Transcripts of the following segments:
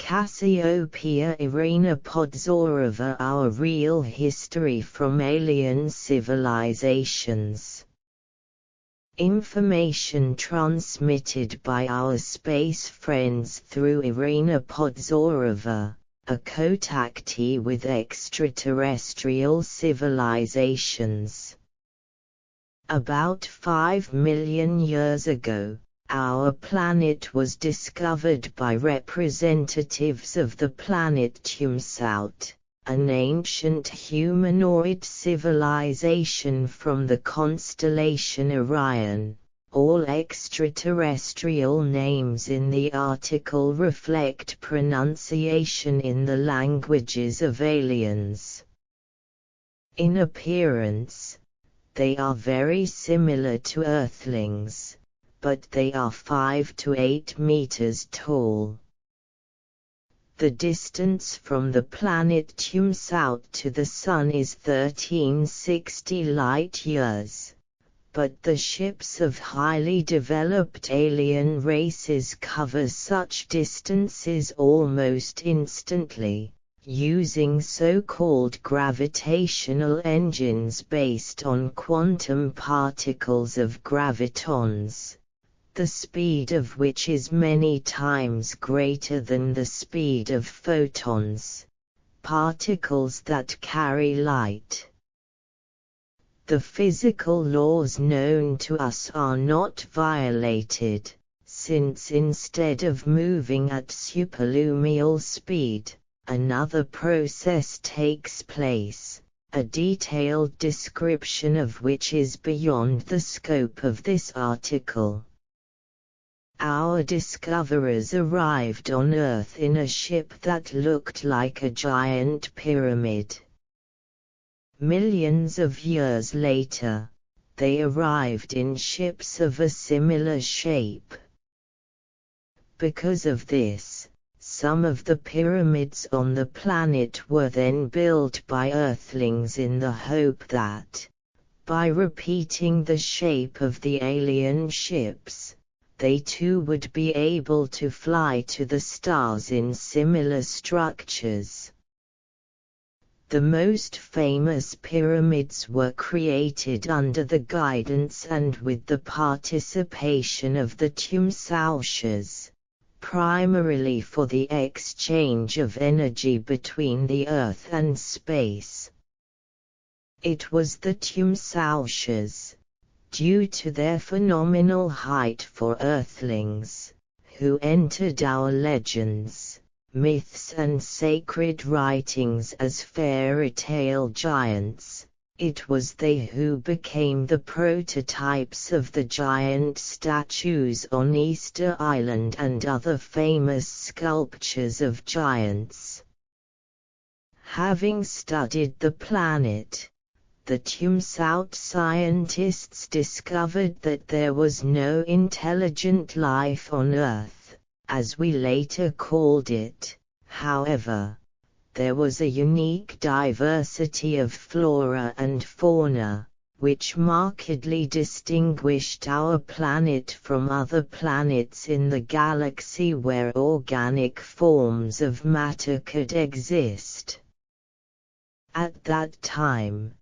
Cassiopeia. Irina Podzorova. Our Real History from Alien Civilizations. Information transmitted by our space friends through Irina Podzorova, a contactee with extraterrestrial civilizations. About 5 million years ago, our planet was discovered by representatives of the planet Tumsaut, an ancient humanoid civilization from the constellation Orion. All extraterrestrial names in the article reflect pronunciation in the languages of aliens. In appearance, they are very similar to Earthlings, but they are 5 to 8 meters tall. The distance from the planet Tumsaut to the Sun is 1360 light-years, but the ships of highly developed alien races cover such distances almost instantly, using so-called gravitational engines based on quantum particles of gravitons, the speed of which is many times greater than the speed of photons, particles that carry light. The physical laws known to us are not violated, since instead of moving at superluminal speed, another process takes place, a detailed description of which is beyond the scope of this article. Our discoverers arrived on Earth in a ship that looked like a giant pyramid. Millions of years later, they arrived in ships of a similar shape. Because of this, some of the pyramids on the planet were then built by Earthlings in the hope that, by repeating the shape of the alien ships, they too would be able to fly to the stars in similar structures. The most famous pyramids were created under the guidance and with the participation of the Tumsautians, primarily for the exchange of energy between the Earth and space. It was the Tumsautians, due to their phenomenal height for Earthlings, who entered our legends, myths and sacred writings as fairy tale giants. It was they who became the prototypes of the giant statues on Easter Island and other famous sculptures of giants. Having studied the planet, the Tumsaut scientists discovered that there was no intelligent life on Earth, as we later called it. However, there was a unique diversity of flora and fauna, which markedly distinguished our planet from other planets in the galaxy where organic forms of matter could exist. At that time,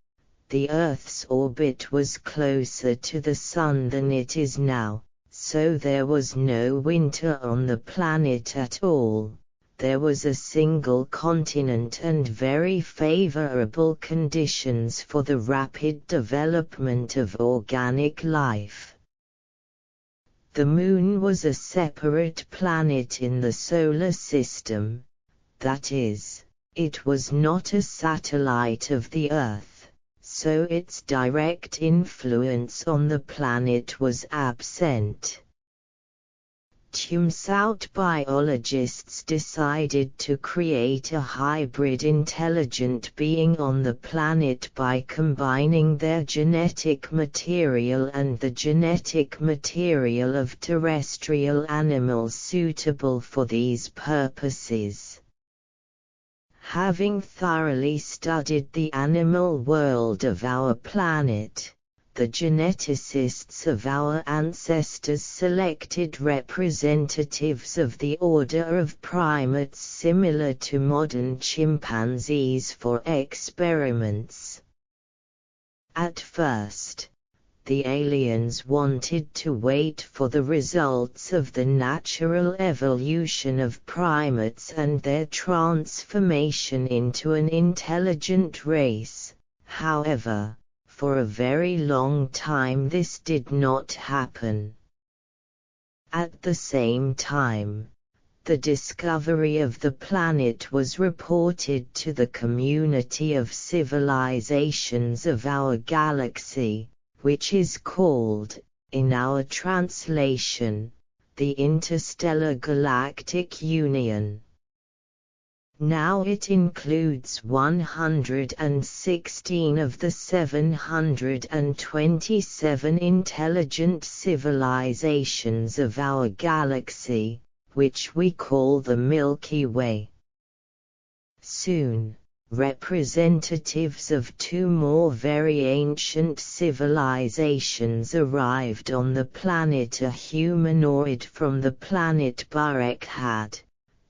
the Earth's orbit was closer to the Sun than it is now, so there was no winter on the planet at all. There was a single continent and very favorable conditions for the rapid development of organic life. The Moon was a separate planet in the solar system, that is, it was not a satellite of the Earth, so its direct influence on the planet was absent. Tumsaut biologists decided to create a hybrid intelligent being on the planet by combining their genetic material and the genetic material of terrestrial animals suitable for these purposes. Having thoroughly studied the animal world of our planet, the geneticists of our ancestors selected representatives of the order of primates similar to modern chimpanzees for experiments. At first, the aliens wanted to wait for the results of the natural evolution of primates and their transformation into an intelligent race. However, for a very long time this did not happen. At the same time, the discovery of the planet was reported to the community of civilizations of our galaxy, which is called, in our translation, the Interstellar Galactic Union. Now it includes 116 of the 727 intelligent civilizations of our galaxy, which we call the Milky Way. Soon, representatives of two more very ancient civilizations arrived on the planet, a humanoid from the planet Barekhad,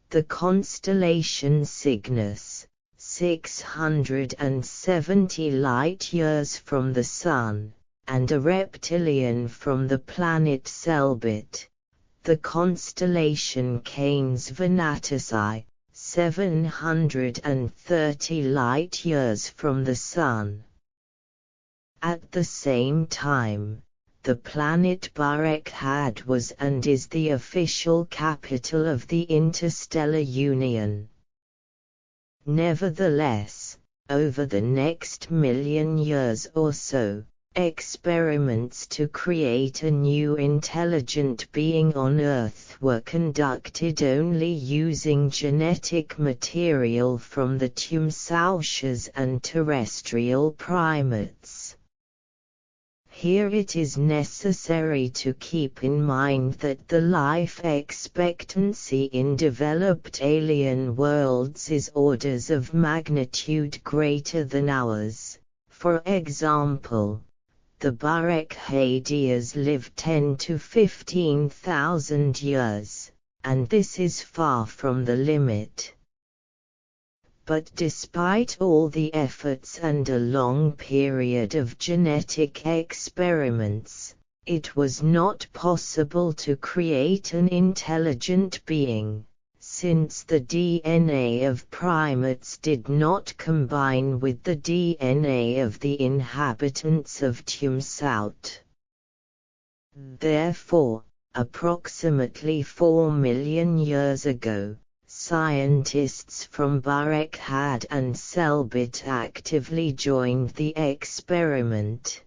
the constellation Cygnus, 670 light-years from the Sun, and a reptilian from the planet Selbit, the constellation Canes Venatici, 730 light-years from the Sun. At the same time, the planet Barekhad was and is the official capital of the Interstellar Union. Nevertheless, over the next million years or so, experiments to create a new intelligent being on Earth were conducted only using genetic material from the tumsaucias and terrestrial primates. Here it is necessary to keep in mind that the life expectancy in developed alien worlds is orders of magnitude greater than ours. For example, the Barekhadias live 10 to 15,000 years, and this is far from the limit. But despite all the efforts and a long period of genetic experiments, it was not possible to create an intelligent being, since the DNA of primates did not combine with the DNA of the inhabitants of Tumsaut. Therefore, approximately 4 million years ago, scientists from Barekhad and Selbit actively joined the experiment.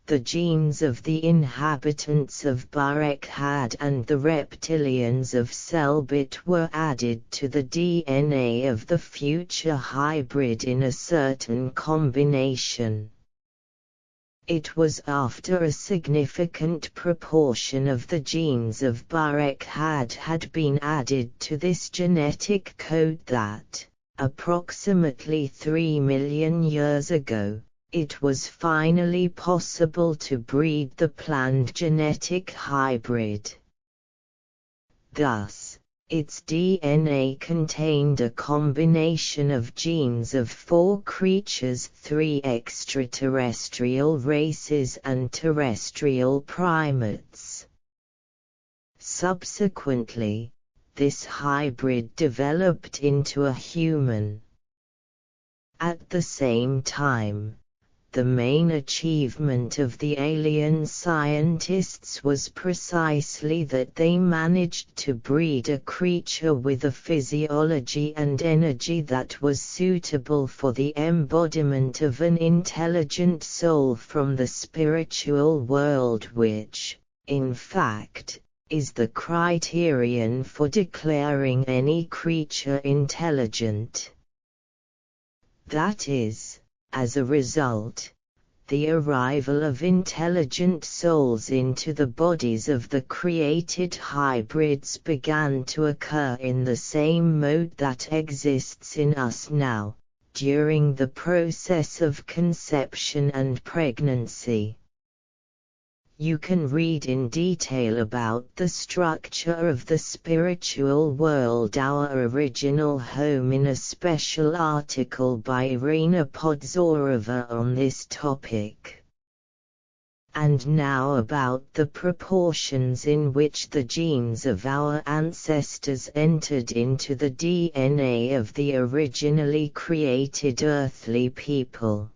The genes of the inhabitants of Barekhad and the reptilians of Selbit were added to the DNA of the future hybrid in a certain combination. It was after a significant proportion of the genes of Barekhad had been added to this genetic code that, approximately 3 million years ago, it was finally possible to breed the planned genetic hybrid. Thus, its DNA contained a combination of genes of 4 creatures, 3 extraterrestrial races and terrestrial primates. Subsequently, this hybrid developed into a human. At the same time, the main achievement of the alien scientists was precisely that they managed to breed a creature with a physiology and energy that was suitable for the embodiment of an intelligent soul from the spiritual world, which, in fact, is the criterion for declaring any creature intelligent. That is, as a result, the arrival of intelligent souls into the bodies of the created hybrids began to occur in the same mode that exists in us now, during the process of conception and pregnancy. You can read in detail about the structure of the spiritual world, our original home, in a special article by Irina Podzorova on this topic. And now about the proportions in which the genes of our ancestors entered into the DNA of the originally created earthly people.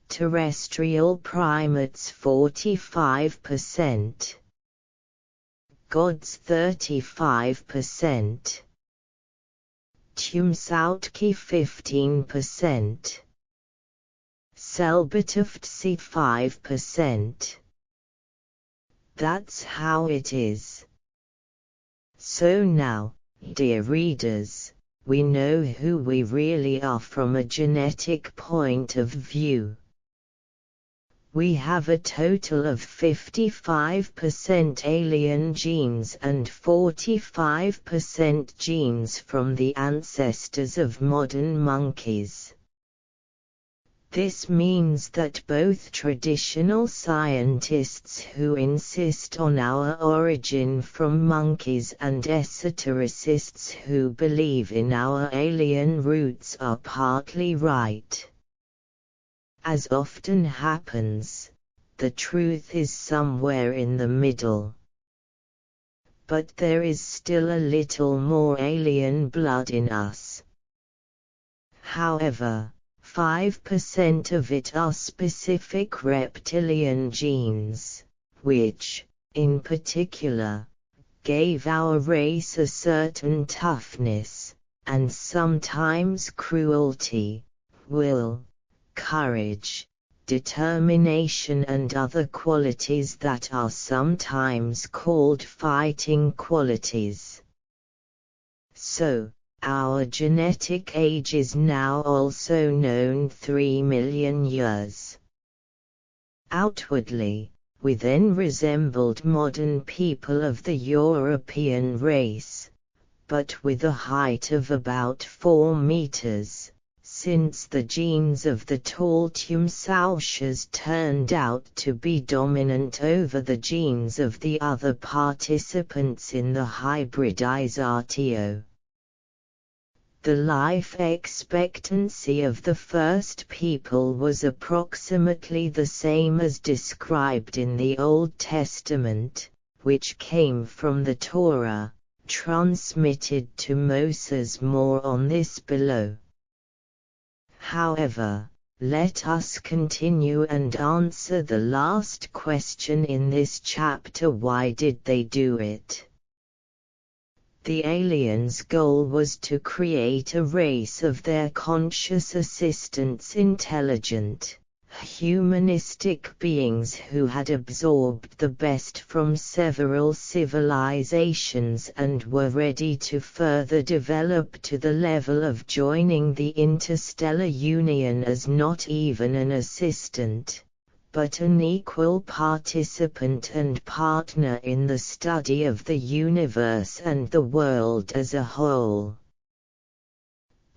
Terrestrial primates 45%, gods 35%, Tumsautki 15%, Selbetuftsy 5%. That's how it is. So now, dear readers, we know who we really are from a genetic point of view. We have a total of 55% alien genes and 45% genes from the ancestors of modern monkeys. This means that both traditional scientists who insist on our origin from monkeys and esotericists who believe in our alien roots are partly right. As often happens, the truth is somewhere in the middle. But there is still a little more alien blood in us. However, 5% of it are specific reptilian genes, which, in particular, gave our race a certain toughness, and sometimes cruelty, will, courage, determination, and other qualities that are sometimes called fighting qualities. So, our genetic age is now also known 3 million years. Outwardly, we then resembled modern people of the European race, but with a height of about 4 meters. Since the genes of the tall Tumsautians turned out to be dominant over the genes of the other participants in the hybridizatio. The life expectancy of the first people was approximately the same as described in the Old Testament, which came from the Torah, transmitted to Moses. More on this below. However, let us continue and answer the last question in this chapter: why did they do it? The aliens' goal was to create a race of their conscious assistants, intelligent, humanistic beings who had absorbed the best from several civilizations and were ready to further develop to the level of joining the interstellar union as not even an assistant, but an equal participant and partner in the study of the universe and the world as a whole.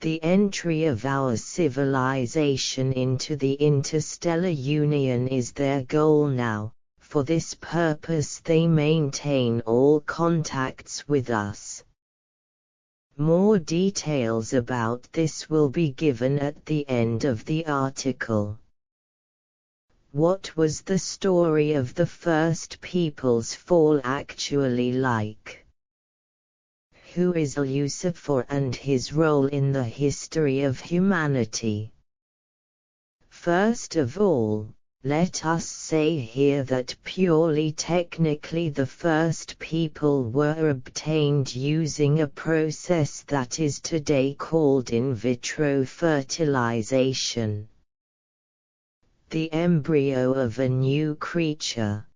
The entry of our civilization into the interstellar union is their goal now. For this purpose they maintain all contacts with us. More details about this will be given at the end of the article. What was the story of the first people's fall actually like? Who is Lucifer and his role in the history of humanity? First of all, let us say here that purely technically the first people were obtained using a process that is today called in vitro fertilization. The embryo of a new creature,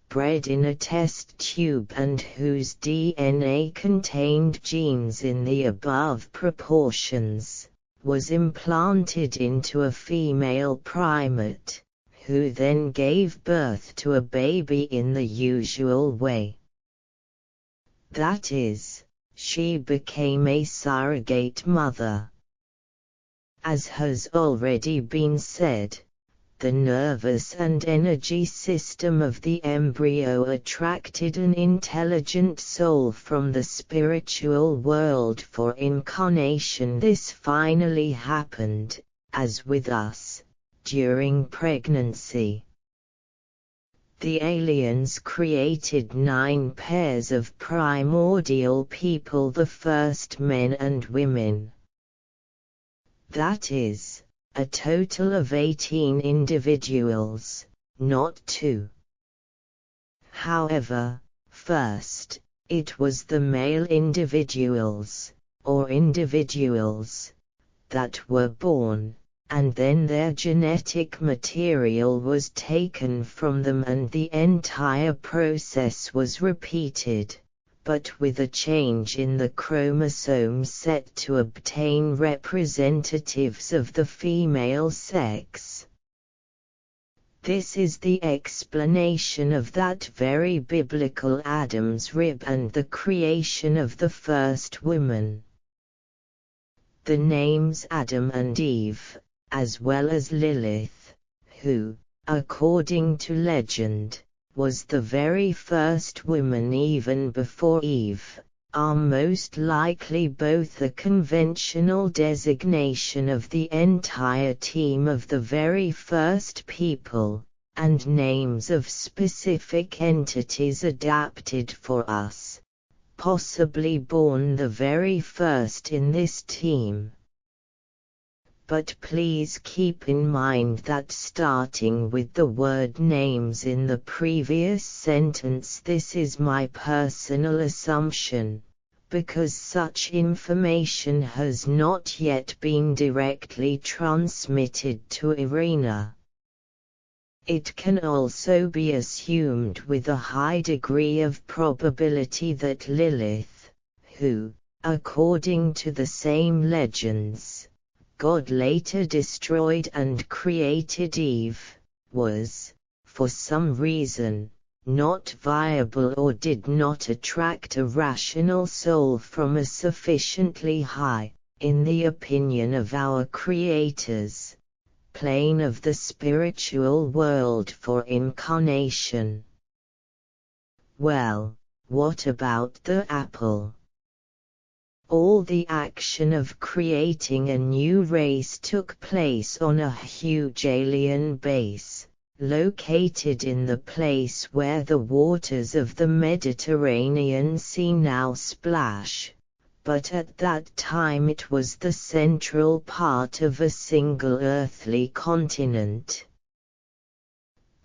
bred in a test tube and whose DNA contained genes in the above proportions, was implanted into a female primate, who then gave birth to a baby in the usual way. That is, she became a surrogate mother. As has already been said, the nervous and energy system of the embryo attracted an intelligent soul from the spiritual world for incarnation. This finally happened, as with us, during pregnancy. The aliens created 9 pairs of primordial people, the first men and women. That is, a total of 18 individuals, not 2. However, first, it was the male individuals, or individuals, that were born, and then their genetic material was taken from them and the entire process was repeated, but with a change in the chromosome set to obtain representatives of the female sex. This is the explanation of that very biblical Adam's rib and the creation of the first woman. The names Adam and Eve, as well as Lilith, who, according to legend, was the very first woman even before Eve, are most likely both a conventional designation of the entire team of the very first people, and names of specific entities adapted for us, possibly born the very first in this team. But please keep in mind that starting with the word names in the previous sentence, this is my personal assumption, because such information has not yet been directly transmitted to Irina. It can also be assumed with a high degree of probability that Lilith, who, according to the same legends, God later destroyed and created Eve, was, for some reason, not viable or did not attract a rational soul from a sufficiently high, in the opinion of our creators, plane of the spiritual world for incarnation. Well, what about the apple? All the action of creating a new race took place on a huge alien base, located in the place where the waters of the Mediterranean Sea now splash, but at that time it was the central part of a single earthly continent.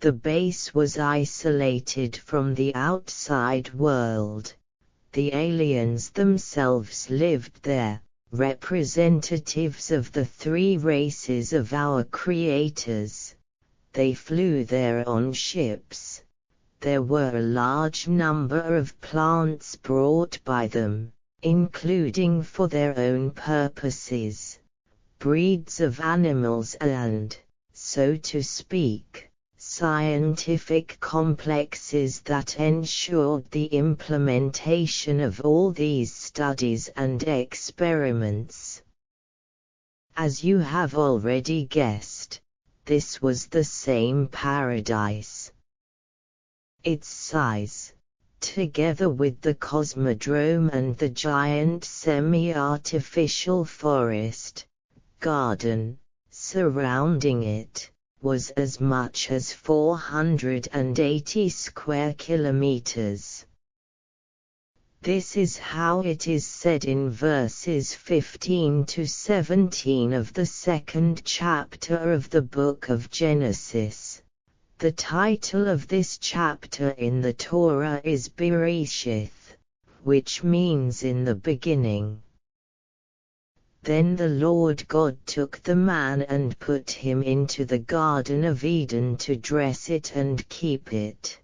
The base was isolated from the outside world. The aliens themselves lived there, representatives of the 3 races of our creators. They flew there on ships. There were a large number of plants brought by them, including for their own purposes, breeds of animals and, so to speak, scientific complexes that ensured the implementation of all these studies and experiments. As you have already guessed, this was the same paradise. Its size, together with the cosmodrome and the giant semi-artificial forest, garden, surrounding it, was as much as 480 square kilometers. This is how it is said in verses 15 to 17 of the 2nd chapter of the book of Genesis. The title of this chapter in the Torah is Bereshith, which means in the beginning. Then the Lord God took the man and put him into the Garden of Eden to dress it and keep it.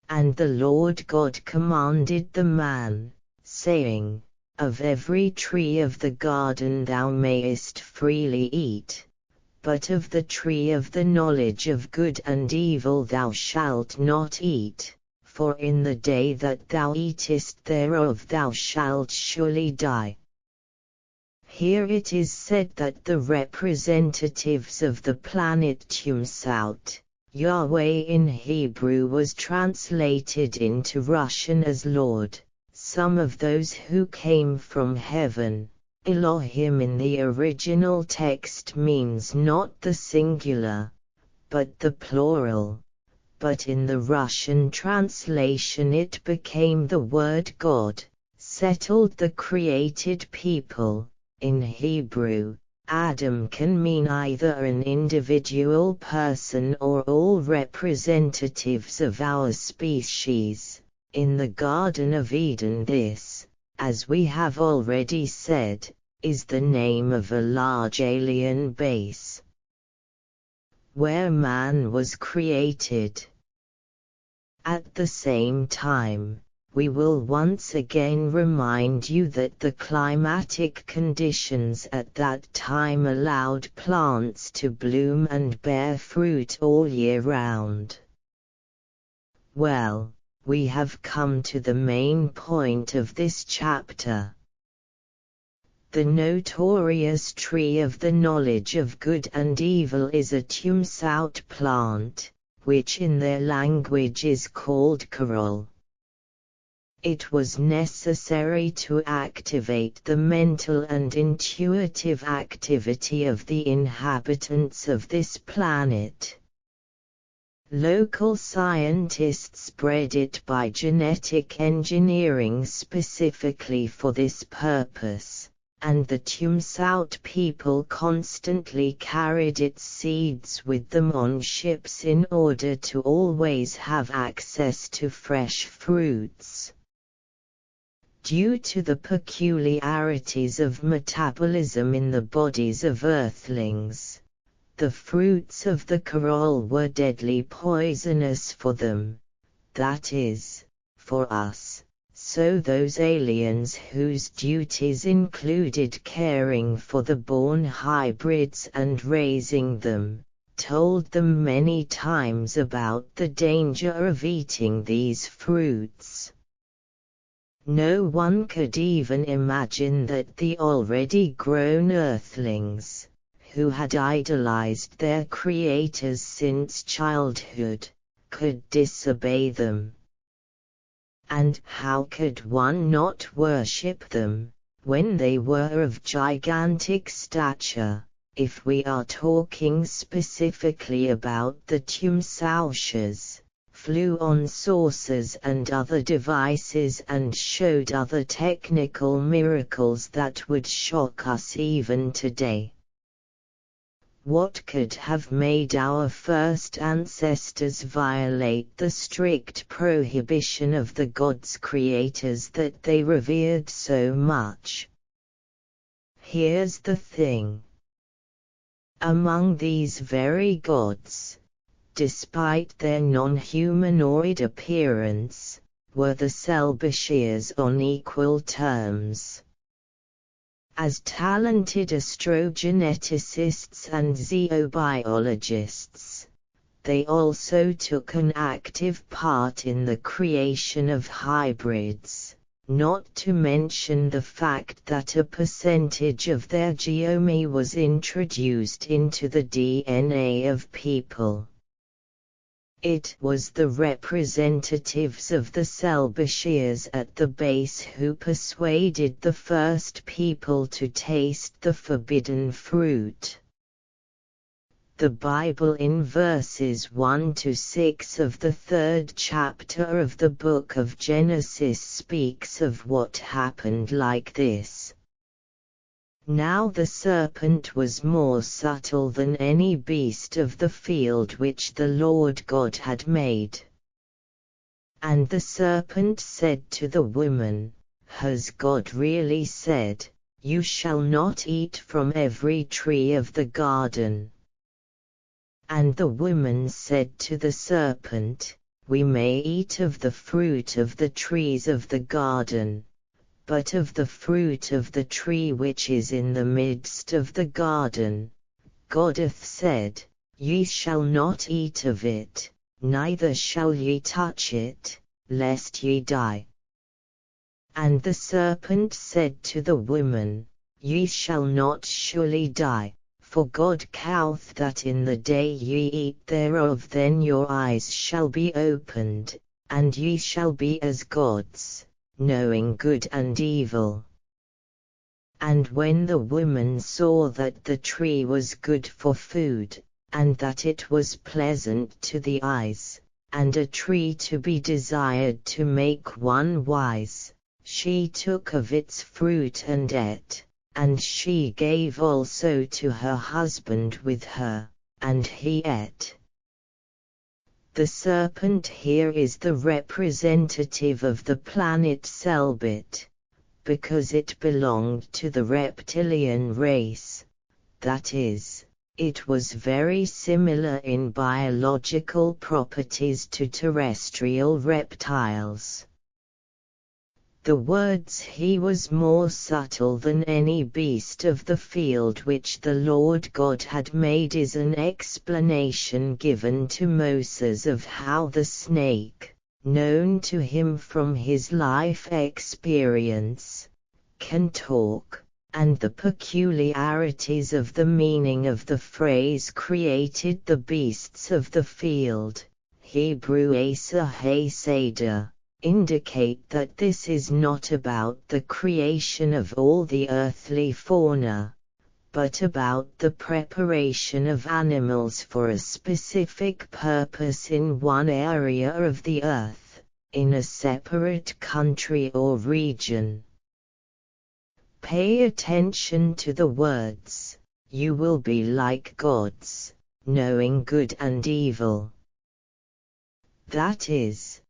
And the Lord God commanded the man, saying, Of every tree of the garden thou mayest freely eat, but of the tree of the knowledge of good and evil thou shalt not eat, for in the day that thou eatest thereof thou shalt surely die. Here it is said that the representatives of the planet Tumsaut, Yahweh in Hebrew was translated into Russian as Lord. Some of those who came from heaven, Elohim in the original text means not the singular, but the plural. But in the Russian translation it became the word God, settled the created people. In Hebrew, Adam can mean either an individual person or all representatives of our species. In the Garden of Eden this, as we have already said, is the name of a large alien base where man was created. At the same time, we will once again remind you that the climatic conditions at that time allowed plants to bloom and bear fruit all year round. Well, we have come to the main point of this chapter. The notorious tree of the knowledge of good and evil is a Tumsaut plant, which in their language is called Karol. It was necessary to activate the mental and intuitive activity of the inhabitants of this planet. Local scientists bred it by genetic engineering specifically for this purpose, and the Tumsaut people constantly carried its seeds with them on ships in order to always have access to fresh fruits. Due to the peculiarities of metabolism in the bodies of earthlings, the fruits of the Karol were deadly poisonous for them, that is, for us. So those aliens whose duties included caring for the born hybrids and raising them, told them many times about the danger of eating these fruits. No one could even imagine that the already grown earthlings, who had idolized their creators since childhood, could disobey them. And how could one not worship them, when they were of gigantic stature, if we are talking specifically about the Tumsautians, flew on saucers and other devices and showed other technical miracles that would shock us even today. What could have made our first ancestors violate the strict prohibition of the gods creators that they revered so much? Here's the thing. Among these very gods, despite their non-humanoid appearance, were the Selbashirs on equal terms. As talented astrogeneticists and xenobiologists, they also took an active part in the creation of hybrids, not to mention the fact that a percentage of their genome was introduced into the DNA of people. It was the representatives of the Selbashirs at the base who persuaded the first people to taste the forbidden fruit. The Bible in verses 1 to 6 of the 3rd chapter of the book of Genesis speaks of what happened like this. Now the serpent was more subtle than any beast of the field which the Lord God had made. And the serpent said to the woman, Has God really said, You shall not eat from every tree of the garden? And the woman said to the serpent, We may eat of the fruit of the trees of the garden. But of the fruit of the tree which is in the midst of the garden, God hath said, Ye shall not eat of it, neither shall ye touch it, lest ye die. And the serpent said to the woman, Ye shall not surely die, for God couth that in the day ye eat thereof then your eyes shall be opened, and ye shall be as gods, knowing good and evil. And when the woman saw that the tree was good for food, and that it was pleasant to the eyes, and a tree to be desired to make one wise, she took of its fruit and ate, and she gave also to her husband with her, and he ate. The serpent here is the representative of the planet Selbit, because it belonged to the reptilian race, that is, it was very similar in biological properties to terrestrial reptiles. The words "he was more subtle than any beast of the field which the Lord God had made" is an explanation given to Moses of how the snake, known to him from his life experience, can talk, and the peculiarities of the meaning of the phrase "created the beasts of the field," Hebrew Asa Hasada, indicate that this is not about the creation of all the earthly fauna, but about the preparation of animals for a specific purpose in one area of the earth, in a separate country or region. Pay attention to the words, "You will be like gods, knowing good and evil." That is,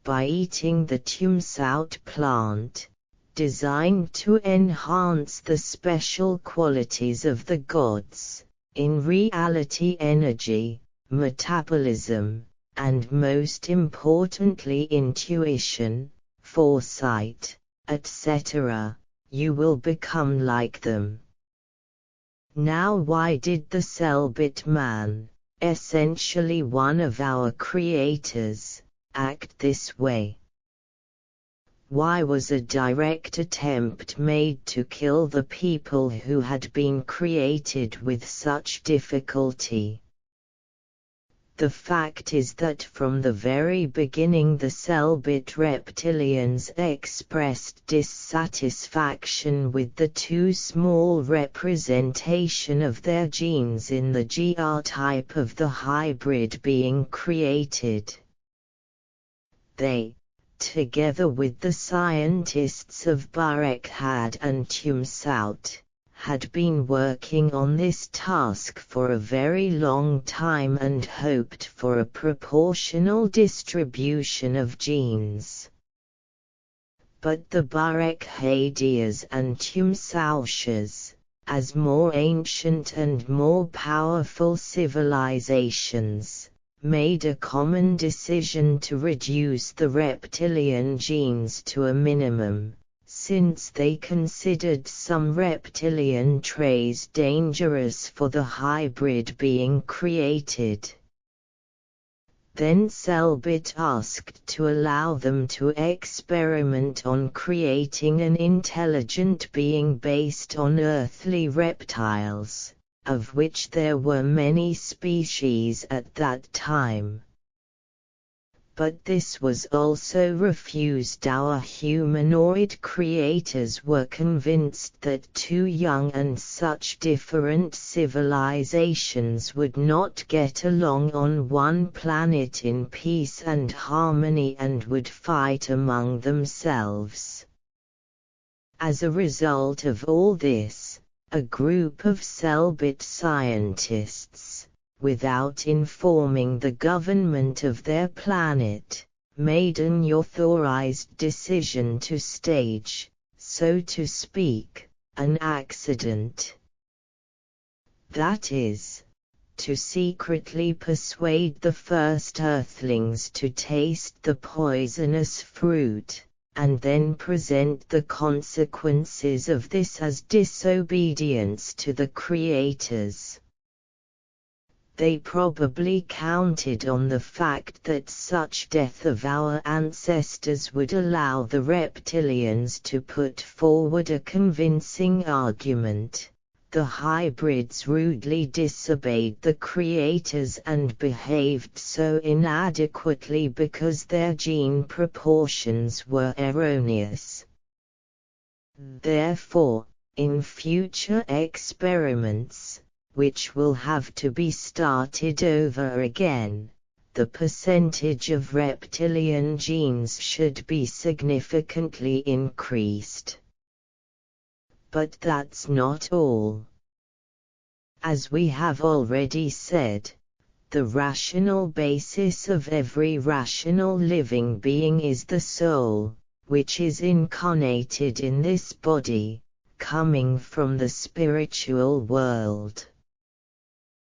by eating the tumsout plant, designed to enhance the special qualities of the gods, in reality energy, metabolism, and most importantly intuition, foresight, etc., you will become like them. Now why did the Selbit man, essentially one of our creators, act this way? Why was a direct attempt made to kill the people who had been created with such difficulty? The fact is that from the very beginning the Selbit reptilians expressed dissatisfaction with the too small representation of their genes in the GR type of the hybrid being created. They, together with the scientists of Barekhad and Tumsout, had been working on this task for a very long time and hoped for a proportional distribution of genes. But the Barekhadias and Tumsaushas, as more ancient and more powerful civilizations, made a common decision to reduce the reptilian genes to a minimum, since they considered some reptilian traits dangerous for the hybrid being created. Then Selbit asked to allow them to experiment on creating an intelligent being based on earthly reptiles, of which there were many species at that time. But this was also refused. Our humanoid creators were convinced that two young and such different civilizations would not get along on one planet in peace and harmony and would fight among themselves. As a result of all this, a group of Selbit scientists, without informing the government of their planet, made an authorized decision to stage, so to speak, an accident. That is, to secretly persuade the first Earthlings to taste the poisonous fruit, and then present the consequences of this as disobedience to the creators. They probably counted on the fact that such death of our ancestors would allow the reptilians to put forward a convincing argument. The hybrids rudely disobeyed the creators and behaved so inadequately because their gene proportions were erroneous. Therefore, in future experiments, which will have to be started over again, the percentage of reptilian genes should be significantly increased. But that's not all. As we have already said, the rational basis of every rational living being is the soul, which is incarnated in this body, coming from the spiritual world.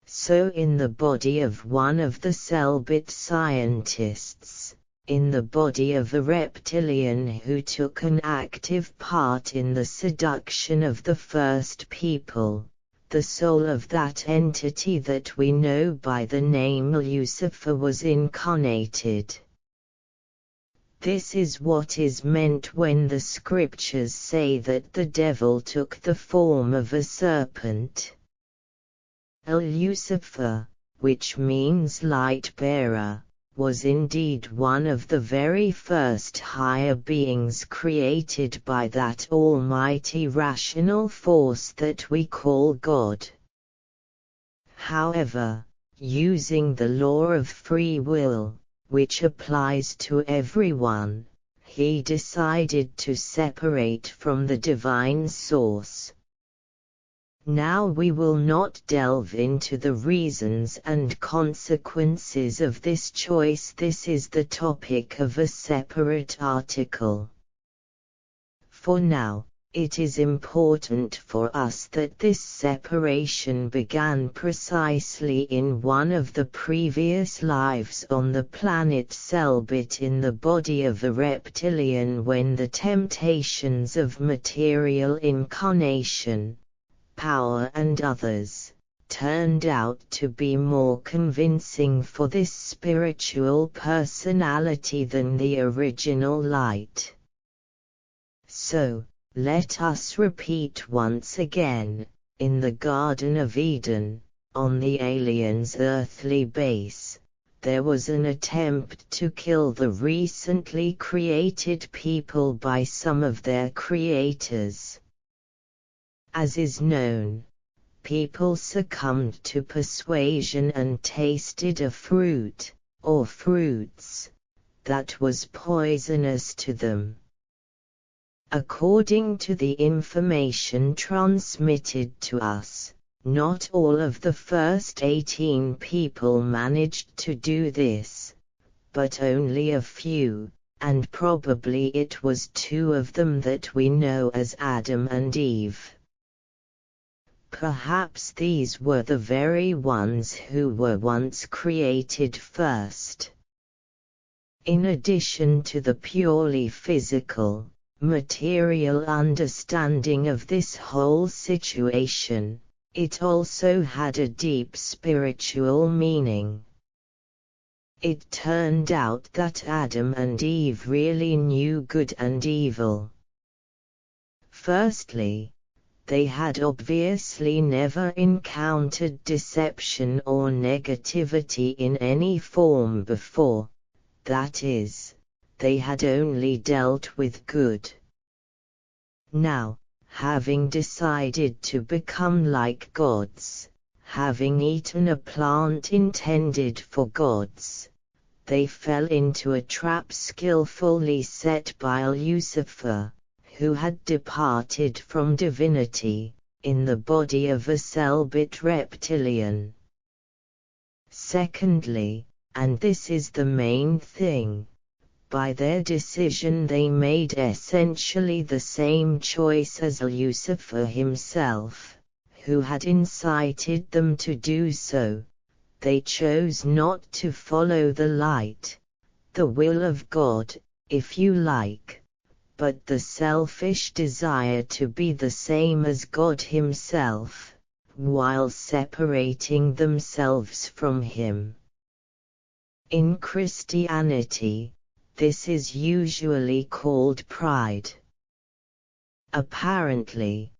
So in the body of one of the cellbit scientists, in the body of a reptilian who took an active part in the seduction of the first people, the soul of that entity that we know by the name Lucifer was incarnated. This is what is meant when the scriptures say that the devil took the form of a serpent. Lucifer, which means light-bearer, was indeed one of the very first higher beings created by that almighty rational force that we call God. However, using the law of free will, which applies to everyone, he decided to separate from the divine source. Now we will not delve into the reasons and consequences of this choice. This is the topic of a separate article. For now, it is important for us that this separation began precisely in one of the previous lives on the planet Selbit in the body of a reptilian, when the temptations of material incarnation, power and others, turned out to be more convincing for this spiritual personality than the original light. So, let us repeat once again, in the Garden of Eden, on the aliens' earthly base, there was an attempt to kill the recently created people by some of their creators. As is known, people succumbed to persuasion and tasted a fruit, or fruits, that was poisonous to them. According to the information transmitted to us, not all of the first 18 people managed to do this, but only a few, and probably it was 2 of them that we know as Adam and Eve. Perhaps these were the very ones who were once created first. In addition to the purely physical, material understanding of this whole situation, it also had a deep spiritual meaning. It turned out that Adam and Eve really knew good and evil. Firstly, they had obviously never encountered deception or negativity in any form before, that is, they had only dealt with good. Now, having decided to become like gods, having eaten a plant intended for gods, they fell into a trap skillfully set by Lucifer, who had departed from divinity, in the body of a Selbit reptilian. Secondly, and this is the main thing, by their decision they made essentially the same choice as Lucifer himself, who had incited them to do so. They chose not to follow the light, the will of God, if you like, but the selfish desire to be the same as God himself, while separating themselves from him. In Christianity, this is usually called pride. Apparently,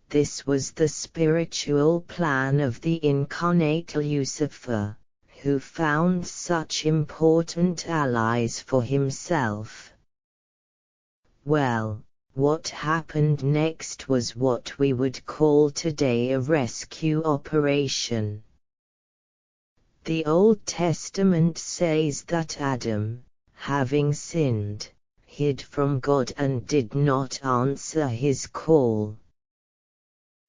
this was the spiritual plan of the incarnate Lucifer, who found such important allies for himself. Well, what happened next was what we would call today a rescue operation. The Old Testament says that Adam, having sinned, hid from God and did not answer his call.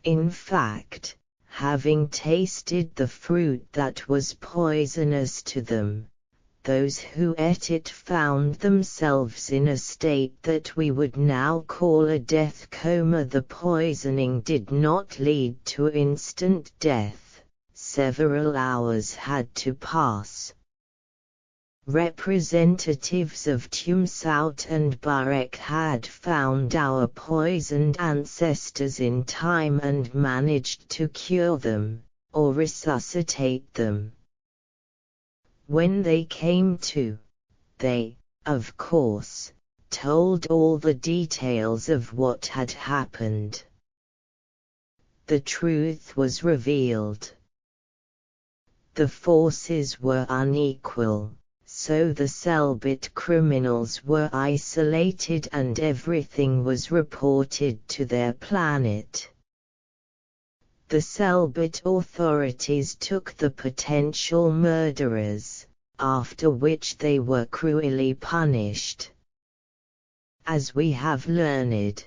In fact, having tasted the fruit that was poisonous to them, those who ate it found themselves in a state that we would now call a death coma. The poisoning did not lead to instant death. Several hours had to pass. Representatives of Tumsaut and Barek had found our poisoned ancestors in time and managed to cure them, or resuscitate them. When they came to, they, of course, told all the details of what had happened. The truth was revealed. The forces were unequal. So the Selbit criminals were isolated and everything was reported to their planet. The Selbit authorities took the potential murderers, after which they were cruelly punished. As we have learned,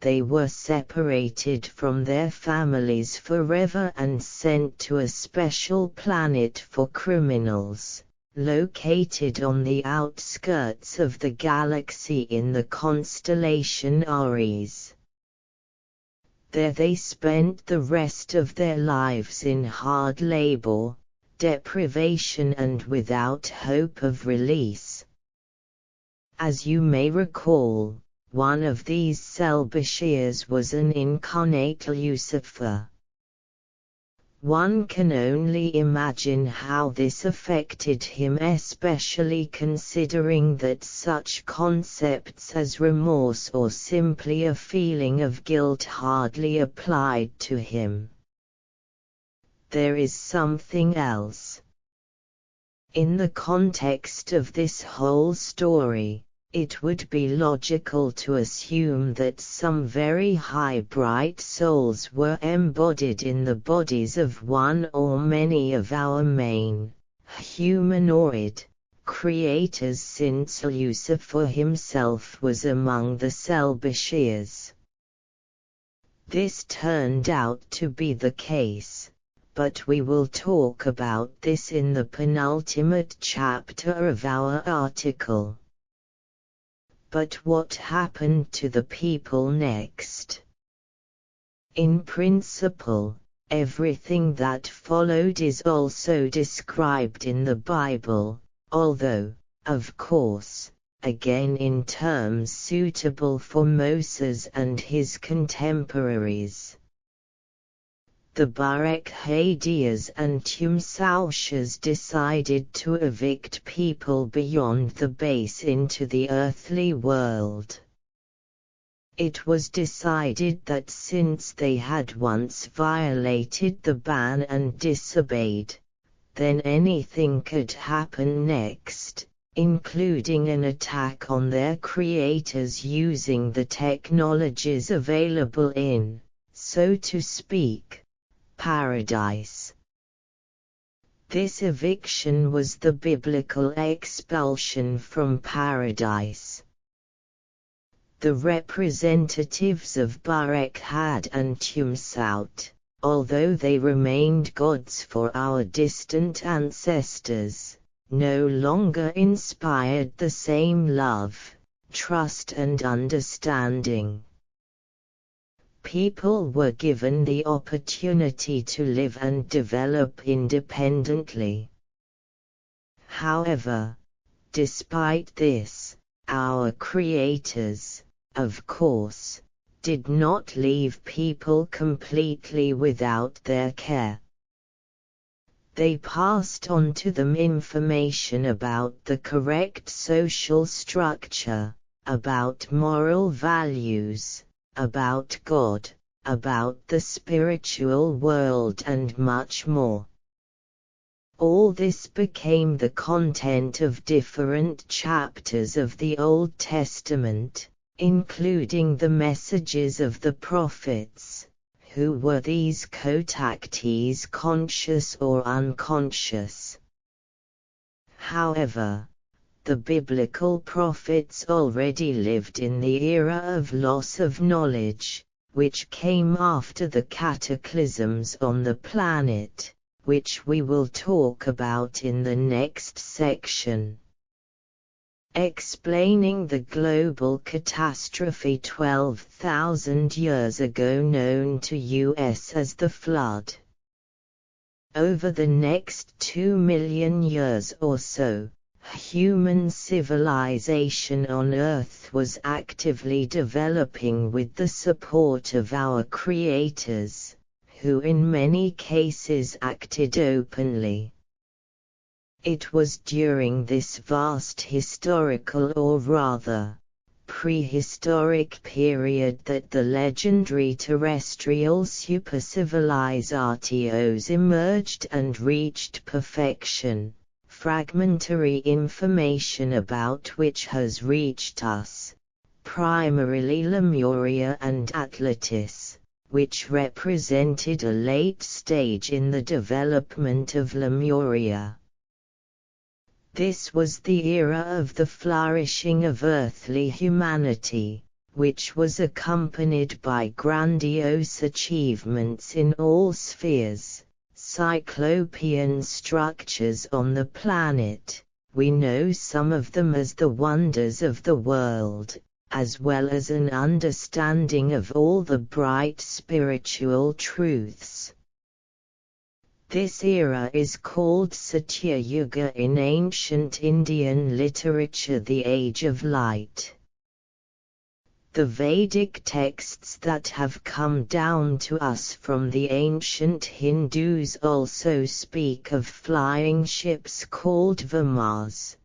they were separated from their families forever and sent to a special planet for criminals, located on the outskirts of the galaxy in the constellation Aries. There they spent the rest of their lives in hard labor, deprivation and without hope of release. As you may recall, one of these Selbashirs was an incarnate Lucifer. One can only imagine how this affected him, especially considering that such concepts as remorse or simply a feeling of guilt hardly applied to him. There is something else. In the context of this whole story, it would be logical to assume that some very high bright souls were embodied in the bodies of one or many of our main, humanoid, creators, since Lucifer himself was among the Selbashirs. This turned out to be the case, but we will talk about this in the penultimate chapter of our article. But what happened to the people next? In principle, everything that followed is also described in the Bible, although, of course, again in terms suitable for Moses and his contemporaries. The Barek Hadias and Tumsaushas decided to evict people beyond the base into the earthly world. It was decided that since they had once violated the ban and disobeyed, then anything could happen next, including an attack on their creators using the technologies available in, so to speak, paradise. This eviction was the biblical expulsion from paradise. The representatives of Barek Had and Tumsaut, although they remained gods for our distant ancestors, no longer inspired the same love, trust and understanding. People were given the opportunity to live and develop independently. However, despite this, our creators, of course, did not leave people completely without their care. They passed on to them information about the correct social structure, about moral values, about God, about the spiritual world and much more. All this became the content of different chapters of the Old Testament, including the messages of the prophets. Who were these contactees, conscious or unconscious? However, the biblical prophets already lived in the era of loss of knowledge, which came after the cataclysms on the planet, which we will talk about in the next section. Explaining the global catastrophe 12,000 years ago, known to us as the Flood. Over the next 2 million years or so, human civilization on Earth was actively developing with the support of our creators, who in many cases acted openly. It was during this vast historical, or rather, prehistoric period that the legendary terrestrial supercivilizations emerged and reached perfection. Fragmentary information about which has reached us, primarily Lemuria and Atlantis, which represented a late stage in the development of Lemuria. This was the era of the flourishing of earthly humanity, which was accompanied by grandiose achievements in all spheres, cyclopean structures on the planet. We know some of them as the wonders of the world, as well as an understanding of all the bright spiritual truths. This era is called Satya Yuga in ancient Indian literature, the Age of Light. The Vedic texts that have come down to us from the ancient Hindus also speak of flying ships called Vimanas.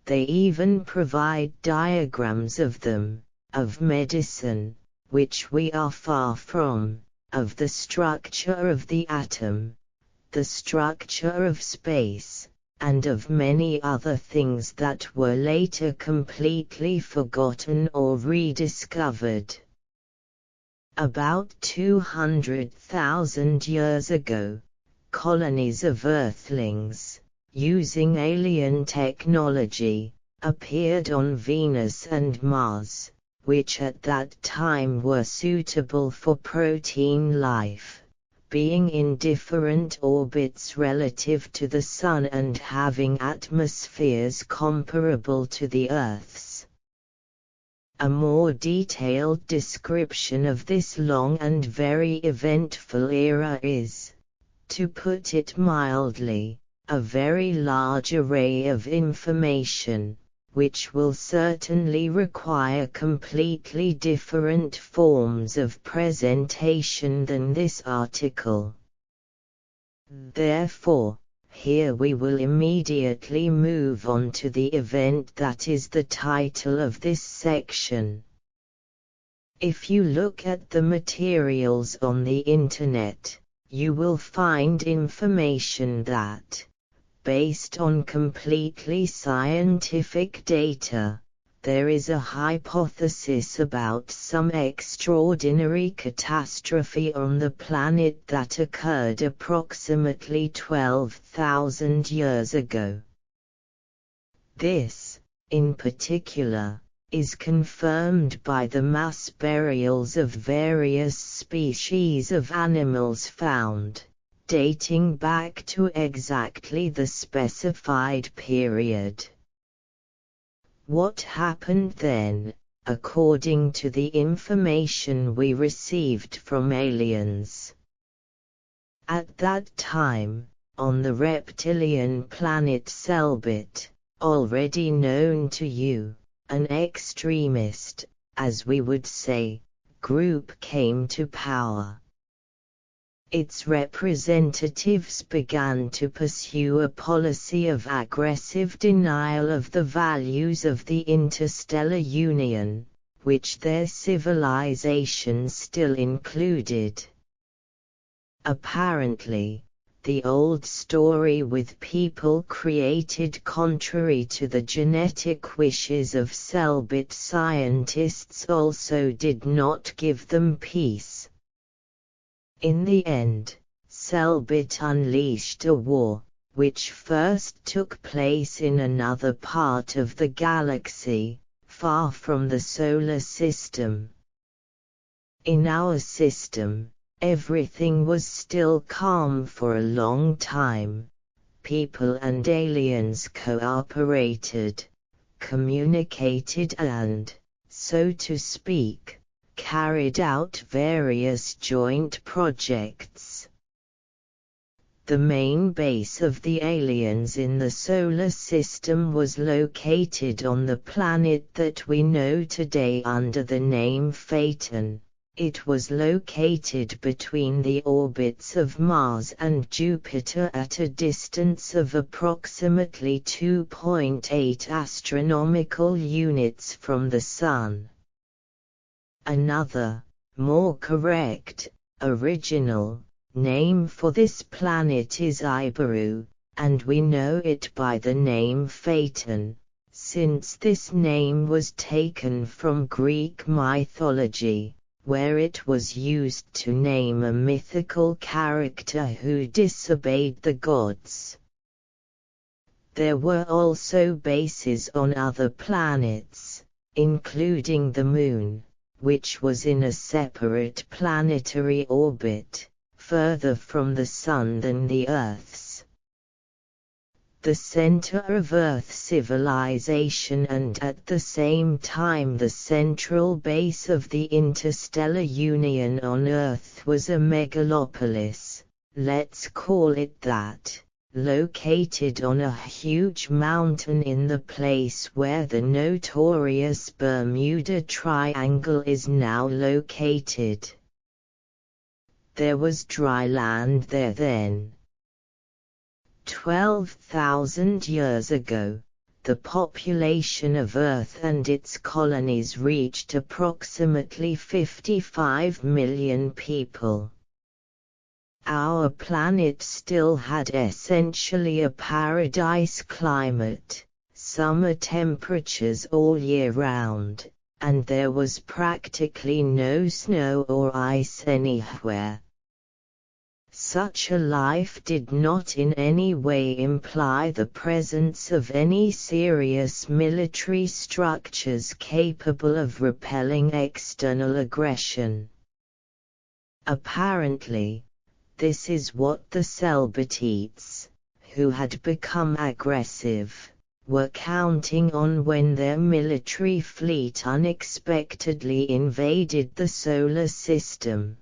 They even provide diagrams of them, of medicine, which we are far from, of the structure of the atom, the structure of space, and of many other things that were later completely forgotten or rediscovered. About 200,000 years ago, colonies of Earthlings, using alien technology, appeared on Venus and Mars, which at that time were suitable for protein life, being in different orbits relative to the Sun and having atmospheres comparable to the Earth's. A more detailed description of this long and very eventful era is, to put it mildly, a very large array of information, which will certainly require completely different forms of presentation than this article. Therefore, here we will immediately move on to the event that is the title of this section. If you look at the materials on the Internet, you will find information that, based on completely scientific data, there is a hypothesis about some extraordinary catastrophe on the planet that occurred approximately 12,000 years ago. This, in particular, is confirmed by the mass burials of various species of animals found, dating back to exactly the specified period. What happened then, according to the information we received from aliens? At that time, on the reptilian planet Selbit, already known to you, an extremist, as we would say, group came to power. Its representatives began to pursue a policy of aggressive denial of the values of the interstellar union, which their civilization still included. Apparently, the old story with people created contrary to the genetic wishes of cell-bit scientists also did not give them peace. In the end, cell-bit unleashed a war, which first took place in another part of the galaxy, far from the solar system. In our system, everything was still calm for a long time. People and aliens cooperated, communicated and, so to speak, carried out various joint projects. The main base of the aliens in the solar system was located on the planet that we know today under the name Phaeton. It was located between the orbits of Mars and Jupiter at a distance of approximately 2.8 astronomical units from the Sun. Another, more correct, original, name for this planet is Iberu, and we know it by the name Phaeton, since this name was taken from Greek mythology, where it was used to name a mythical character who disobeyed the gods. There were also bases on other planets, including the Moon, which was in a separate planetary orbit, further from the Sun than the Earth's. The center of Earth civilization and at the same time the central base of the interstellar union on Earth was a megalopolis, let's call it that, located on a huge mountain in the place where the notorious Bermuda Triangle is now located. There was dry land there then. 12,000 years ago, the population of Earth and its colonies reached approximately 55 million people. Our planet still had essentially a paradise climate, summer temperatures all year round, and there was practically no snow or ice anywhere. Such a life did not in any way imply the presence of any serious military structures capable of repelling external aggression. Apparently, this is what the cell-bitites, who had become aggressive, were counting on when their military fleet unexpectedly invaded the solar system.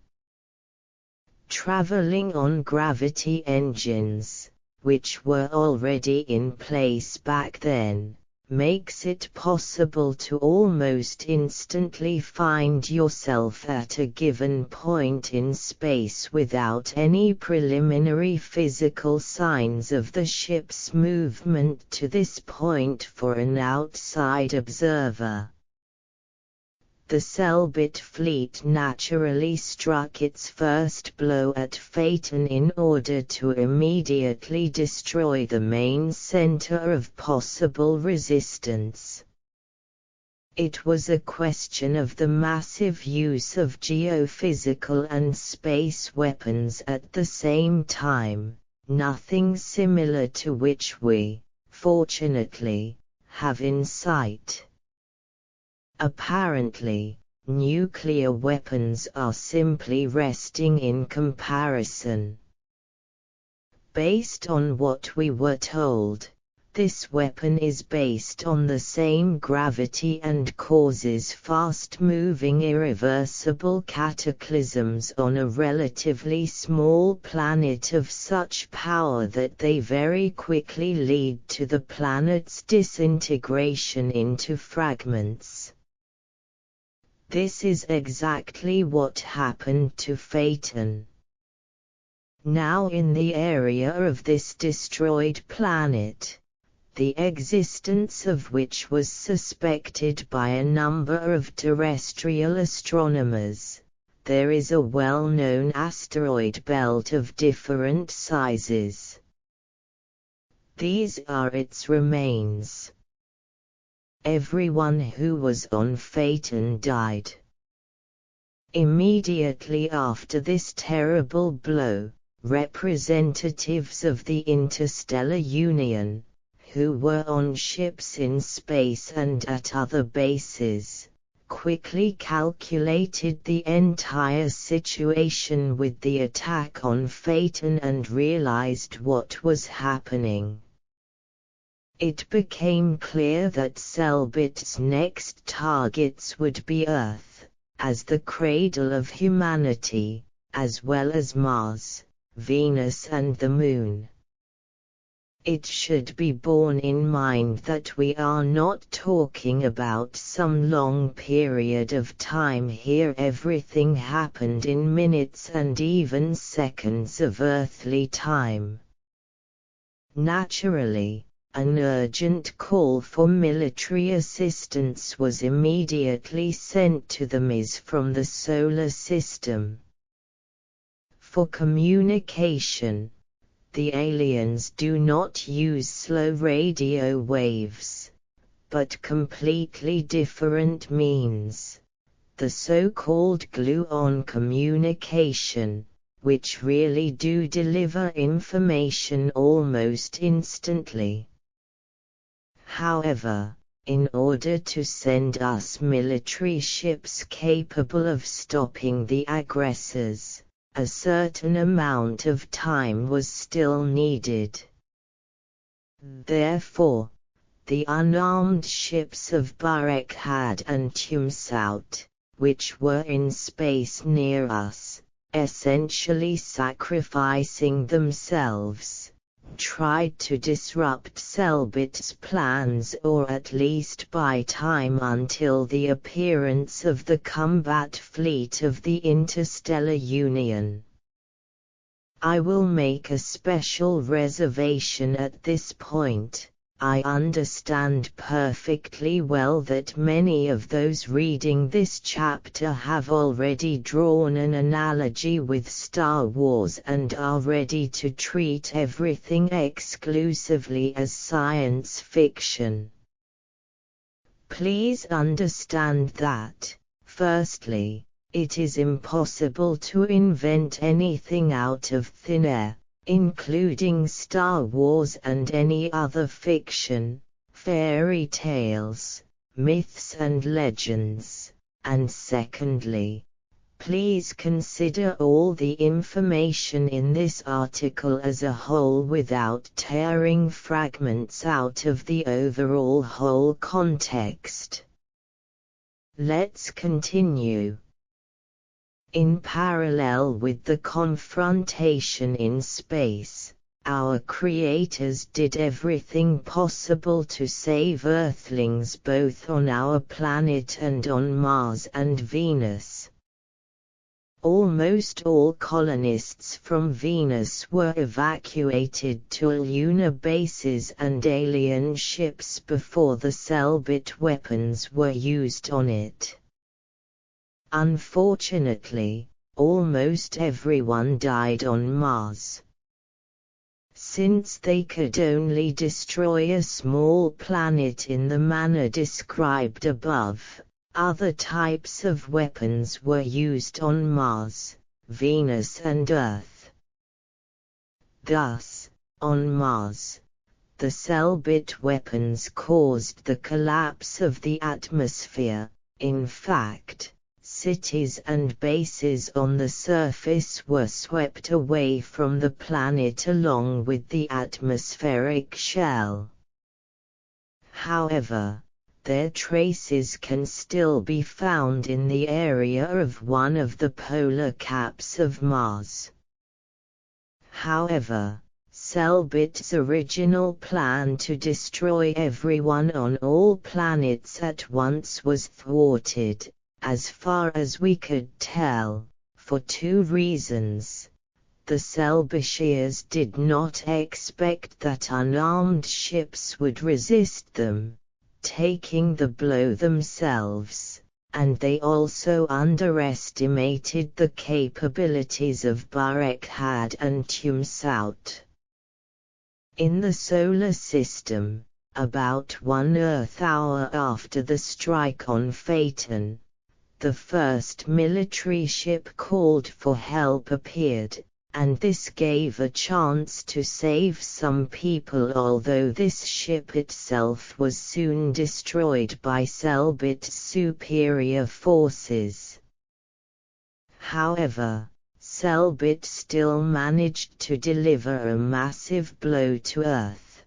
Traveling on gravity engines, which were already in place back then, makes it possible to almost instantly find yourself at a given point in space without any preliminary physical signs of the ship's movement to this point for an outside observer. The cell-bit fleet naturally struck its first blow at Phaeton in order to immediately destroy the main center of possible resistance. It was a question of the massive use of geophysical and space weapons at the same time, nothing similar to which we, fortunately, have insight. Apparently, nuclear weapons are simply resting in comparison. Based on what we were told, this weapon is based on the same gravity and causes fast-moving irreversible cataclysms on a relatively small planet of such power that they very quickly lead to the planet's disintegration into fragments. This is exactly what happened to Phaeton. Now in the area of this destroyed planet, the existence of which was suspected by a number of terrestrial astronomers, there is a well-known asteroid belt of different sizes. These are its remains. Everyone who was on Phaeton died. Immediately after this terrible blow, representatives of the Interstellar Union, who were on ships in space and at other bases, quickly calculated the entire situation with the attack on Phaeton and realized what was happening. It became clear that Selbit's next targets would be Earth, as the cradle of humanity, as well as Mars, Venus and the Moon. It should be borne in mind that we are not talking about some long period of time here. Everything happened in minutes and even seconds of earthly time. Naturally, an urgent call for military assistance was immediately sent to the MIS from the solar system. For communication, the aliens do not use slow radio waves, but completely different means, the so-called glue-on communication, which really do deliver information almost instantly. However, in order to send us military ships capable of stopping the aggressors, a certain amount of time was still needed. Therefore, the unarmed ships of Barekhad and Tumsaut, which were in space near us, essentially sacrificing themselves, tried to disrupt Selbit's plans or at least buy time until the appearance of the combat fleet of the Interstellar Union. I will make a special reservation at this point. I understand perfectly well that many of those reading this chapter have already drawn an analogy with Star Wars and are ready to treat everything exclusively as science fiction. Please understand that, firstly, it is impossible to invent anything out of thin air, including Star Wars and any other fiction, fairy tales, myths and legends, and secondly, please consider all the information in this article as a whole without tearing fragments out of the overall whole context. Let's continue. In parallel with the confrontation in space, our creators did everything possible to save Earthlings both on our planet and on Mars and Venus. Almost all colonists from Venus were evacuated to lunar bases and alien ships before the Selbit weapons were used on it. Unfortunately, almost everyone died on Mars. Since they could only destroy a small planet in the manner described above, other types of weapons were used on Mars, Venus and Earth. Thus, on Mars, the Selbit weapons caused the collapse of the atmosphere. In fact, cities and bases on the surface were swept away from the planet along with the atmospheric shell. However, their traces can still be found in the area of one of the polar caps of Mars. However, Selbit's original plan to destroy everyone on all planets at once was thwarted, as far as we could tell, for two reasons. The Selbishiers did not expect that unarmed ships would resist them, taking the blow themselves, and they also underestimated the capabilities of Barekhad and Tumsaut. In the Solar System, about 1 Earth hour after the strike on Phaeton, the first military ship called for help appeared, and this gave a chance to save some people, although this ship itself was soon destroyed by Selbit's superior forces. However, Selbit still managed to deliver a massive blow to Earth.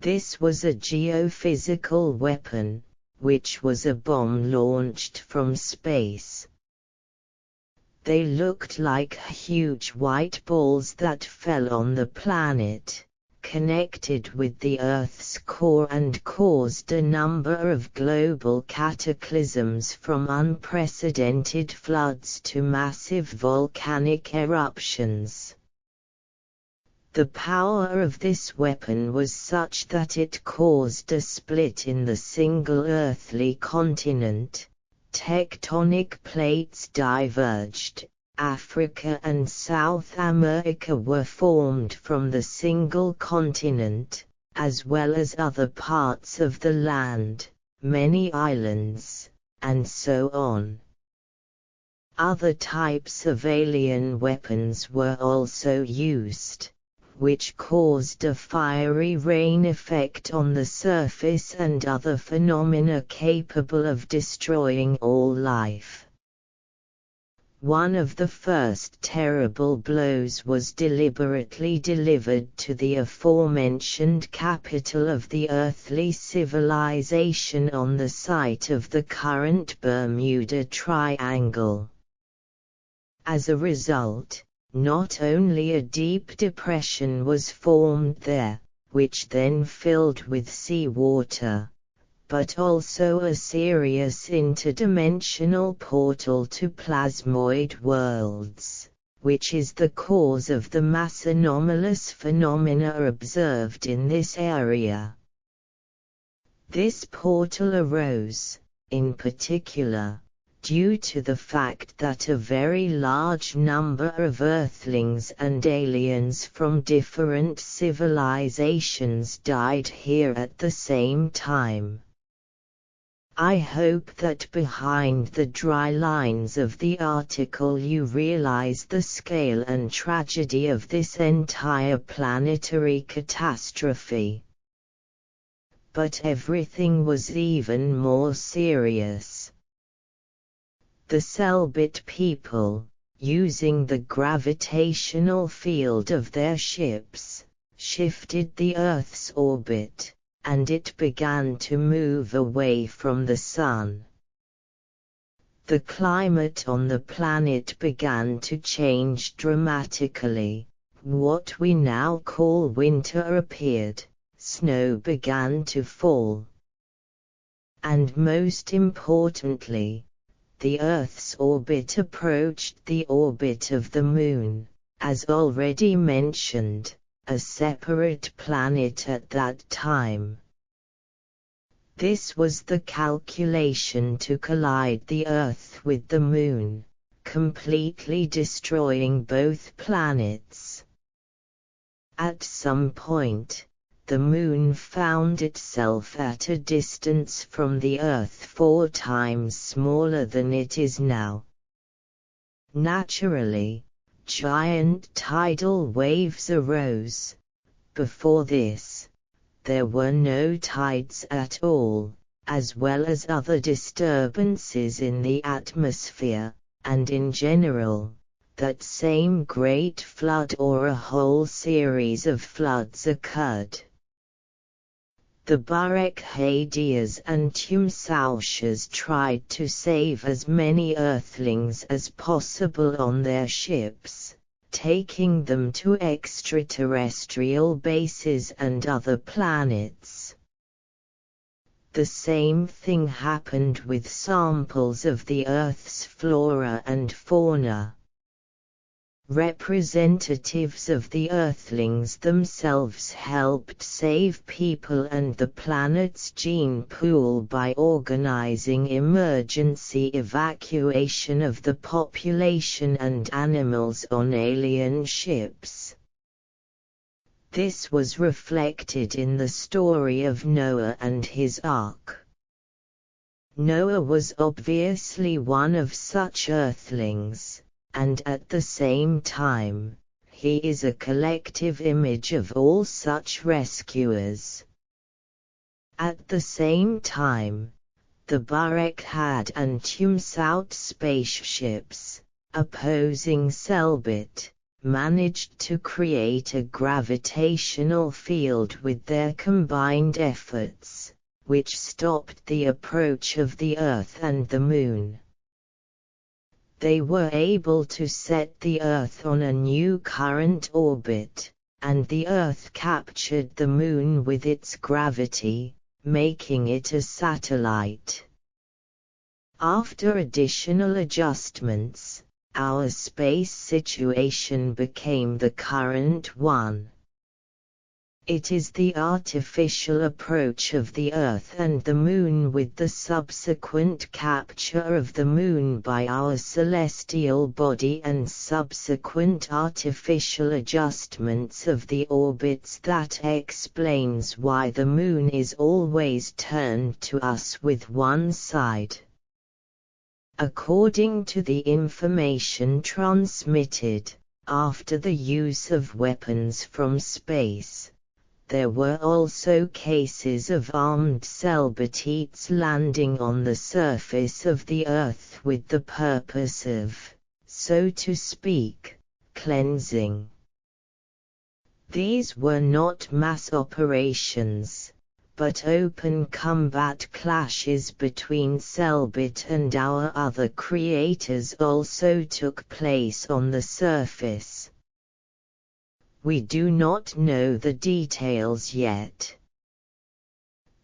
This was a geophysical weapon, which was a bomb launched from space. They looked like huge white balls that fell on the planet, connected with the Earth's core, and caused a number of global cataclysms, from unprecedented floods to massive volcanic eruptions. The power of this weapon was such that it caused a split in the single earthly continent. Tectonic plates diverged, Africa and South America were formed from the single continent, as well as other parts of the land, many islands, and so on. Other types of alien weapons were also used, which caused a fiery rain effect on the surface and other phenomena capable of destroying all life. One of the first terrible blows was deliberately delivered to the aforementioned capital of the earthly civilization on the site of the current Bermuda Triangle. As a result, not only a deep depression was formed there, which then filled with seawater, but also a serious interdimensional portal to plasmoid worlds, which is the cause of the mass anomalous phenomena observed in this area. This portal arose, in particular, due to the fact that a very large number of Earthlings and aliens from different civilizations died here at the same time. I hope that behind the dry lines of the article you realize the scale and tragedy of this entire planetary catastrophe. But everything was even more serious. The Selbit people, using the gravitational field of their ships, shifted the Earth's orbit, and it began to move away from the Sun. The climate on the planet began to change dramatically. What we now call winter appeared, snow began to fall. And most importantly, the Earth's orbit approached the orbit of the Moon, as already mentioned, a separate planet at that time. This was the calculation to collide the Earth with the Moon, completely destroying both planets. At some point, the Moon found itself at a distance from the Earth 4 times smaller than it is now. Naturally, giant tidal waves arose. Before this, there were no tides at all, as well as other disturbances in the atmosphere, and in general, that same great flood or a whole series of floods occurred. The Barekhadias and Tumsautians tried to save as many Earthlings as possible on their ships, taking them to extraterrestrial bases and other planets. The same thing happened with samples of the Earth's flora and fauna. Representatives of the Earthlings themselves helped save people and the planet's gene pool by organizing emergency evacuation of the population and animals on alien ships. This was reflected in the story of Noah and his ark. Noah was obviously one of such Earthlings, and at the same time, he is a collective image of all such rescuers. At the same time, the Burek-Had and Tumsaut spaceships, opposing Selbit, managed to create a gravitational field with their combined efforts, which stopped the approach of the Earth and the Moon. They were able to set the Earth on a new current orbit, and the Earth captured the Moon with its gravity, making it a satellite. After additional adjustments, our space situation became the current one. It is the artificial approach of the Earth and the Moon with the subsequent capture of the Moon by our celestial body and subsequent artificial adjustments of the orbits that explains why the Moon is always turned to us with one side. According to the information transmitted, after the use of weapons from space, there were also cases of armed Selbitites landing on the surface of the Earth with the purpose of, so to speak, cleansing. These were not mass operations, but open combat clashes between Selbit and our other creators also took place on the surface. We do not know the details yet.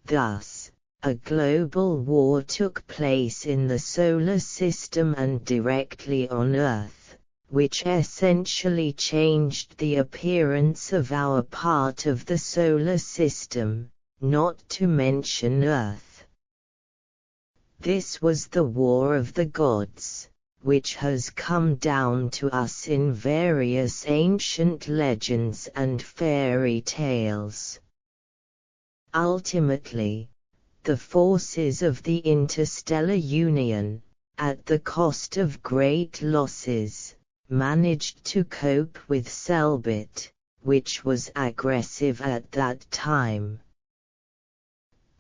Thus, a global war took place in the solar system and directly on Earth, which essentially changed the appearance of our part of the solar system, not to mention Earth. This was the War of the Gods, which has come down to us in various ancient legends and fairy tales. Ultimately, the forces of the interstellar union, at the cost of great losses, managed to cope with Selbit, which was aggressive at that time.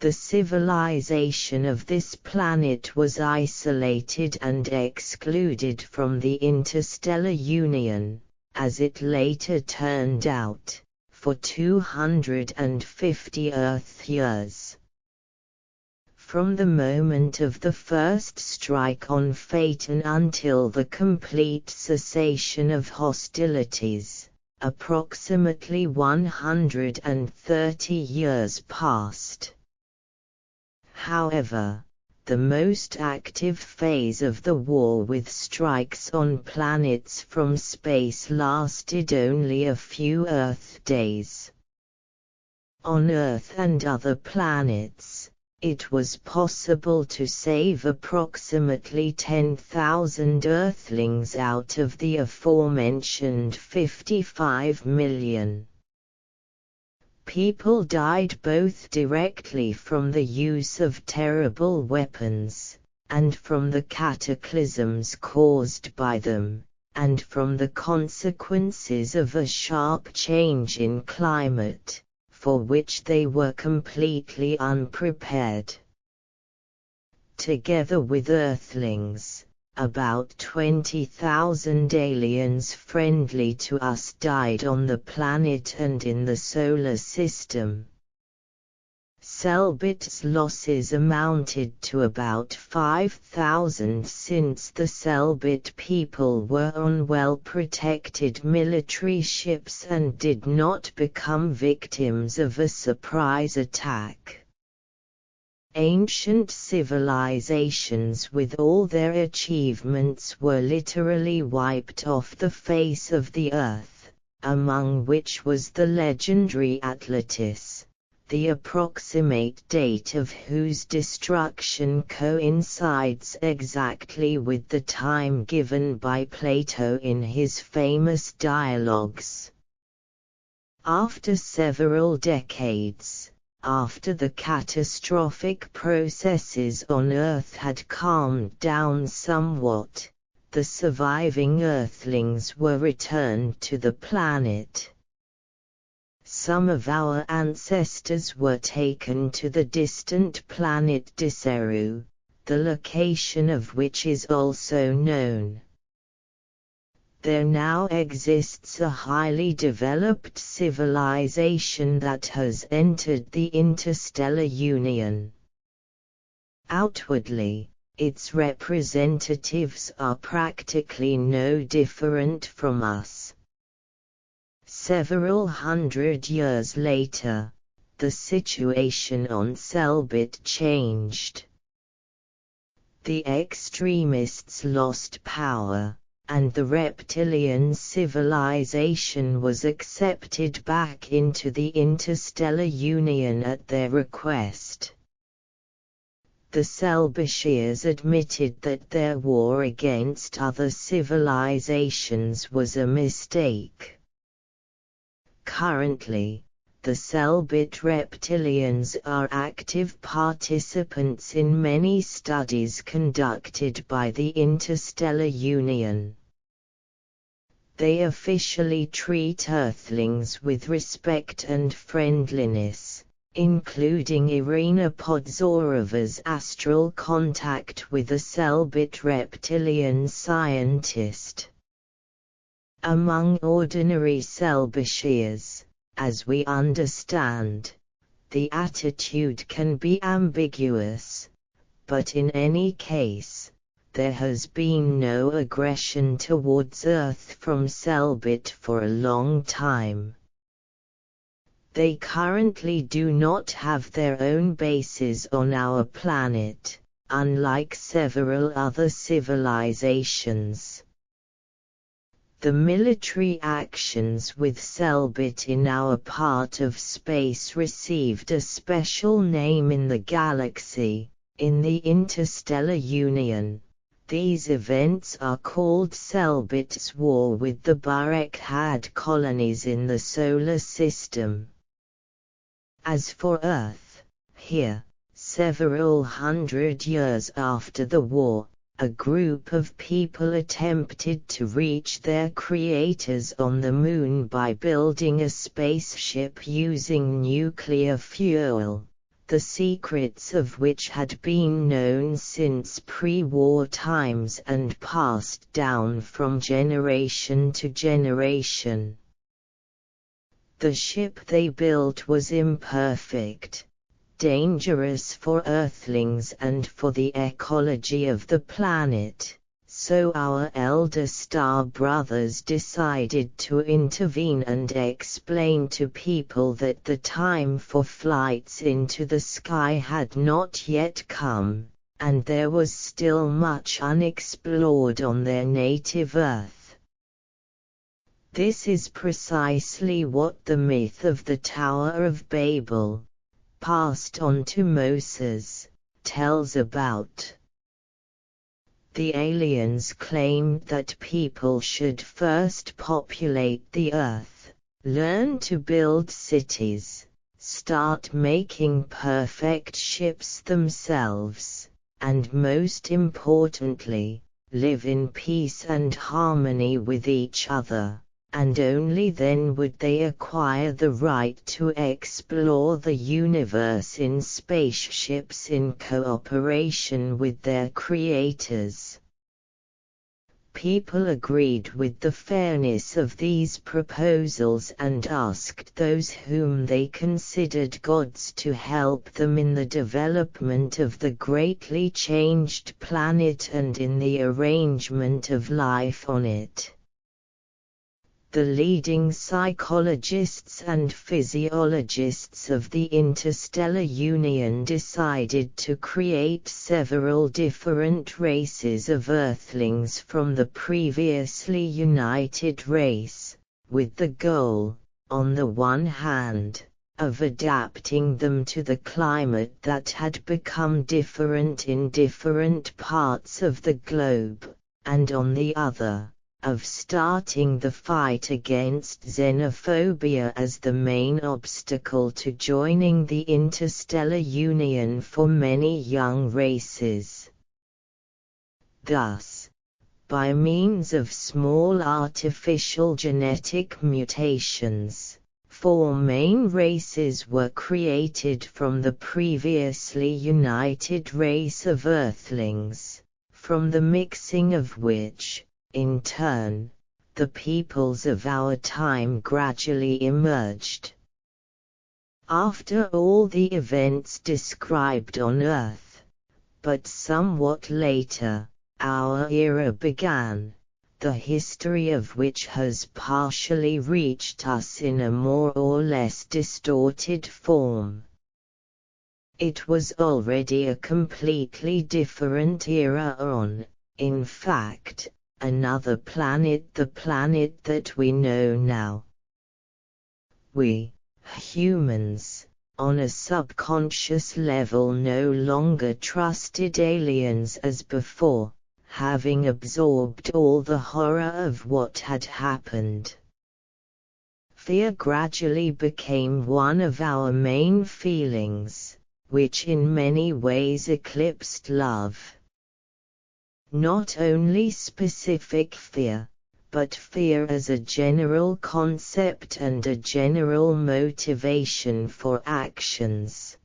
The civilization of this planet was isolated and excluded from the interstellar union, as it later turned out, for 250 Earth years. From the moment of the first strike on Phaeton until the complete cessation of hostilities, approximately 130 years passed. However, the most active phase of the war with strikes on planets from space lasted only a few Earth days. On Earth and other planets, it was possible to save approximately 10,000 Earthlings out of the aforementioned 55 million. People died both directly from the use of terrible weapons, and from the cataclysms caused by them, and from the consequences of a sharp change in climate, for which they were completely unprepared. Together with Earthlings, about 20,000 aliens friendly to us died on the planet and in the solar system. Selbit's losses amounted to about 5,000 since the Selbit people were on well-protected military ships and did not become victims of a surprise attack. Ancient civilizations with all their achievements were literally wiped off the face of the earth, among which was the legendary Atlantis, the approximate date of whose destruction coincides exactly with the time given by Plato in his famous dialogues. After several decades, after the catastrophic processes on Earth had calmed down somewhat, the surviving Earthlings were returned to the planet. Some of our ancestors were taken to the distant planet Diceru, the location of which is also known. There now exists a highly developed civilization that has entered the interstellar union. Outwardly, its representatives are practically no different from us. Several hundred years later, the situation on Selbit changed. The extremists lost power, and the reptilian civilization was accepted back into the interstellar union at their request. The Selbitians admitted that their war against other civilizations was a mistake. Currently, the Selbit reptilians are active participants in many studies conducted by the Interstellar Union. They officially treat Earthlings with respect and friendliness, including Irina Podzorova's astral contact with a Selbit reptilian scientist. Among ordinary Selbitians, as we understand, the attitude can be ambiguous, but in any case, there has been no aggression towards Earth from Selbit for a long time. They currently do not have their own bases on our planet, unlike several other civilizations. The military actions with Selbit in our part of space received a special name in the galaxy, in the Interstellar Union. These events are called Selbit's War with the Burek-Had colonies in the Solar System. As for Earth, here, several hundred years after the war, a group of people attempted to reach their creators on the Moon by building a spaceship using nuclear fuel, the secrets of which had been known since pre-war times and passed down from generation to generation. The ship they built was imperfect, dangerous for Earthlings and for the ecology of the planet, so our elder star brothers decided to intervene and explain to people that the time for flights into the sky had not yet come, and there was still much unexplored on their native Earth. This is precisely what the myth of the Tower of Babel, passed on to Moses, tells about. The aliens claimed that people should first populate the Earth, learn to build cities, start making perfect ships themselves, and most importantly, live in peace and harmony with each other, and only then would they acquire the right to explore the universe in spaceships in cooperation with their creators. People agreed with the fairness of these proposals and asked those whom they considered gods to help them in the development of the greatly changed planet and in the arrangement of life on it. the leading psychologists and physiologists of the interstellar union decided to create several different races of Earthlings from the previously united race, with the goal, on the one hand, of adapting them to the climate that had become different in different parts of the globe, and on the other, of starting the fight against xenophobia as the main obstacle to joining the interstellar union for many young races. Thus, by means of small artificial genetic mutations, 4 main races were created from the previously united race of Earthlings, from the mixing of which, in turn, the peoples of our time gradually emerged. After all the events described on Earth, but somewhat later, our era began, the history of which has partially reached us in a more or less distorted form. It was already a completely different era on, in fact, another planet, the planet that we know now. We, humans, on a subconscious level no longer trusted aliens as before, having absorbed all the horror of what had happened. Fear gradually became one of our main feelings, which in many ways eclipsed love. Not only specific fear, but fear as a general concept and a general motivation for actions.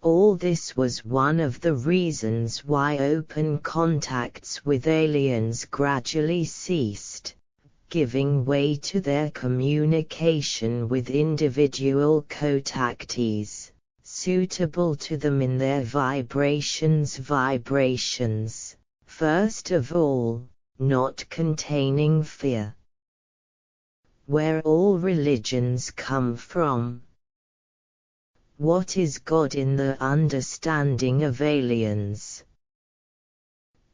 All this was one of the reasons why open contacts with aliens gradually ceased, giving way to their communication with individual contactees, suitable to them in their vibrations, first of all, not containing fear. Where all religions come from. What is God in the understanding of aliens?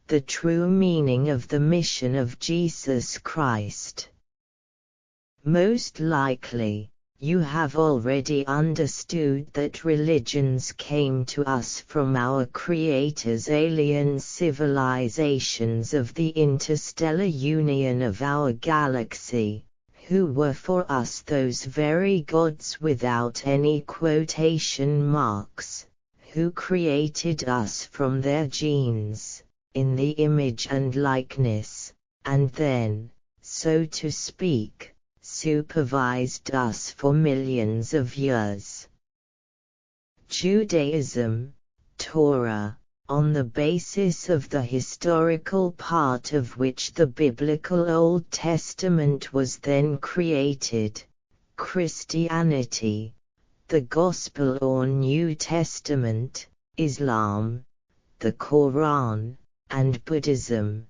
The true meaning of the mission of Jesus Christ. Most likely, you have already understood that religions came to us from our Creator's alien civilizations of the interstellar union of our galaxy, who were for us those very gods without any quotation marks, who created us from their genes, in the image and likeness, and then, so to speak, supervised us for millions of years. Judaism, Torah, on the basis of the historical part of which the biblical Old Testament was then created, Christianity, the Gospel or New Testament, Islam, the Quran, and Buddhism,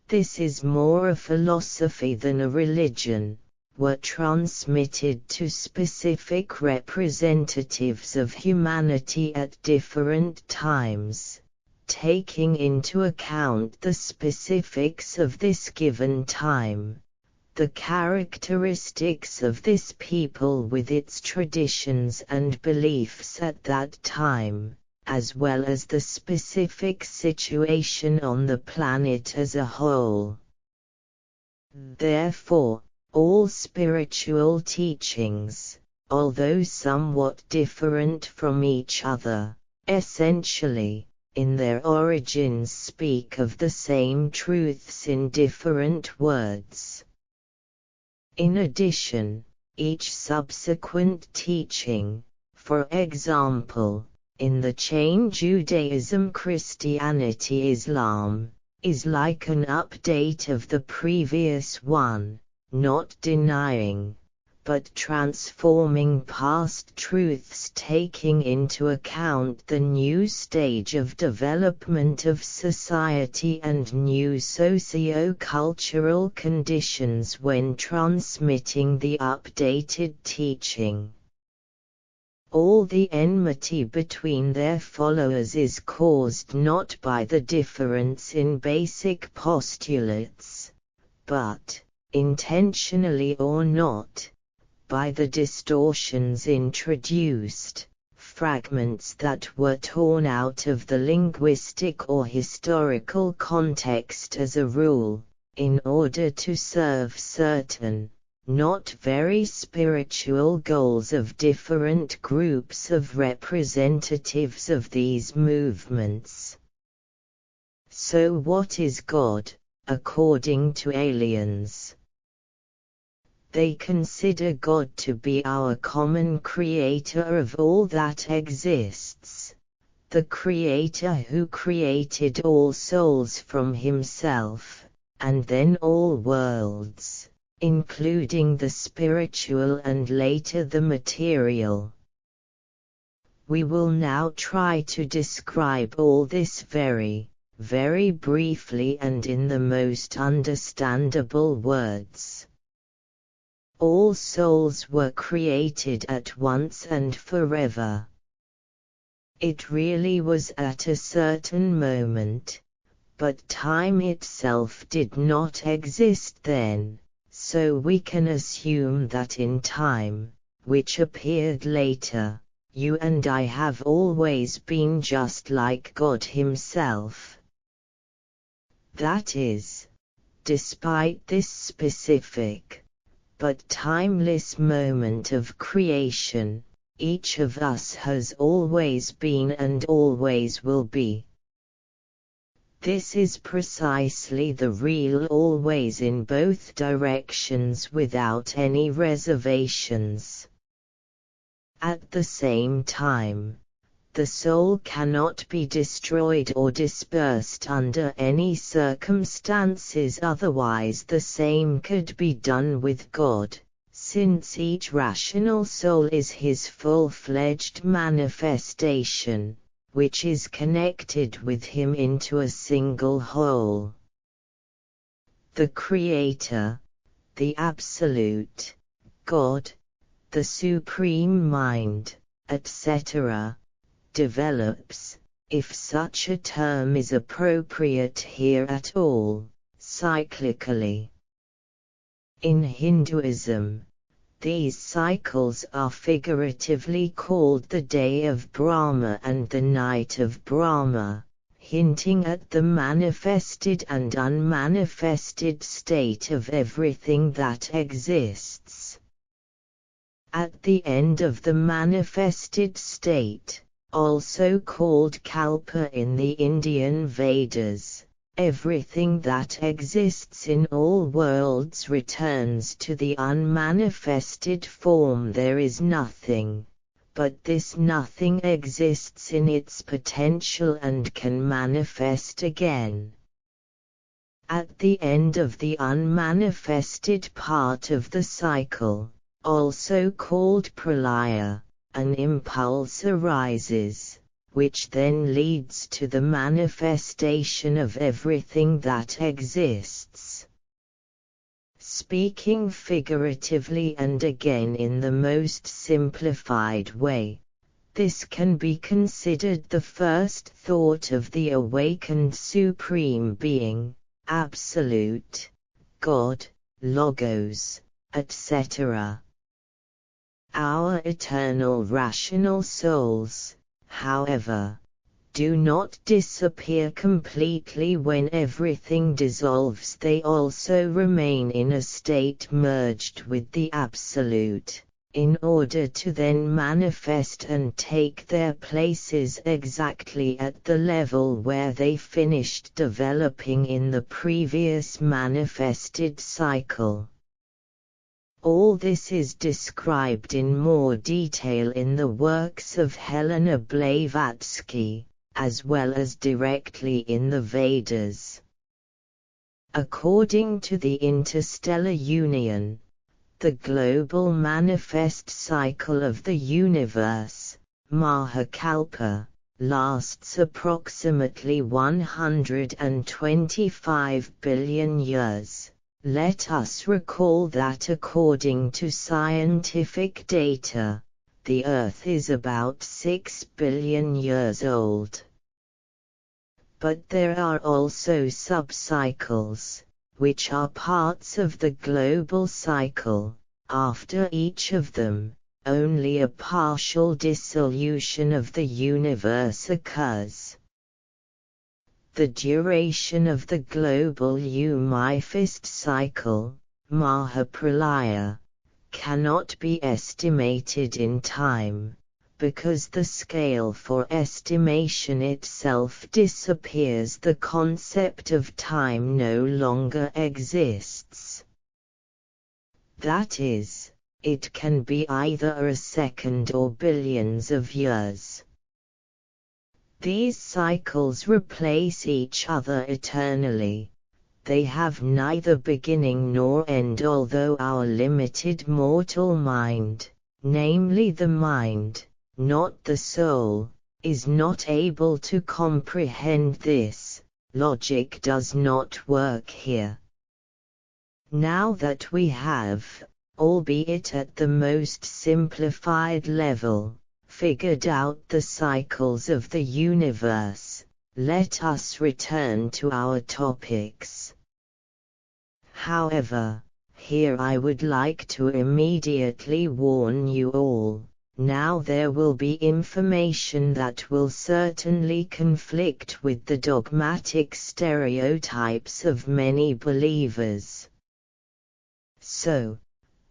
this is more a philosophy than a religion, were transmitted to specific representatives of humanity at different times, taking into account the specifics of this given time, the characteristics of this people with its traditions and beliefs at that time, as well as the specific situation on the planet as a whole. Therefore, all spiritual teachings, although somewhat different from each other, essentially, in their origins speak of the same truths in different words. In addition, each subsequent teaching, for example, in the chain Judaism, Christianity, Islam, is like an update of the previous one, not denying, but transforming past truths, taking into account the new stage of development of society and new socio-cultural conditions when transmitting the updated teaching. All the enmity between their followers is caused not by the difference in basic postulates, but, intentionally or not, by the distortions introduced, fragments that were torn out of the linguistic or historical context as a rule, in order to serve certain, not very spiritual goals of different groups of representatives of these movements. So what is God, according to aliens? They consider God to be our common creator of all that exists, the creator who created all souls from himself, and then all worlds, including the spiritual and later the material. We will now try to describe all this very, very briefly and in the most understandable words. All souls were created at once and forever. It really was at a certain moment, but time itself did not exist then. So we can assume that in time, which appeared later, you and I have always been just like God himself. That is, despite this specific, but timeless moment of creation, each of us has always been and always will be. This is precisely the real always in both directions without any reservations. At the same time, the soul cannot be destroyed or dispersed under any circumstances, otherwise the same could be done with God, since each rational soul is his full-fledged manifestation, which is connected with him into a single whole. The Creator, the Absolute, God, the Supreme Mind, etc., develops, if such a term is appropriate here at all, cyclically. In Hinduism, these cycles are figuratively called the day of Brahma and the night of Brahma, hinting at the manifested and unmanifested state of everything that exists. At the end of the manifested state, also called Kalpa in the Indian Vedas, everything that exists in all worlds returns to the unmanifested form. There is nothing, but this nothing exists in its potential and can manifest again. At the end of the unmanifested part of the cycle, also called pralaya, an impulse arises, which then leads to the manifestation of everything that exists. Speaking figuratively and again in the most simplified way, this can be considered the first thought of the awakened Supreme Being, Absolute, God, Logos, etc. Our eternal rational souls, however, do not disappear completely when everything dissolves. They also remain in a state merged with the Absolute, in order to then manifest and take their places exactly at the level where they finished developing in the previous manifested cycle. All this is described in more detail in the works of Helena Blavatsky, as well as directly in the Vedas. According to the interstellar union, The global manifest cycle of the universe, Mahakalpa, lasts approximately 125 billion years. Let us recall that according to scientific data, the Earth is about 6 billion years old. But there are also subcycles, which are parts of the global cycle. After each of them, only a partial dissolution of the universe occurs. The duration of the global Umayfist cycle, Mahapralaya, cannot be estimated in time, because the scale for estimation itself disappears. The concept of time no longer exists. That is, it can be either a second or billions of years. These cycles replace each other eternally. They have neither beginning nor end, although our limited mortal mind, namely the mind, not the soul, is not able to comprehend this. Logic does not work here. Now that we have, albeit at the most simplified level, figured out the cycles of the universe, let us return to our topics. However, here I would like to immediately warn you all. Now there will be information that will certainly conflict with the dogmatic stereotypes of many believers. So,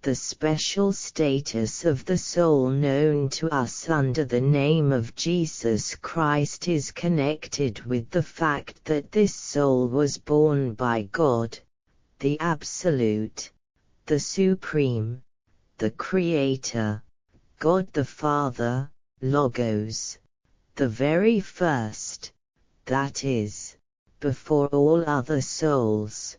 the special status of the soul known to us under the name of Jesus Christ is connected with the fact that this soul was born by God, the Absolute, the Supreme, the Creator, God the Father, Logos, the very first, that is, before all other souls.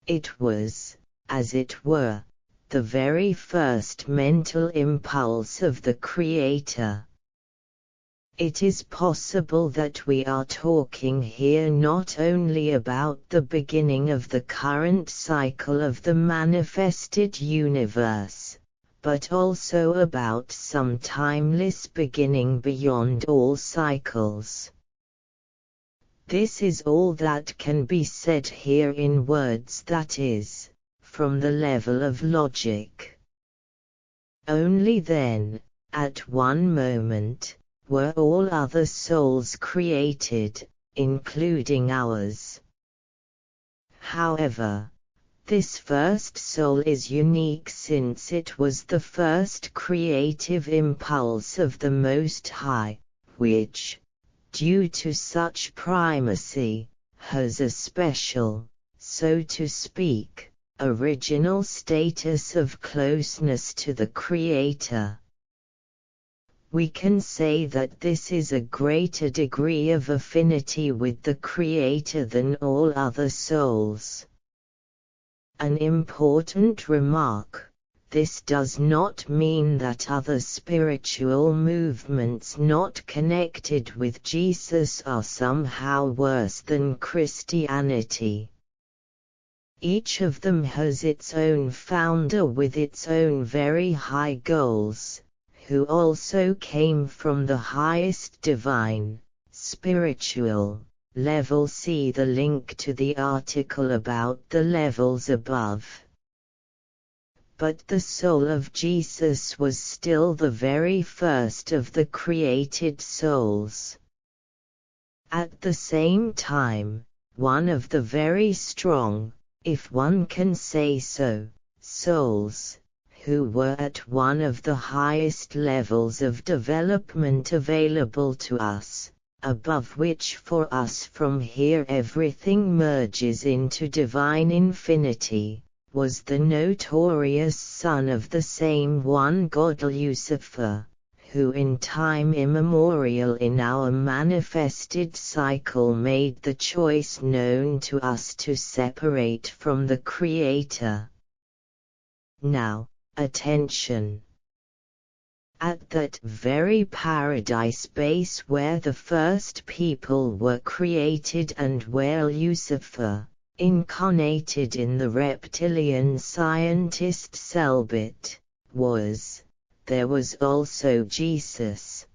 It was, as it were, the very first mental impulse of the Creator. It is possible that we are talking here not only about the beginning of the current cycle of the manifested universe, but also about some timeless beginning beyond all cycles. This is all that can be said here in words, that is, from the level of logic. Only then, at one moment, were all other souls created, including ours. However, this first soul is unique since it was the first creative impulse of the Most High, which, due to such primacy, has a special, so to speak, original status of closeness to the Creator. We can say that this is a greater degree of affinity with the Creator than all other souls. An important remark: this does not mean that other spiritual movements not connected with Jesus are somehow worse than Christianity. Each of them has its own founder with its own very high goals, who also came from the highest divine, spiritual level. See the link to the article about the levels above. But the soul of Jesus was still the very first of the created souls. At the same time, one of the very strong, if one can say so, souls, who were at one of the highest levels of development available to us, above which for us from here everything merges into divine infinity, was the notorious son of the same one God Lucifer, who in time immemorial in our manifested cycle made the choice known to us to separate from the Creator. Now, attention. At that very paradise base where the first people were created and where Lucifer, incarnated in the reptilian scientist Selbit, was, there was also Jesus.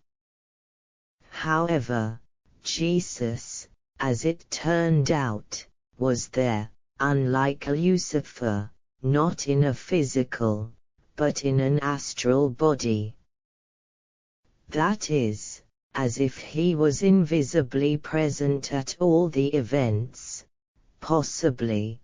However, Jesus, as it turned out, was there, unlike Lucifer, not in a physical, but in an astral body. That is, as if he was invisibly present at all the events, possibly,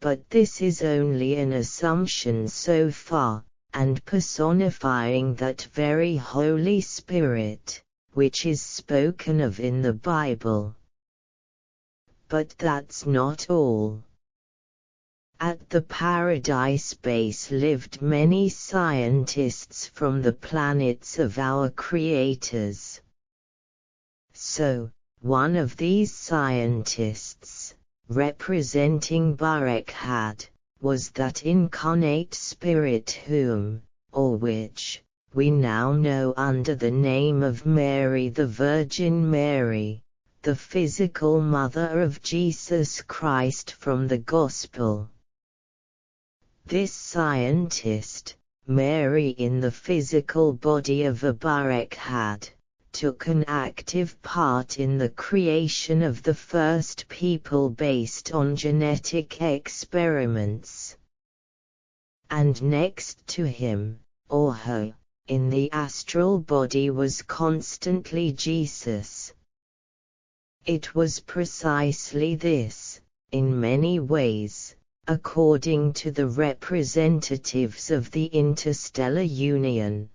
but this is only an assumption so far, and personifying that very Holy Spirit, which is spoken of in the Bible. But that's not all. At the paradise base lived many scientists from the planets of our creators. So, one of these scientists, representing Barekhad, was that incarnate spirit whom, or which, we now know under the name of Mary, the Virgin Mary, the physical mother of Jesus Christ from the Gospel. This scientist, Mary in the physical body of a Barekhad, took an active part in the creation of the first people based on genetic experiments. And next to him, or her, in the astral body was constantly Jesus. It was precisely this, in many ways, according to the representatives of the interstellar union,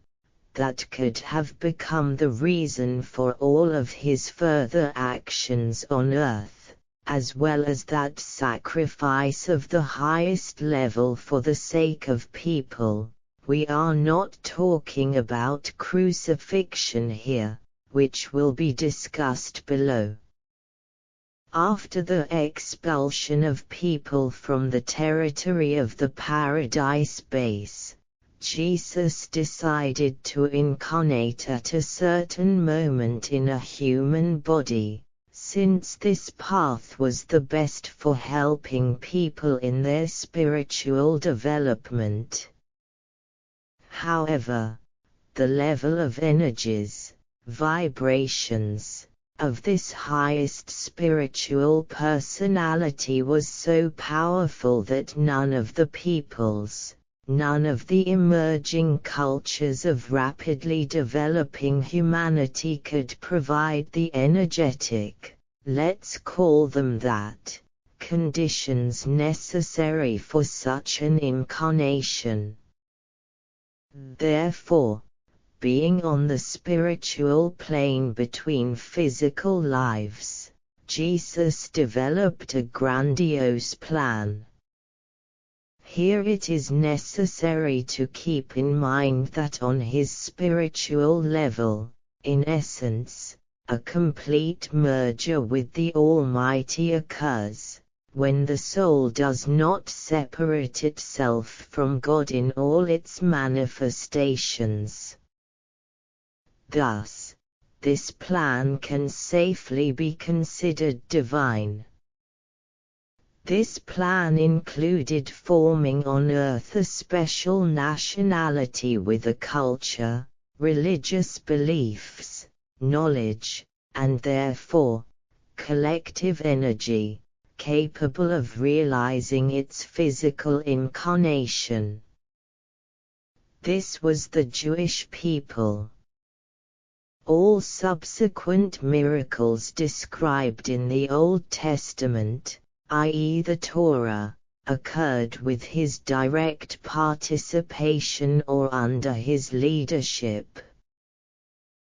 that could have become the reason for all of his further actions on Earth, as well as that sacrifice of the highest level for the sake of people. We are not talking about crucifixion here, which will be discussed below. After the expulsion of people from the territory of the paradise base, Jesus decided to incarnate at a certain moment in a human body, since this path was the best for helping people in their spiritual development. However, the level of energies, vibrations, of this highest spiritual personality was so powerful that none of the peoples, none of the emerging cultures of rapidly developing humanity could provide the energetic, let's call them that, conditions necessary for such an incarnation. Therefore, being on the spiritual plane between physical lives, Jesus developed a grandiose plan. Here it is necessary to keep in mind that on his spiritual level, in essence, a complete merger with the Almighty occurs, when the soul does not separate itself from God in all its manifestations. Thus, this plan can safely be considered divine. This plan included forming on Earth a special nationality with a culture, religious beliefs, knowledge, and therefore, collective energy, capable of realizing its physical incarnation. This was the Jewish people. All subsequent miracles described in the Old Testament, i.e. the Torah, occurred with his direct participation or under his leadership.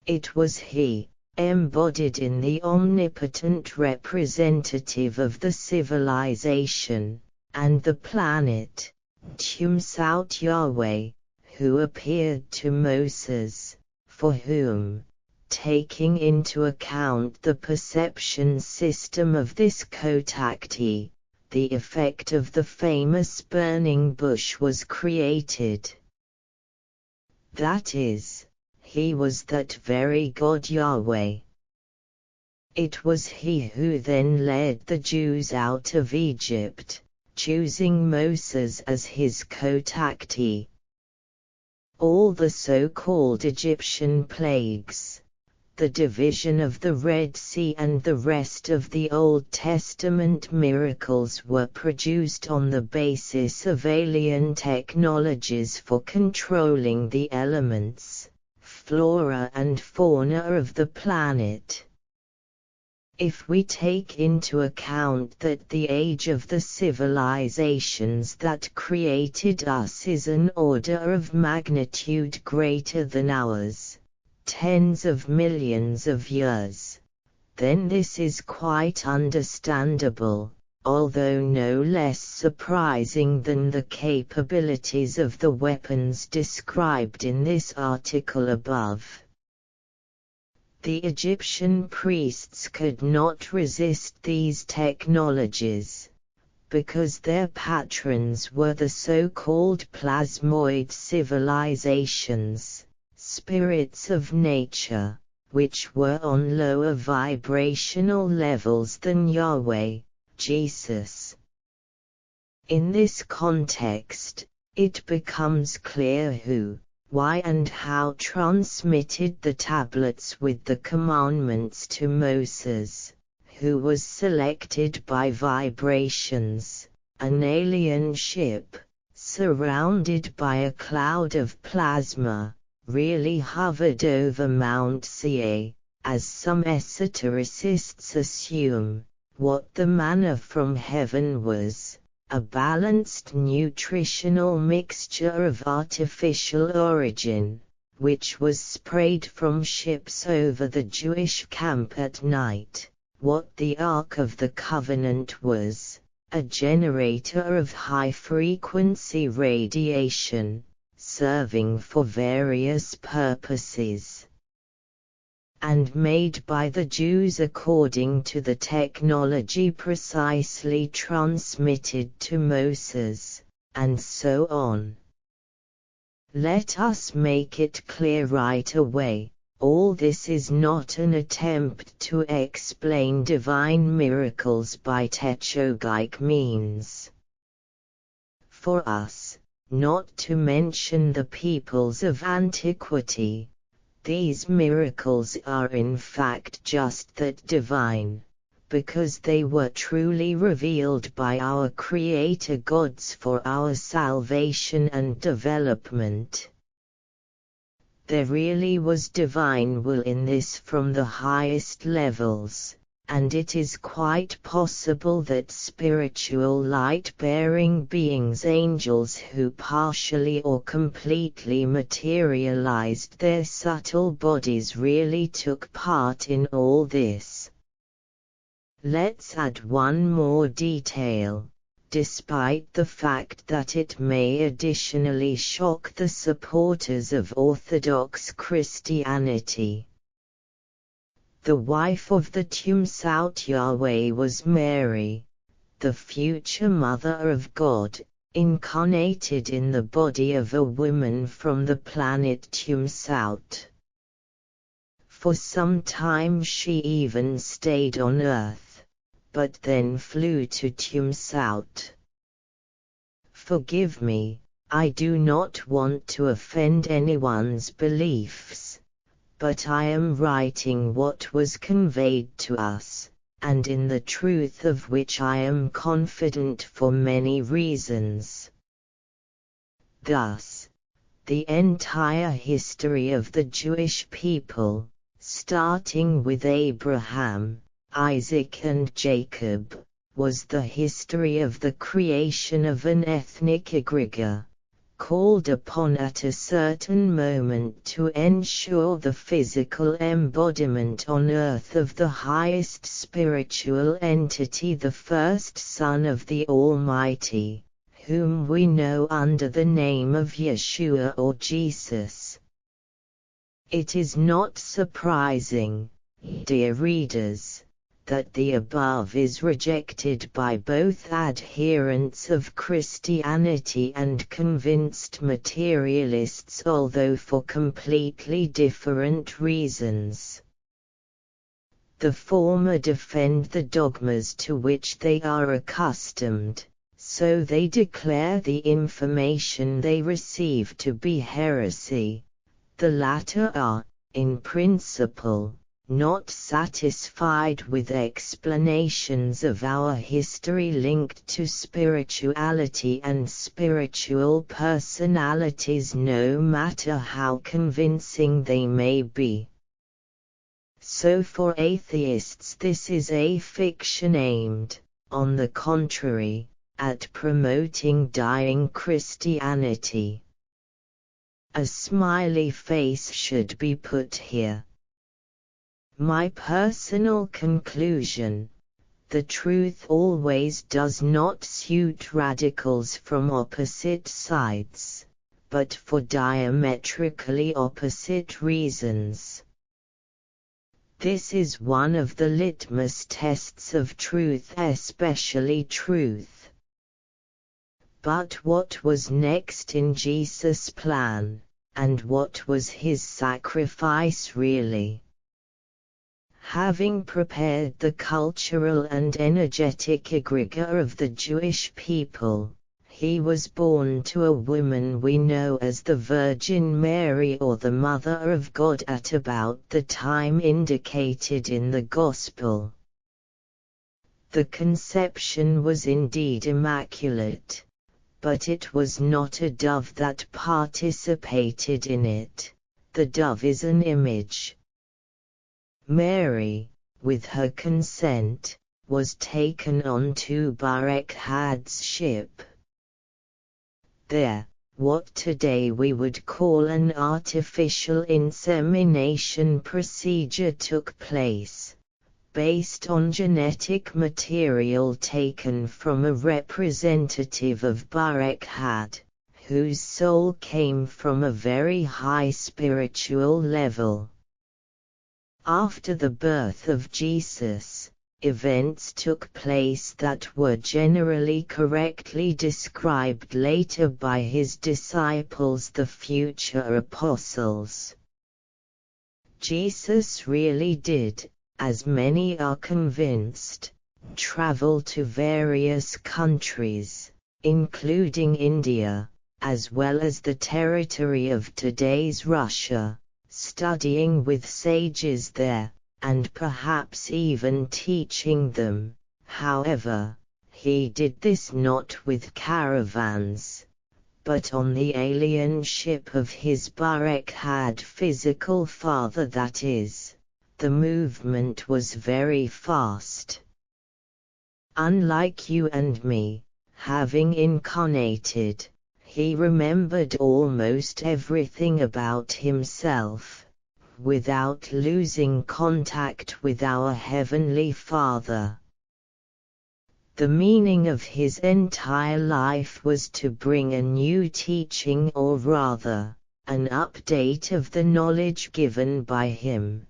It was he, embodied in the omnipotent representative of the civilization, and the planet, Tumsaut Yahweh, who appeared to Moses, for whom, taking into account the perception system of this contactee, the effect of the famous burning bush was created. That is, he was that very God Yahweh. It was he who then led the Jews out of Egypt, choosing Moses as his contactee. All the so-called Egyptian plagues, the division of the Red Sea and the rest of the Old Testament miracles were produced on the basis of alien technologies for controlling the elements, flora and fauna of the planet. If we take into account that the age of the civilizations that created us is an order of magnitude greater than ours, tens of millions of years, then this is quite understandable, although no less surprising than the capabilities of the weapons described in this article above. The Egyptian priests could not resist these technologies, because their patrons were the so-called plasmoid civilizations, spirits of nature, which were on lower vibrational levels than Yahweh, Jesus. In this context, it becomes clear who, why and how transmitted the tablets with the commandments to Moses, who was selected by vibrations, an alien ship, surrounded by a cloud of plasma, really hovered over Mount Sinai, as some esotericists assume. What the manna from heaven was, a balanced nutritional mixture of artificial origin, which was sprayed from ships over the Jewish camp at night. What the Ark of the Covenant was, a generator of high-frequency radiation, serving for various purposes, and made by the Jews according to the technology precisely transmitted to Moses, and so on. Let us make it clear right away, all this is not an attempt to explain divine miracles by techogoic means. For us, not to mention the peoples of antiquity, these miracles are in fact just that divine, because they were truly revealed by our Creator gods for our salvation and development. There really was divine will in this from the highest levels, and it is quite possible that spiritual light-bearing beings, angels who partially or completely materialized their subtle bodies, really took part in all this. Let's add one more detail, despite the fact that it may additionally shock the supporters of Orthodox Christianity. The wife of the Tumsout Yahweh was Mary, the future Mother of God, incarnated in the body of a woman from the planet Tumsout. For some time she even stayed on Earth, but then flew to Tumsout. Forgive me, I do not want to offend anyone's beliefs, but I am writing what was conveyed to us, and in the truth of which I am confident for many reasons. Thus, the entire history of the Jewish people, starting with Abraham, Isaac and Jacob, was the history of the creation of an ethnic egregore, called upon at a certain moment to ensure the physical embodiment on earth of the highest spiritual entity, the first Son of the Almighty, whom we know under the name of Yeshua or Jesus. It is not surprising, dear readers, that the above is rejected by both adherents of Christianity and convinced materialists, although for completely different reasons. The former defend the dogmas to which they are accustomed, so they declare the information they receive to be heresy. The latter are, in principle, not satisfied with explanations of our history linked to spirituality and spiritual personalities, no matter how convincing they may be. So for atheists this is a fiction aimed, on the contrary, at promoting dying Christianity. A smiley face should be put here. My personal conclusion: the truth always does not suit radicals from opposite sides, but for diametrically opposite reasons. This is one of the litmus tests of truth, especially truth. But what was next in Jesus' plan, and what was his sacrifice really? Having prepared the cultural and energetic egregore of the Jewish people, he was born to a woman we know as the Virgin Mary, or the Mother of God, at about the time indicated in the Gospel. The conception was indeed immaculate, but it was not a dove that participated in it. The dove is an image. Mary, with her consent, was taken onto Barak-Had's ship. There, what today we would call an artificial insemination procedure took place, based on genetic material taken from a representative of Barak-Had, whose soul came from a very high spiritual level. After the birth of Jesus, events took place that were generally correctly described later by his disciples, the future apostles. Jesus really did, as many are convinced, travel to various countries, including India, as well as the territory of today's Russia, studying with sages there, and perhaps even teaching them. However, he did this not with caravans, but on the alien ship of his Barak-Had physical father, that is, the movement was very fast. Unlike you and me, having incarnated, he remembered almost everything about himself, without losing contact with our Heavenly Father. The meaning of his entire life was to bring a new teaching, or rather, an update of the knowledge given by him,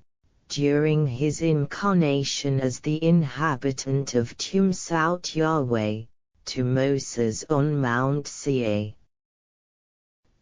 during his incarnation as the inhabitant of Tumsaut Yahweh, to Moses on Mount Sinai.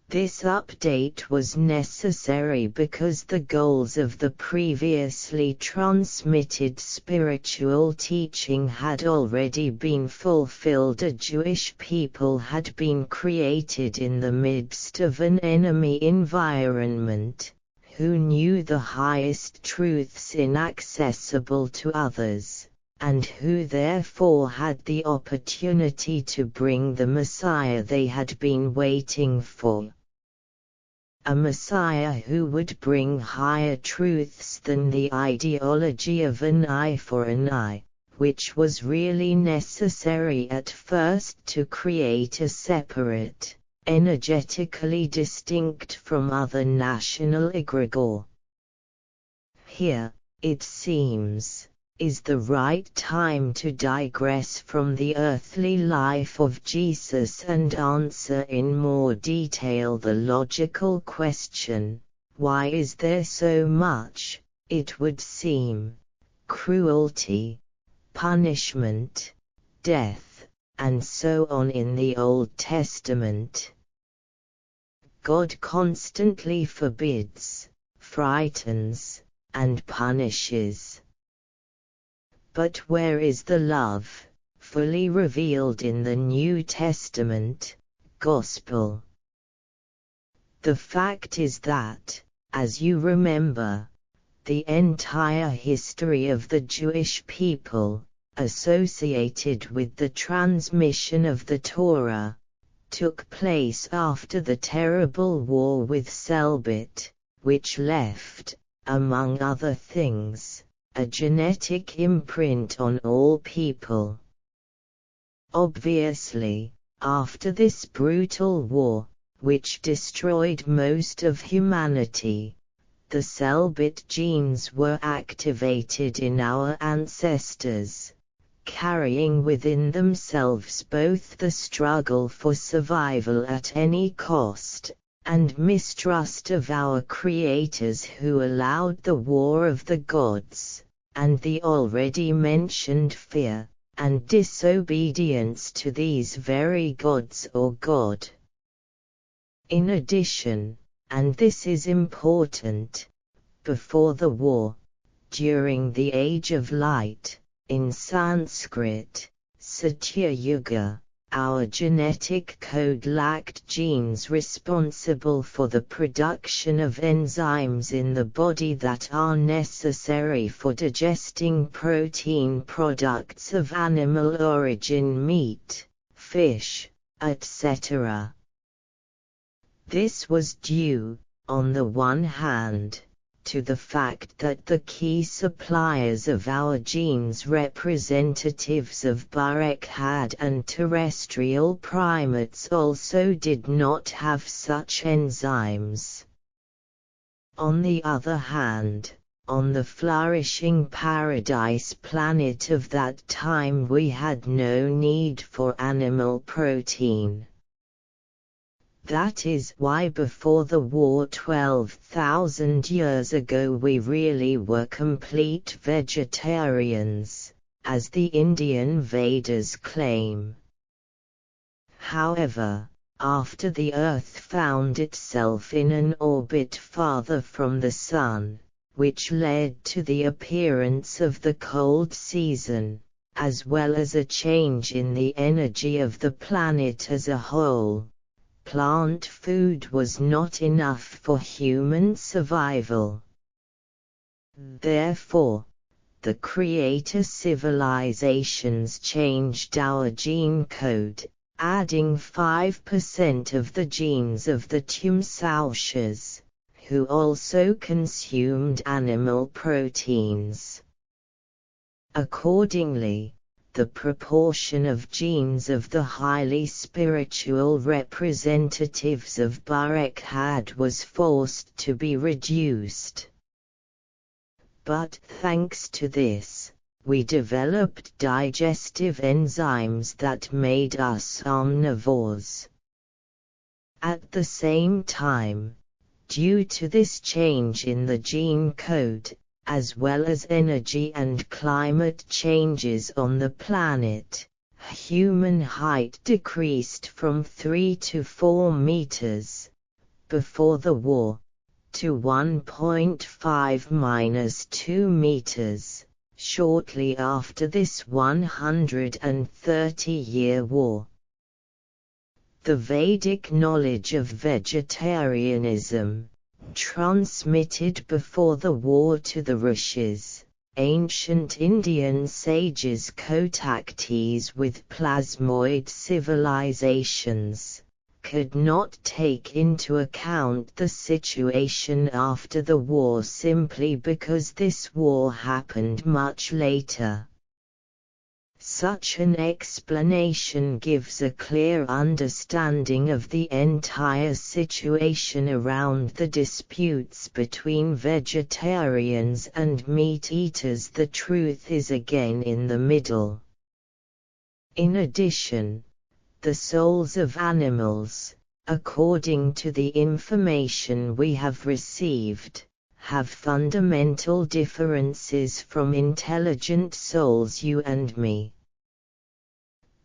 This update was necessary because the goals of the previously transmitted spiritual teaching had already been fulfilled. A Jewish people had been created in the midst of an enemy environment, who knew the highest truths inaccessible to others, and who therefore had the opportunity to bring the Messiah they had been waiting for. A Messiah who would bring higher truths than the ideology of an eye for an eye, which was really necessary at first to create a separate, energetically distinct from other national egregore. Here, it seems, is the right time to digress from the earthly life of Jesus and answer in more detail the logical question: why is there so much, it would seem, cruelty, punishment, death, and so on in the Old Testament. God constantly forbids, frightens, and punishes. But where is the love, fully revealed in the New Testament, Gospel? The fact is that, as you remember, the entire history of the Jewish people, associated with the transmission of the Torah, took place after the terrible war with Selbit, which left, among other things, a genetic imprint on all people. Obviously, after this brutal war, which destroyed most of humanity, the Selbit genes were activated in our ancestors, carrying within themselves both the struggle for survival at any cost, and mistrust of our creators who allowed the war of the gods, and the already mentioned fear, and disobedience to these very gods or God. In addition, and this is important, before the war, during the Age of Light, in Sanskrit, Satya Yuga, our genetic code lacked genes responsible for the production of enzymes in the body that are necessary for digesting protein products of animal origin, meat, fish, etc. This was due, on the one hand, to the fact that the key suppliers of our genes, representatives of Barekhad and terrestrial primates, also did not have such enzymes. On the other hand, on the flourishing paradise planet of that time we had no need for animal protein. That is why before the war 12,000 years ago we really were complete vegetarians, as the Indian Vedas claim. However, after the Earth found itself in an orbit farther from the Sun, which led to the appearance of the cold season, as well as a change in the energy of the planet as a whole, plant food was not enough for human survival. Therefore, the creator civilizations changed our gene code, adding 5% of the genes of the Tumsaushas, who also consumed animal proteins. Accordingly, the proportion of genes of the highly spiritual representatives of Barekhad was forced to be reduced. But thanks to this, we developed digestive enzymes that made us omnivores. At the same time, due to this change in the gene code, as well as energy and climate changes on the planet, human height decreased from 3 to 4 meters before the war, to 1.5–2 meters, shortly after this 130-year war. The Vedic knowledge of vegetarianism, transmitted before the war to the rishis, ancient Indian sages contactees with plasmoid civilizations, could not take into account the situation after the war simply because this war happened much later. Such an explanation gives a clear understanding of the entire situation around the disputes between vegetarians and meat-eaters. The truth is again in the middle. In addition, the souls of animals, according to the information we have received, have fundamental differences from intelligent souls you and me.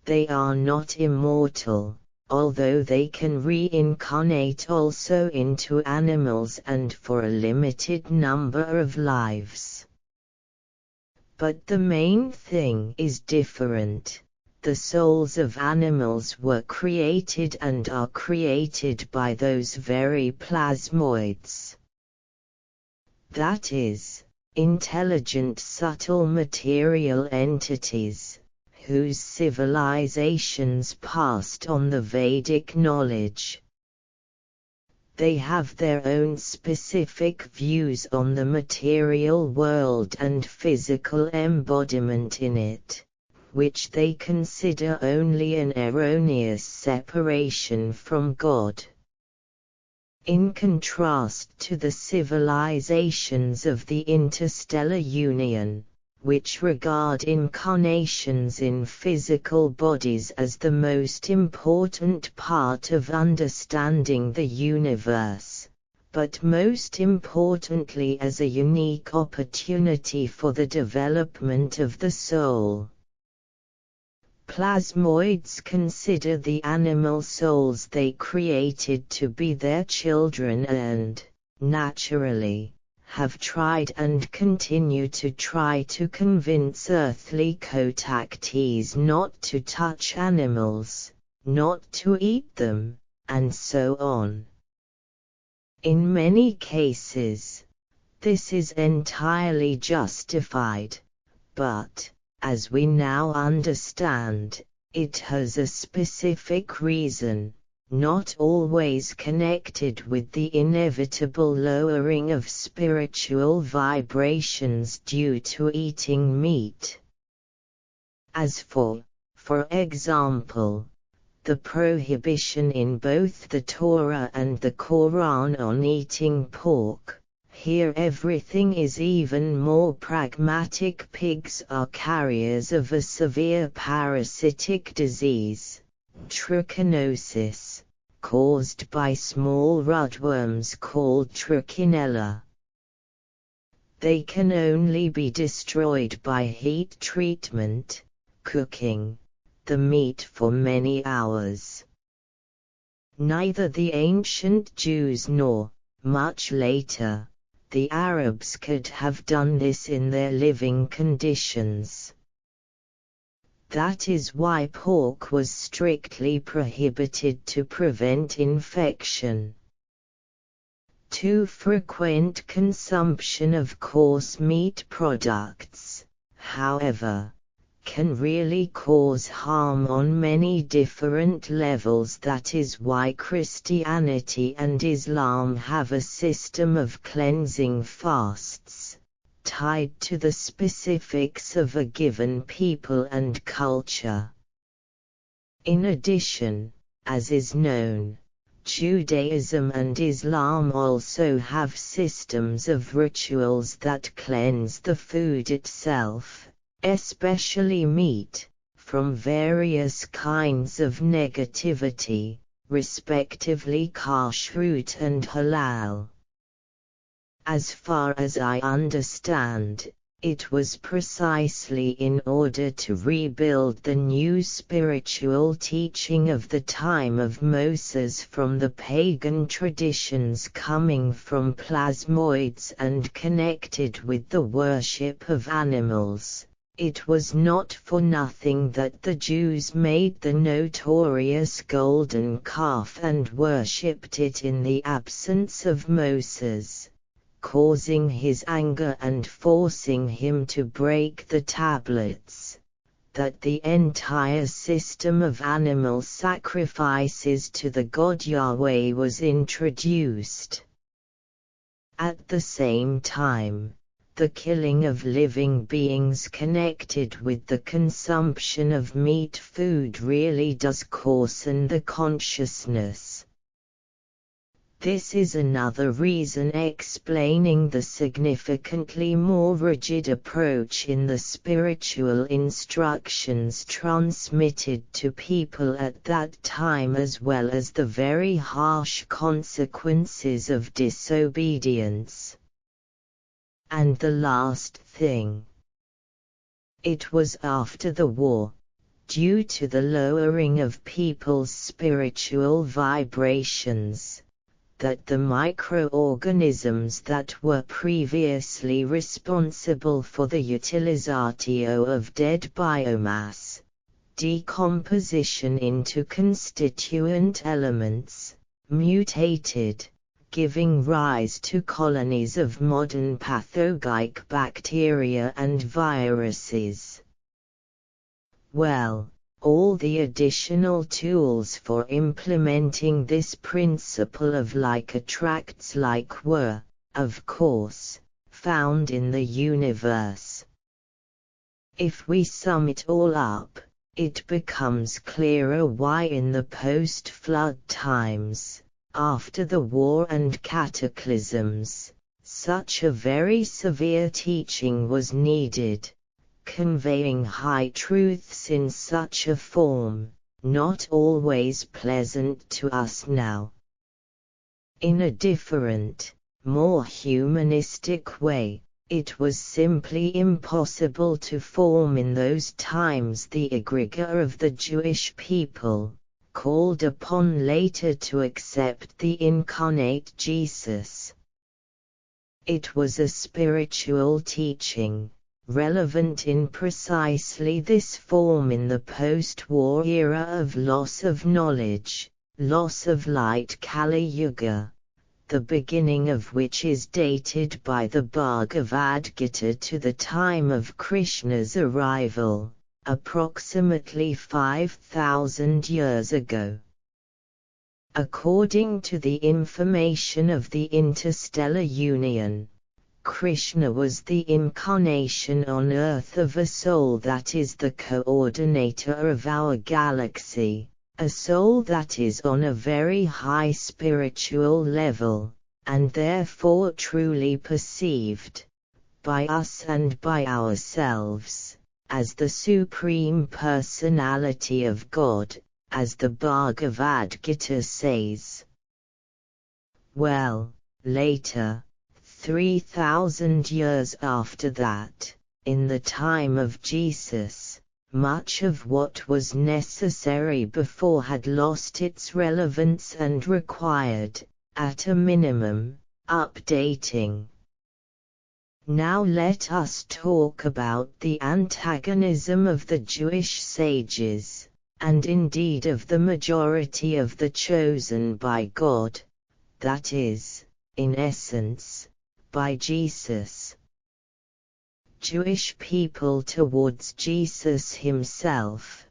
They are not immortal, although they can reincarnate also into animals and for a limited number of lives. But the main thing is different. The souls of animals were created and are created by those very plasmoids. That is, intelligent subtle material entities, whose civilizations passed on the Vedic knowledge. They have their own specific views on the material world and physical embodiment in it, which they consider only an erroneous separation from God. In contrast to the civilizations of the interstellar union, which regard incarnations in physical bodies as the most important part of understanding the universe, but most importantly as a unique opportunity for the development of the soul. Plasmoids consider the animal souls they created to be their children and, naturally, have tried and continue to try to convince earthly contactees not to touch animals, not to eat them, and so on. In many cases, this is entirely justified, but, as we now understand, it has a specific reason, not always connected with the inevitable lowering of spiritual vibrations due to eating meat. As for example, the prohibition in both the Torah and the Quran on eating pork, here everything is even more pragmatic. Pigs are carriers of a severe parasitic disease, trichinosis, caused by small rootworms called trichinella. They can only be destroyed by heat treatment, cooking the meat for many hours. Neither the ancient Jews nor, much later, the Arabs could have done this in their living conditions. That is why pork was strictly prohibited to prevent infection. Too frequent consumption of coarse meat products, however, can really cause harm on many different levels. That is why Christianity and Islam have a system of cleansing fasts, tied to the specifics of a given people and culture. In addition, as is known, Judaism and Islam also have systems of rituals that cleanse the food itself, especially meat, from various kinds of negativity, respectively kashrut and halal. As far as I understand, it was precisely in order to rebuild the new spiritual teaching of the time of Moses from the pagan traditions coming from plasmoids and connected with the worship of animals. It was not for nothing that the Jews made the notorious golden calf and worshipped it in the absence of Moses, causing his anger and forcing him to break the tablets, that the entire system of animal sacrifices to the god Yahweh was introduced. At the same time, the killing of living beings connected with the consumption of meat food really does coarsen the consciousness. This is another reason explaining the significantly more rigid approach in the spiritual instructions transmitted to people at that time, as well as the very harsh consequences of disobedience. And the last thing. It was after the war, due to the lowering of people's spiritual vibrations, that the microorganisms that were previously responsible for the utilizatio of dead biomass, decomposition into constituent elements, mutated, giving rise to colonies of modern pathogenic bacteria and viruses. Well, all the additional tools for implementing this principle of like attracts like were, of course, found in the universe. If we sum it all up, it becomes clearer why in the post-flood times, after the war and cataclysms, such a very severe teaching was needed, conveying high truths in such a form, not always pleasant to us now. In a different, more humanistic way, it was simply impossible to form in those times the egregore of the Jewish people, called upon later to accept the incarnate Jesus. It was a spiritual teaching, relevant in precisely this form in the post-war era of loss of knowledge, loss of light Kali Yuga, the beginning of which is dated by the Bhagavad Gita to the time of Krishna's arrival, approximately 5,000 years ago. According to the information of the Interstellar Union, Krishna was the incarnation on Earth of a soul that is the coordinator of our galaxy, a soul that is on a very high spiritual level, and therefore truly perceived, by us and by ourselves, as the Supreme Personality of God, as the Bhagavad Gita says. Well, later, 3,000 years after that, in the time of Jesus, much of what was necessary before had lost its relevance and required, at a minimum, updating. Now let us talk about the antagonism of the Jewish sages, and indeed of the majority of the chosen by God, that is, in essence, by Jesus. Jewish people towards Jesus himself.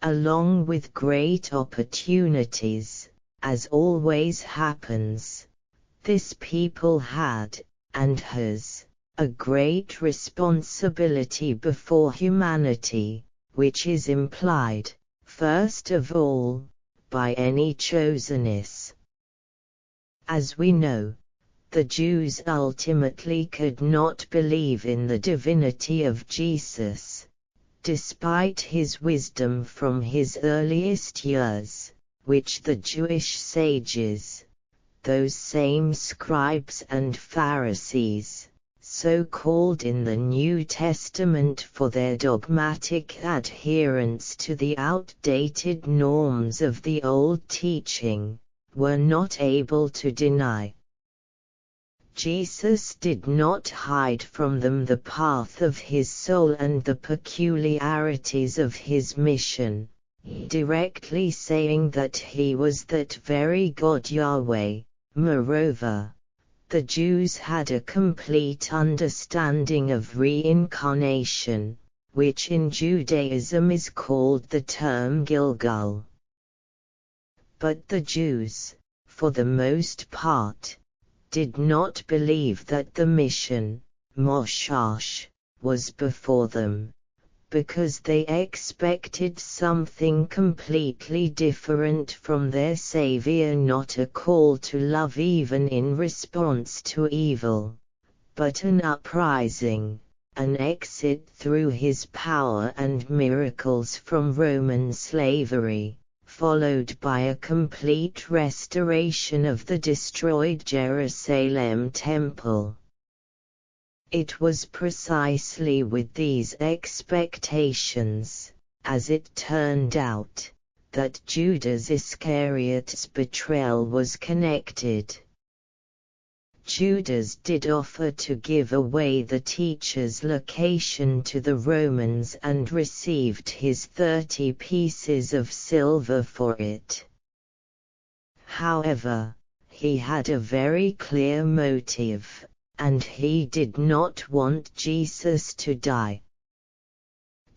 Along with great opportunities, as always happens, this people had, and has, a great responsibility before humanity, which is implied, first of all, by any chosenness. As we know, the Jews ultimately could not believe in the divinity of Jesus, despite his wisdom from his earliest years, which the Jewish sages, those same scribes and Pharisees, so called in the New Testament for their dogmatic adherence to the outdated norms of the old teaching, were not able to deny. Jesus did not hide from them the path of his soul and the peculiarities of his mission, directly saying that he was that very God Yahweh. Moreover, the Jews had a complete understanding of reincarnation, which in Judaism is called the term Gilgal. But the Jews, for the most part, did not believe that the mission, Moshash, was before them, because they expected something completely different from their Savior, not a call to love even in response to evil, but an uprising, an exit through his power and miracles from Roman slavery, followed by a complete restoration of the destroyed Jerusalem temple. It was precisely with these expectations, as it turned out, that Judas Iscariot's betrayal was connected. Judas did offer to give away the teacher's location to the Romans and received his 30 pieces of silver for it. However, he had a very clear motive, and he did not want Jesus to die.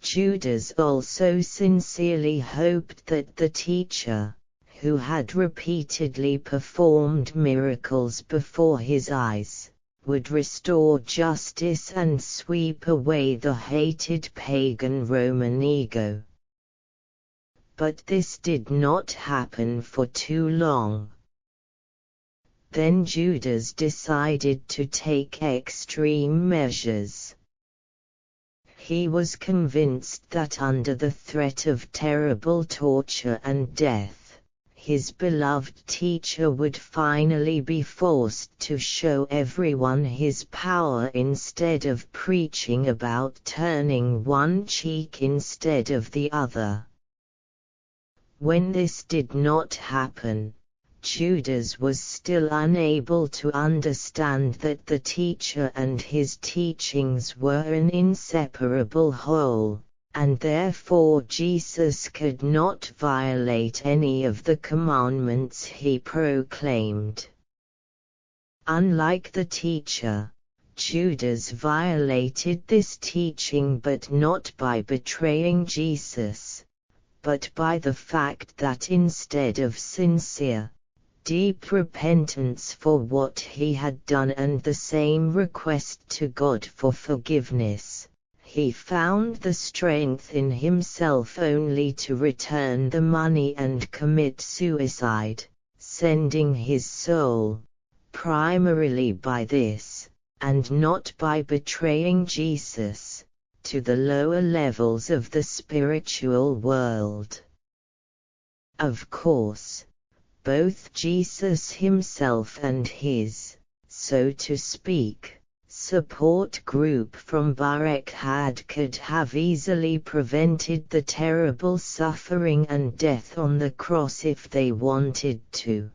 Judas also sincerely hoped that the teacher, who had repeatedly performed miracles before his eyes, would restore justice and sweep away the hated pagan Roman ego. But this did not happen for too long. Then Judas decided to take extreme measures. He was convinced that under the threat of terrible torture and death, his beloved teacher would finally be forced to show everyone his power instead of preaching about turning one cheek instead of the other. When this did not happen, Judas was still unable to understand that the teacher and his teachings were an inseparable whole, and therefore Jesus could not violate any of the commandments he proclaimed. Unlike the teacher, Judas violated this teaching, but not by betraying Jesus, but by the fact that instead of sincere, deep repentance for what he had done and the same request to God for forgiveness, he found the strength in himself only to return the money and commit suicide, sending his soul, primarily by this, and not by betraying Jesus, to the lower levels of the spiritual world. Of course, both Jesus himself and his, so to speak, support group from Barricade could have easily prevented the terrible suffering and death on the cross if they wanted to.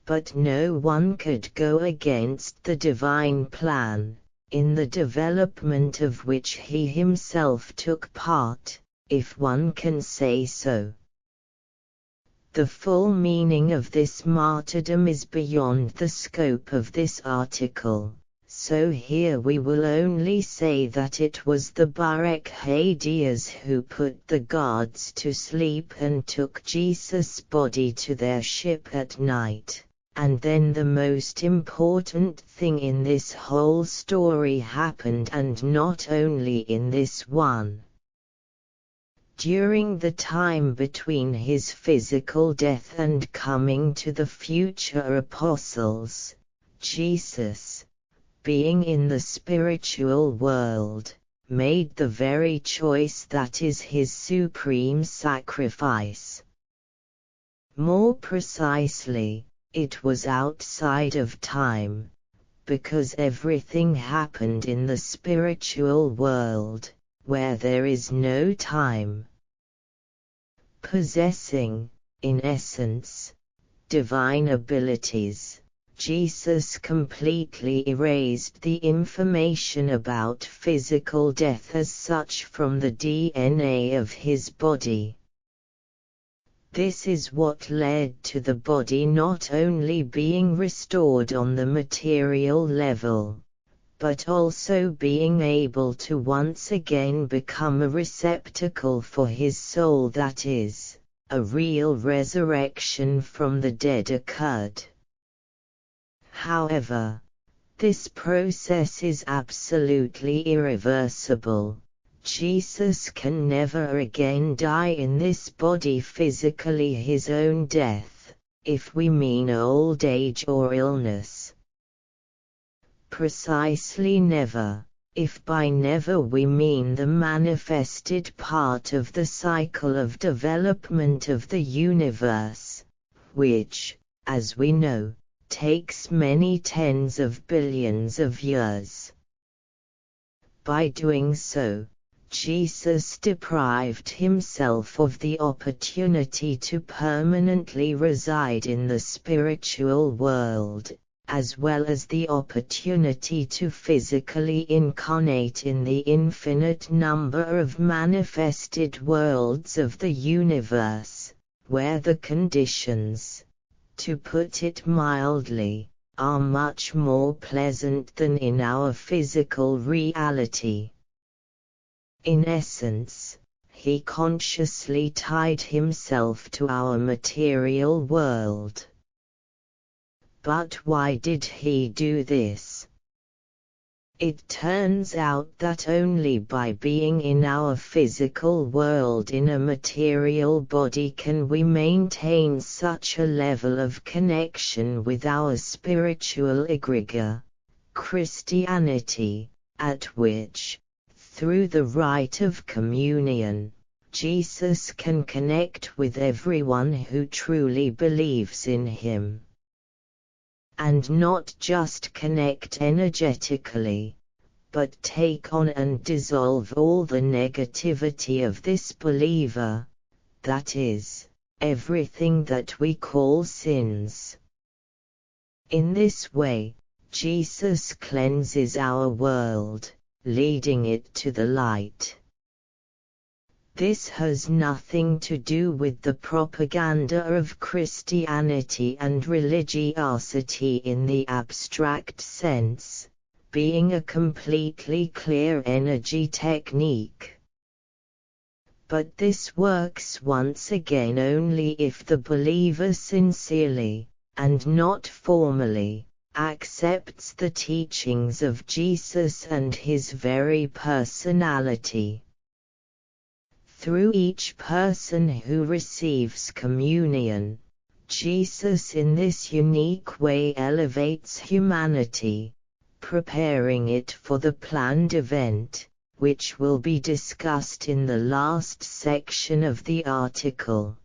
But no one could go against the divine plan, in the development of which he himself took part, if one can say so. The full meaning of this martyrdom is beyond the scope of this article, so here we will only say that it was the Barricadiers who put the guards to sleep and took Jesus' body to their ship at night, and then the most important thing in this whole story happened, and not only in this one. During the time between his physical death and coming to the future apostles, Jesus, being in the spiritual world, made the very choice that is his supreme sacrifice. More precisely, it was outside of time, because everything happened in the spiritual world, where there is no time. Possessing, in essence, divine abilities, Jesus completely erased the information about physical death as such from the DNA of his body. This is what led to the body not only being restored on the material level, but also being able to once again become a receptacle for his soul, that is, a real resurrection from the dead occurred. However, this process is absolutely irreversible. Jesus can never again die in this body physically his own death, if we mean old age or illness. Precisely never, if by never we mean the manifested part of the cycle of development of the universe, which, as we know, takes many tens of billions of years. By doing so, Jesus deprived himself of the opportunity to permanently reside in the spiritual world, as well as the opportunity to physically incarnate in the infinite number of manifested worlds of the universe, where the conditions, to put it mildly, are much more pleasant than in our physical reality. In essence, he consciously tied himself to our material world. But why did he do this? It turns out that only by being in our physical world in a material body can we maintain such a level of connection with our spiritual egregore, Christianity, at which, through the rite of communion, Jesus can connect with everyone who truly believes in him. And not just connect energetically, but take on and dissolve all the negativity of this believer, that is, everything that we call sins. In this way, Jesus cleanses our world, leading it to the light. This has nothing to do with the propaganda of Christianity and religiosity in the abstract sense, being a completely clear energy technique. But this works once again only if the believer sincerely, and not formally, accepts the teachings of Jesus and his very personality. Through each person who receives communion, Jesus in this unique way elevates humanity, preparing it for the planned event, which will be discussed in the last section of the article.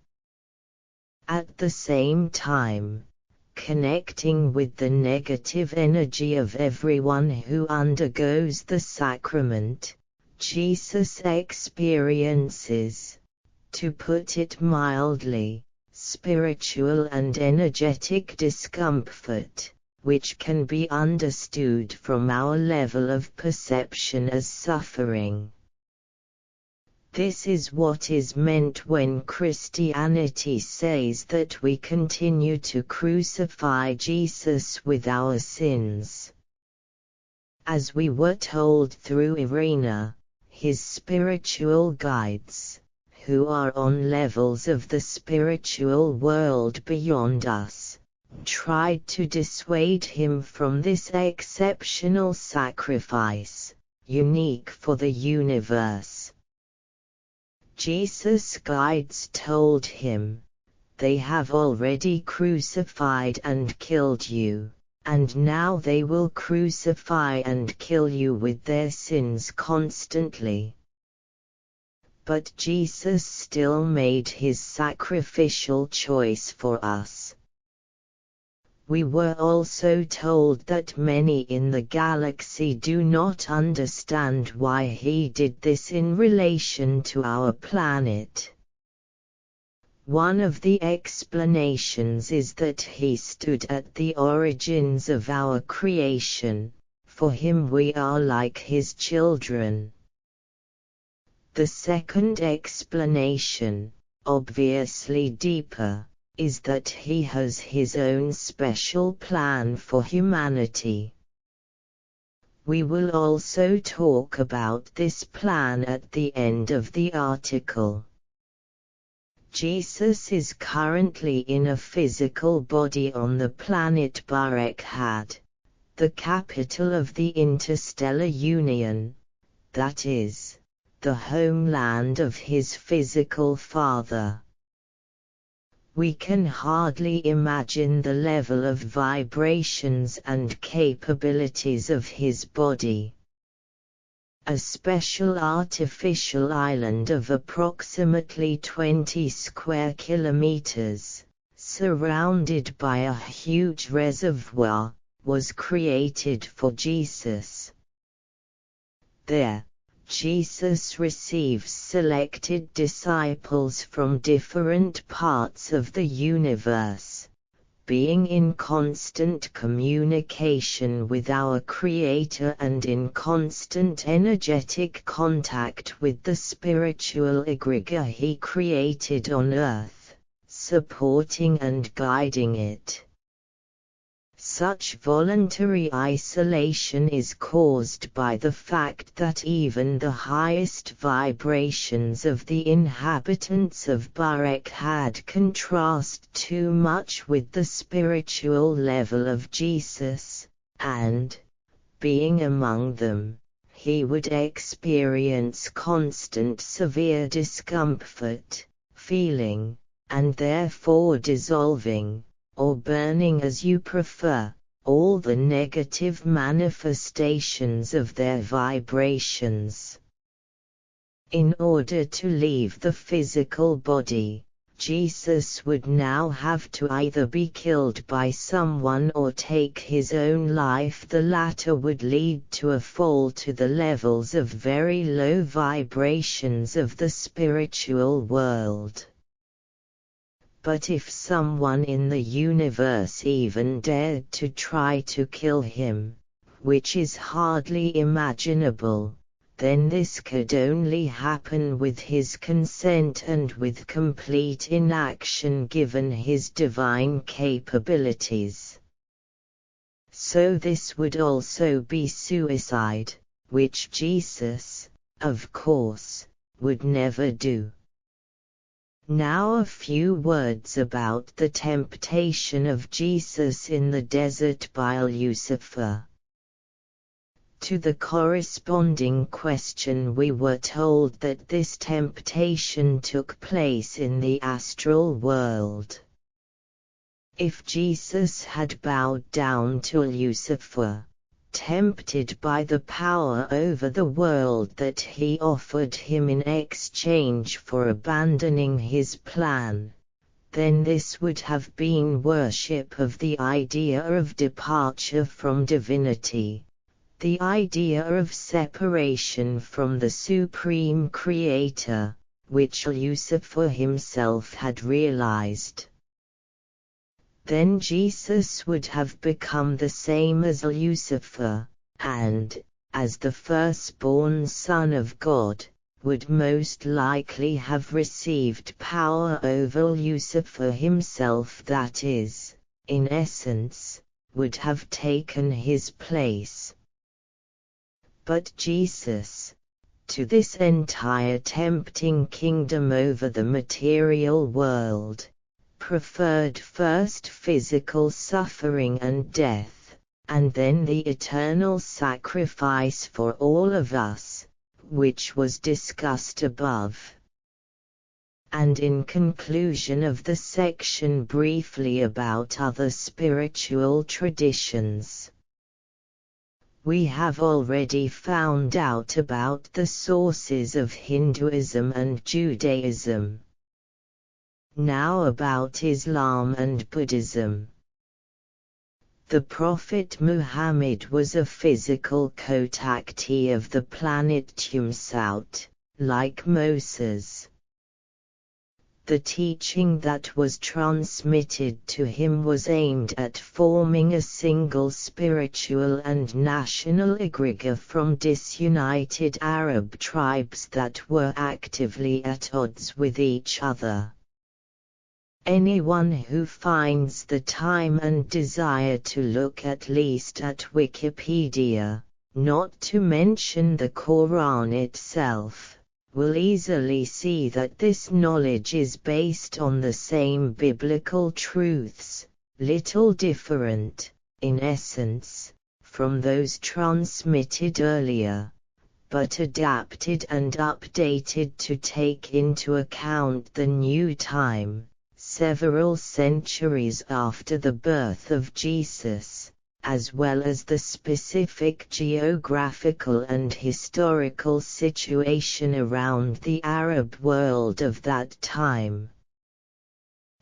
At the same time, connecting with the negative energy of everyone who undergoes the sacrament, Jesus experiences, to put it mildly, spiritual and energetic discomfort, which can be understood from our level of perception as suffering. This is what is meant when Christianity says that we continue to crucify Jesus with our sins. As we were told through Irina, his spiritual guides, who are on levels of the spiritual world beyond us, tried to dissuade him from this exceptional sacrifice, unique for the universe. Jesus' guides told him, "They have already crucified and killed you, and now they will crucify and kill you with their sins constantly." But Jesus still made his sacrificial choice for us. We were also told that many in the galaxy do not understand why he did this in relation to our planet. One of the explanations is that he stood at the origins of our creation. For him we are like his children. The second explanation, obviously deeper, is that he has his own special plan for humanity. We will also talk about this plan at the end of the article. Jesus is currently in a physical body on the planet Barekhad, the capital of the interstellar union, that is, the homeland of his physical father. We can hardly imagine the level of vibrations and capabilities of his body. A special artificial island of approximately 20 square kilometers, surrounded by a huge reservoir, was created for Jesus. There, Jesus receives selected disciples from different parts of the universe, being in constant communication with our Creator and in constant energetic contact with the spiritual egregore He created on earth, supporting and guiding it. Such voluntary isolation is caused by the fact that even the highest vibrations of the inhabitants of Barekhat contrast too much with the spiritual level of Jesus, and, being among them, he would experience constant severe discomfort, feeling, and therefore dissolving, or burning as you prefer, all the negative manifestations of their vibrations. In order to leave the physical body, Jesus would now have to either be killed by someone or take his own life. The latter would lead to a fall to the levels of very low vibrations of the spiritual world. But if someone in the universe even dared to try to kill him, which is hardly imaginable, then this could only happen with his consent and with complete inaction given his divine capabilities. So this would also be suicide, which Jesus, of course, would never do. Now a few words about the temptation of Jesus in the desert by Lucifer. To the corresponding question, we were told that this temptation took place in the astral world. If Jesus had bowed down to Lucifer, tempted by the power over the world that he offered him in exchange for abandoning his plan, then this would have been worship of the idea of departure from divinity, the idea of separation from the Supreme Creator, which Lucifer himself had realized. Then Jesus would have become the same as Lucifer, and, as the firstborn Son of God, would most likely have received power over Lucifer himself, that is, in essence, would have taken his place. But Jesus, to this entire tempting kingdom over the material world, preferred first physical suffering and death, and then the eternal sacrifice for all of us, which was discussed above. And in conclusion of the section, briefly about other spiritual traditions. We have already found out about the sources of Hinduism and Judaism. Now about Islam and Buddhism. The Prophet Muhammad was a physical contactee of the planet Tumsaut, like Moses. The teaching that was transmitted to him was aimed at forming a single spiritual and national egregore from disunited Arab tribes that were actively at odds with each other. Anyone who finds the time and desire to look at least at Wikipedia, not to mention the Quran itself, will easily see that this knowledge is based on the same biblical truths, little different, in essence, from those transmitted earlier, but adapted and updated to take into account the new time, several centuries after the birth of Jesus, as well as the specific geographical and historical situation around the Arab world of that time.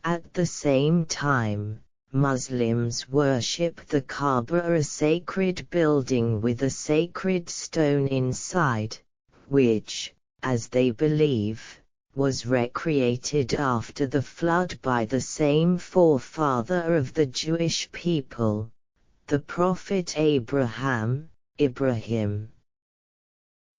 At the same time, Muslims worship the Kaaba, a sacred building with a sacred stone inside, which, as they believe, was recreated after the flood by the same forefather of the Jewish people, the Prophet Ibrahim.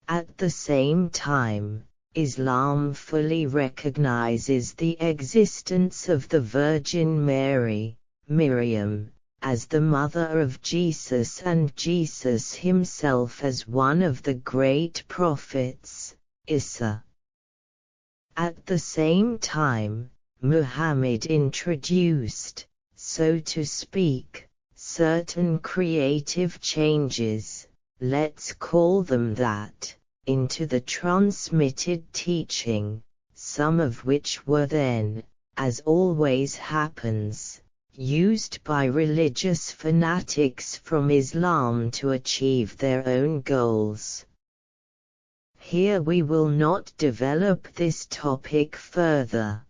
At the same time, Islam fully recognizes the existence of the Virgin Mary, Miriam, as the mother of Jesus and Jesus himself as one of the great prophets, Isa. At the same time, Muhammad introduced, so to speak, certain creative changes, let's call them that, into the transmitted teaching, some of which were then, as always happens, used by religious fanatics from Islam to achieve their own goals. Here we will not develop this topic further.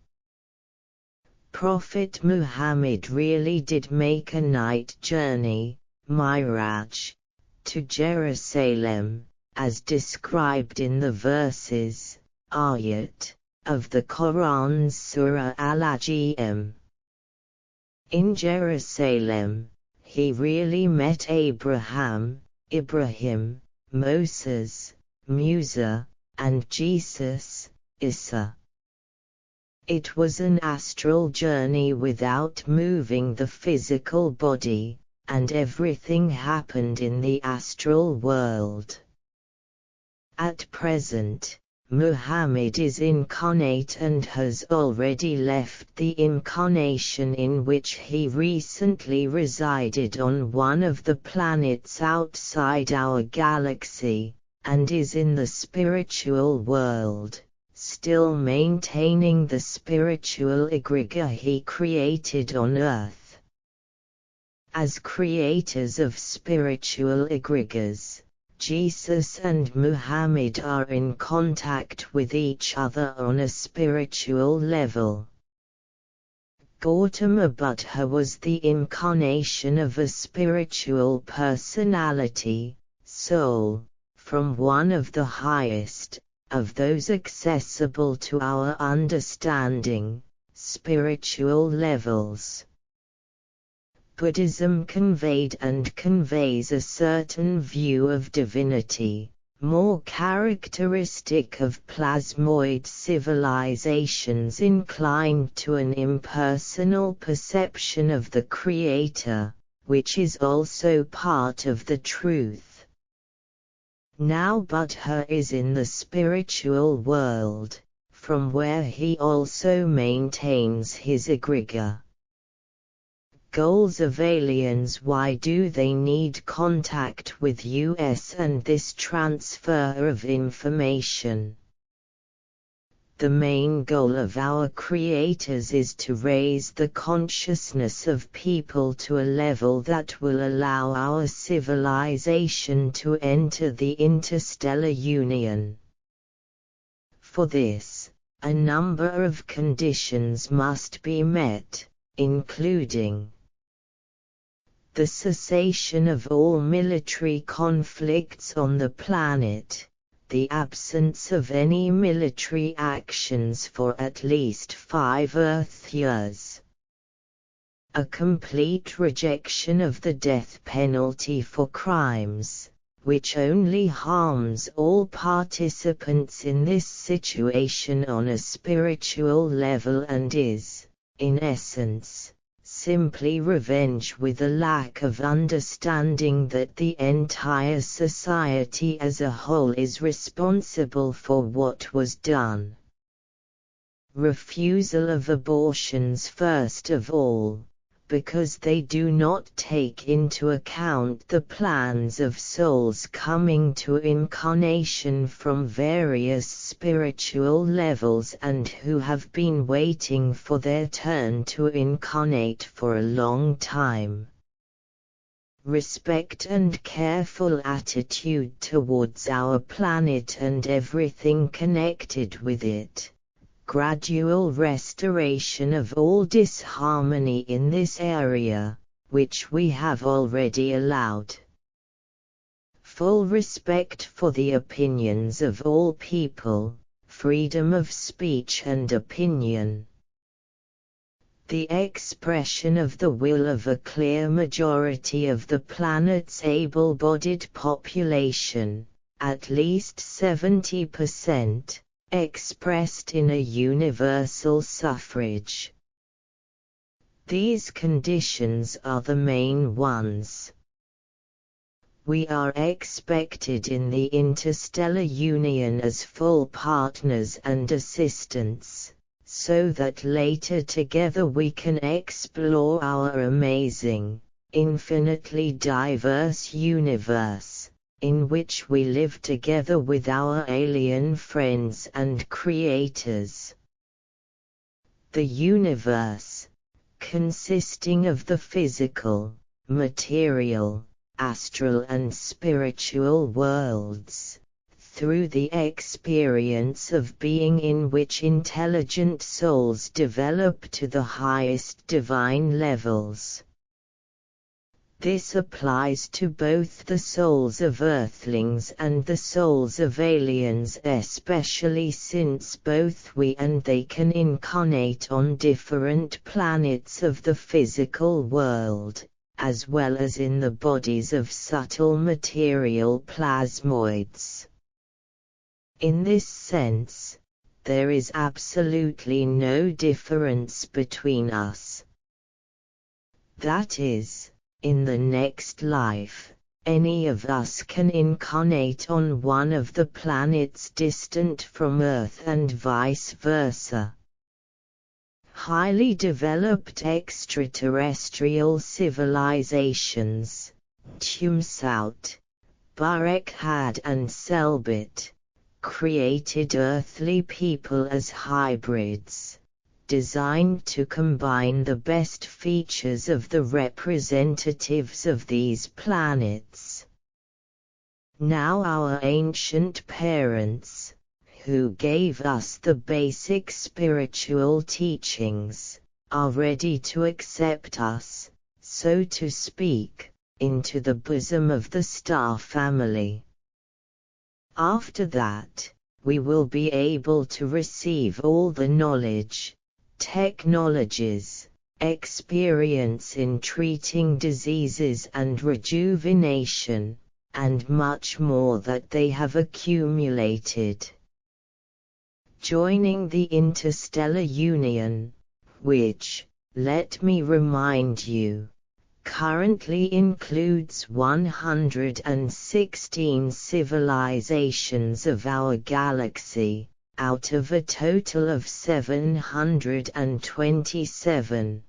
Prophet Muhammad really did make a night journey, Miraj, to Jerusalem, as described in the verses, ayat, of the Quran's Surah Al-Ajm. In Jerusalem, he really met Ibrahim, Moses, Musa, and Jesus, Isa. It was an astral journey without moving the physical body, and everything happened in the astral world. At present, Muhammad is incarnate and has already left the incarnation in which he recently resided on one of the planets outside our galaxy, and is in the spiritual world, still maintaining the spiritual egregor he created on Earth. As creators of spiritual egregors, Jesus and Muhammad are in contact with each other on a spiritual level. Gautama Buddha was the incarnation of a spiritual personality, soul, from one of the highest, of those accessible to our understanding, spiritual levels. Buddhism conveyed and conveys a certain view of divinity, more characteristic of plasmoid civilizations inclined to an impersonal perception of the Creator, which is also part of the truth. Now Buddha is in the spiritual world, from where he also maintains his egregor. Goals of aliens. Why do they need contact with us and this transfer of information? The main goal of our creators is to raise the consciousness of people to a level that will allow our civilization to enter the interstellar union. For this, a number of conditions must be met, including the cessation of all military conflicts on the planet, the absence of any military actions for at least 5 Earth years, a complete rejection of the death penalty for crimes, which only harms all participants in this situation on a spiritual level and is, in essence, simply revenge with a lack of understanding that the entire society as a whole is responsible for what was done. Refusal of abortions first of all, because they do not take into account the plans of souls coming to incarnation from various spiritual levels and who have been waiting for their turn to incarnate for a long time. Respect and careful attitude towards our planet and everything connected with it. gradual restoration of all disharmony in this area, which we have already allowed. Full respect for the opinions of all people, freedom of speech and opinion. The expression of the will of a clear majority of the planet's able-bodied population, at least 70%, expressed in a universal suffrage. These conditions are the main ones. We are expected in the interstellar union as full partners and assistants, so that later together we can explore our amazing, infinitely diverse universe, in which we live together with our alien friends and creators. The universe, consisting of the physical, material, astral and spiritual worlds, through the experience of being in which intelligent souls develop to the highest divine levels. This applies to both the souls of Earthlings and the souls of aliens, especially since both we and they can incarnate on different planets of the physical world, as well as in the bodies of subtle material plasmoids. In this sense, there is absolutely no difference between us. That is, in the next life, any of us can incarnate on one of the planets distant from Earth and vice versa. Highly developed extraterrestrial civilizations, Tumsaut, Barekhad and Selbit, created earthly people as hybrids, designed to combine the best features of the representatives of these planets. Now our ancient parents, who gave us the basic spiritual teachings, are ready to accept us, so to speak, into the bosom of the star family. After that, we will be able to receive all the knowledge, technologies, experience in treating diseases and rejuvenation, and much more that they have accumulated. Joining the interstellar union, which, let me remind you, currently includes 116 civilizations of our galaxy, out of a total of 727,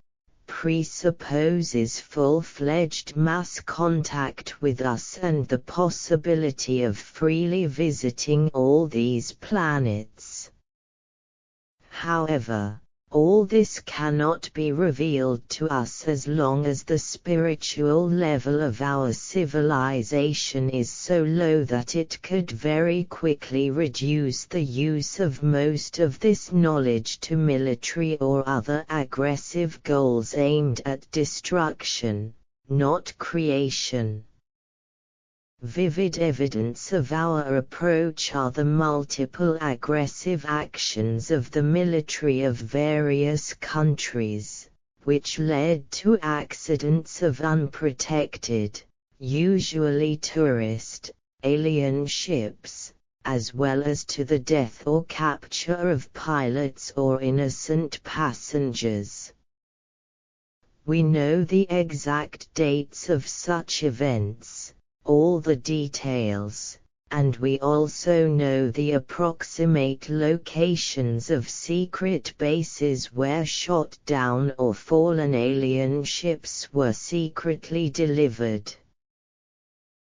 presupposes full-fledged mass contact with us and the possibility of freely visiting all these planets. However, all this cannot be revealed to us as long as the spiritual level of our civilization is so low that it could very quickly reduce the use of most of this knowledge to military or other aggressive goals aimed at destruction, not creation. Vivid evidence of our approach are the multiple aggressive actions of the military of various countries, which led to accidents of unprotected, usually tourist, alien ships, as well as to the death or capture of pilots or innocent passengers. We know the exact dates of such events, all the details, and we also know the approximate locations of secret bases where shot down or fallen alien ships were secretly delivered.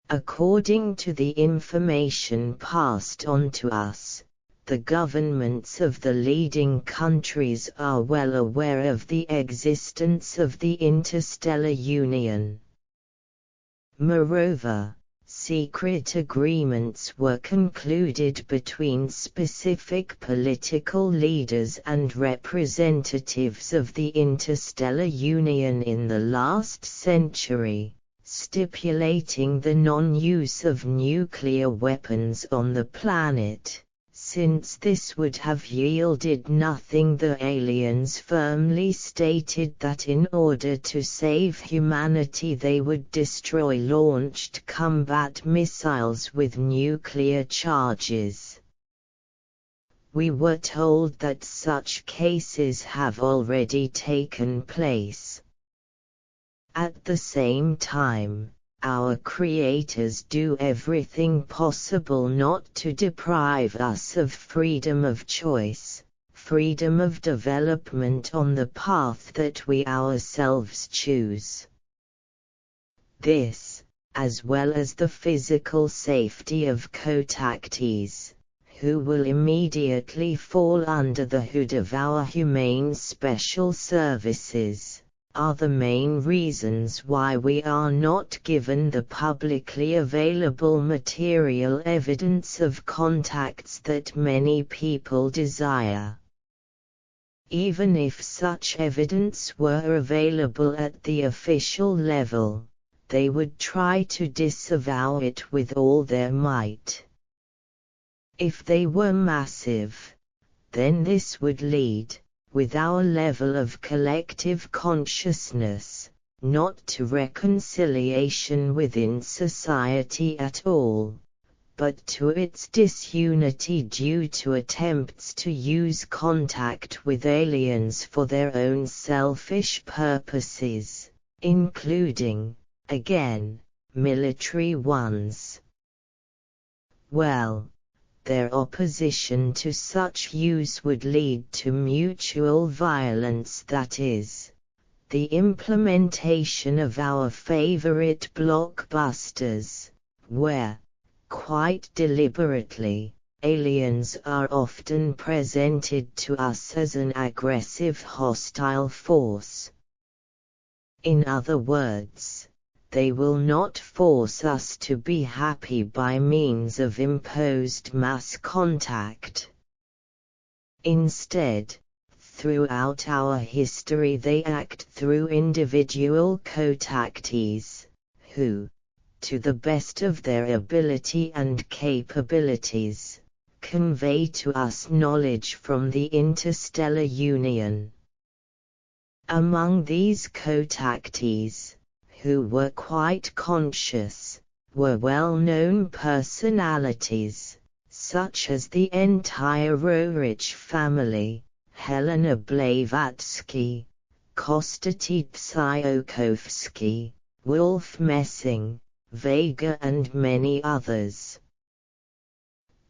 According to the information passed on to us, the governments of the leading countries are well aware of the existence of the interstellar union. Moreover, Secret agreements were concluded between specific political leaders and representatives of the Interstellar Union in the last century, stipulating the non-use of nuclear weapons on the planet. Since this would have yielded nothing, the aliens firmly stated that in order to save humanity they would destroy launched combat missiles with nuclear charges. We were told that such cases have already taken place. At the same time, our creators do everything possible not to deprive us of freedom of choice, freedom of development on the path that we ourselves choose. This, as well as the physical safety of contactees, who will immediately fall under the hood of our humane special services, are the main reasons why we are not given the publicly available material evidence of contacts that many people desire. Even if such evidence were available at the official level, they would try to disavow it with all their might. If they were massive, then this would lead, with our level of collective consciousness, not to reconciliation within society at all, but to its disunity due to attempts to use contact with aliens for their own selfish purposes, including, again, military ones. Well, their opposition to such use would lead to mutual violence, that is, the implementation of our favorite blockbusters, where, quite deliberately, aliens are often presented to us as an aggressive hostile force. In other words, they will not force us to be happy by means of imposed mass contact. Instead, throughout our history they act through individual contactees, who, to the best of their ability and capabilities, convey to us knowledge from the Interstellar Union. Among these contactees, who were quite conscious, were well-known personalities, such as the entire Roerich family, Helena Blavatsky, Konstantin Tsiolkovsky, Wolf Messing, Vega and many others.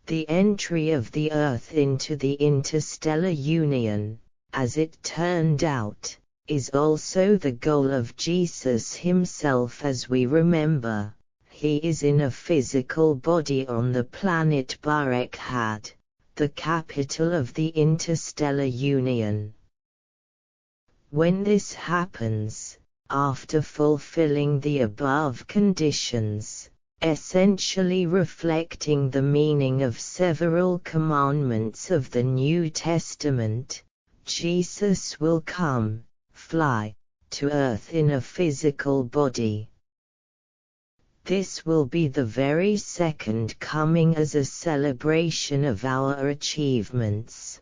The entry of the Earth into the Interstellar Union, as it turned out, is also the goal of Jesus himself. As we remember, he is in a physical body on the planet Barekhad, the capital of the Interstellar Union. When this happens, after fulfilling the above conditions, essentially reflecting the meaning of several commandments of the New Testament, Jesus will fly to Earth in a physical body. This will be the very second coming as a celebration of our achievements.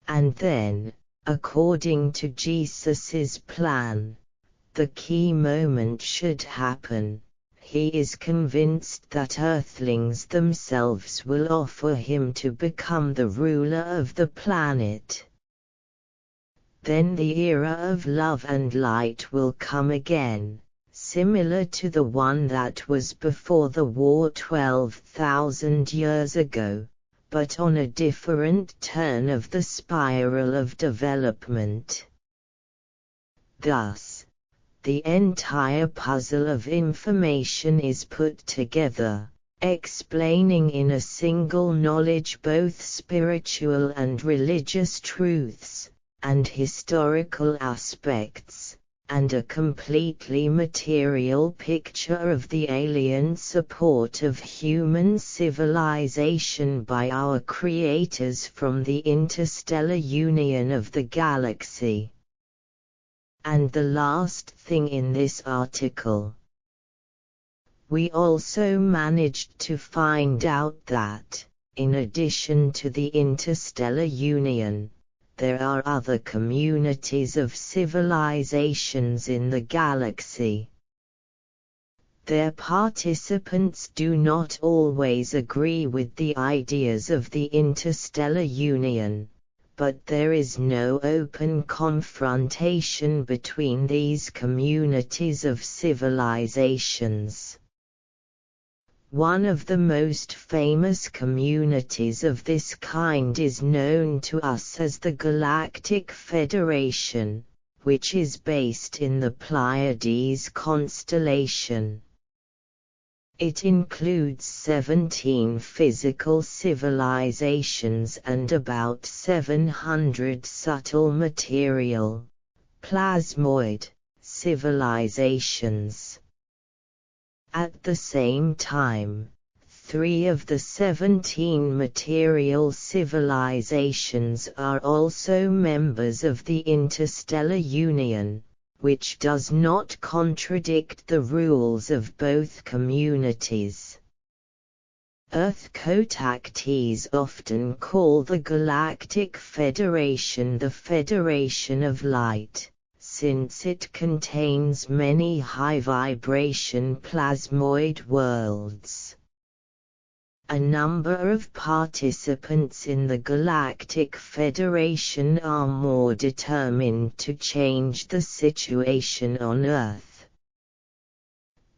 And then, according to Jesus's plan, the key moment should happen. He is convinced that Earthlings themselves will offer him to become the ruler of the planet. Then the era of love and light will come again, similar to the one that was before the war 12,000 years ago, but on a different turn of the spiral of development. Thus, the entire puzzle of information is put together, explaining in a single knowledge both spiritual and religious truths, and historical aspects, and a completely material picture of the alien support of human civilization by our creators from the interstellar union of the galaxy. And the last thing in this article. We also managed to find out that, in addition to the interstellar union, there are other communities of civilizations in the galaxy. Their participants do not always agree with the ideas of the interstellar union, but there is no open confrontation between these communities of civilizations. One of the most famous communities of this kind is known to us as the Galactic Federation, which is based in the Pleiades constellation. It includes 17 physical civilizations and about 700 subtle material, plasmoid, civilizations. At the same time, 3 of the 17 material civilizations are also members of the Interstellar Union, which does not contradict the rules of both communities. Earth contactees often call the Galactic Federation the Federation of Light, since it contains many high-vibration plasmoid worlds. A number of participants in the Galactic Federation are more determined to change the situation on Earth.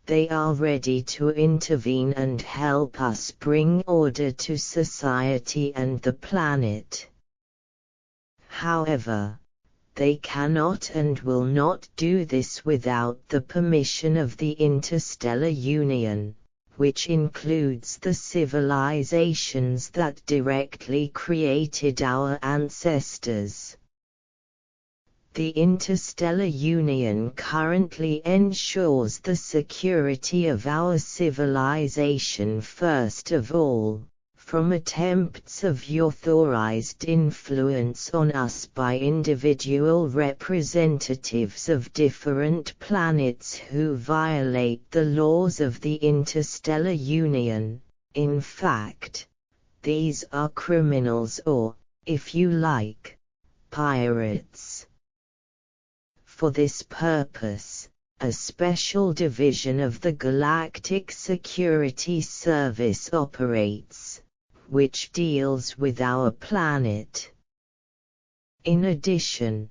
They are ready to intervene and help us bring order to society and the planet. However, they cannot and will not do this without the permission of the Interstellar Union, which includes the civilizations that directly created our ancestors. The Interstellar Union currently ensures the security of our civilization first of all, from attempts of authorized influence on us by individual representatives of different planets who violate the laws of the Interstellar Union. In fact, these are criminals or, if you like, pirates. For this purpose, a special division of the Galactic Security Service operates, which deals with our planet. In addition,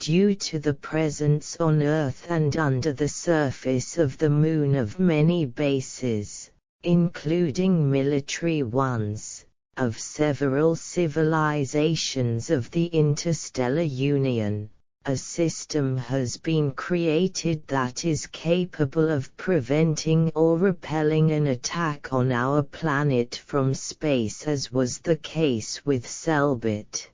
due to the presence on Earth and under the surface of the Moon of many bases, including military ones, of several civilizations of the Interstellar Union, a system has been created that is capable of preventing or repelling an attack on our planet from space, as was the case with Selbit.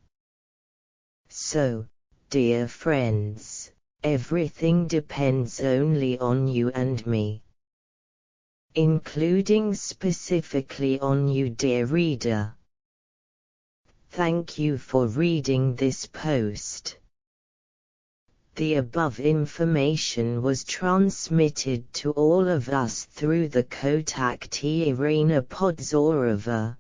So, dear friends, everything depends only on you and me. Including specifically on you, dear reader. Thank you for reading this post. The above information was transmitted to all of us through the contactee Irina Podzorova,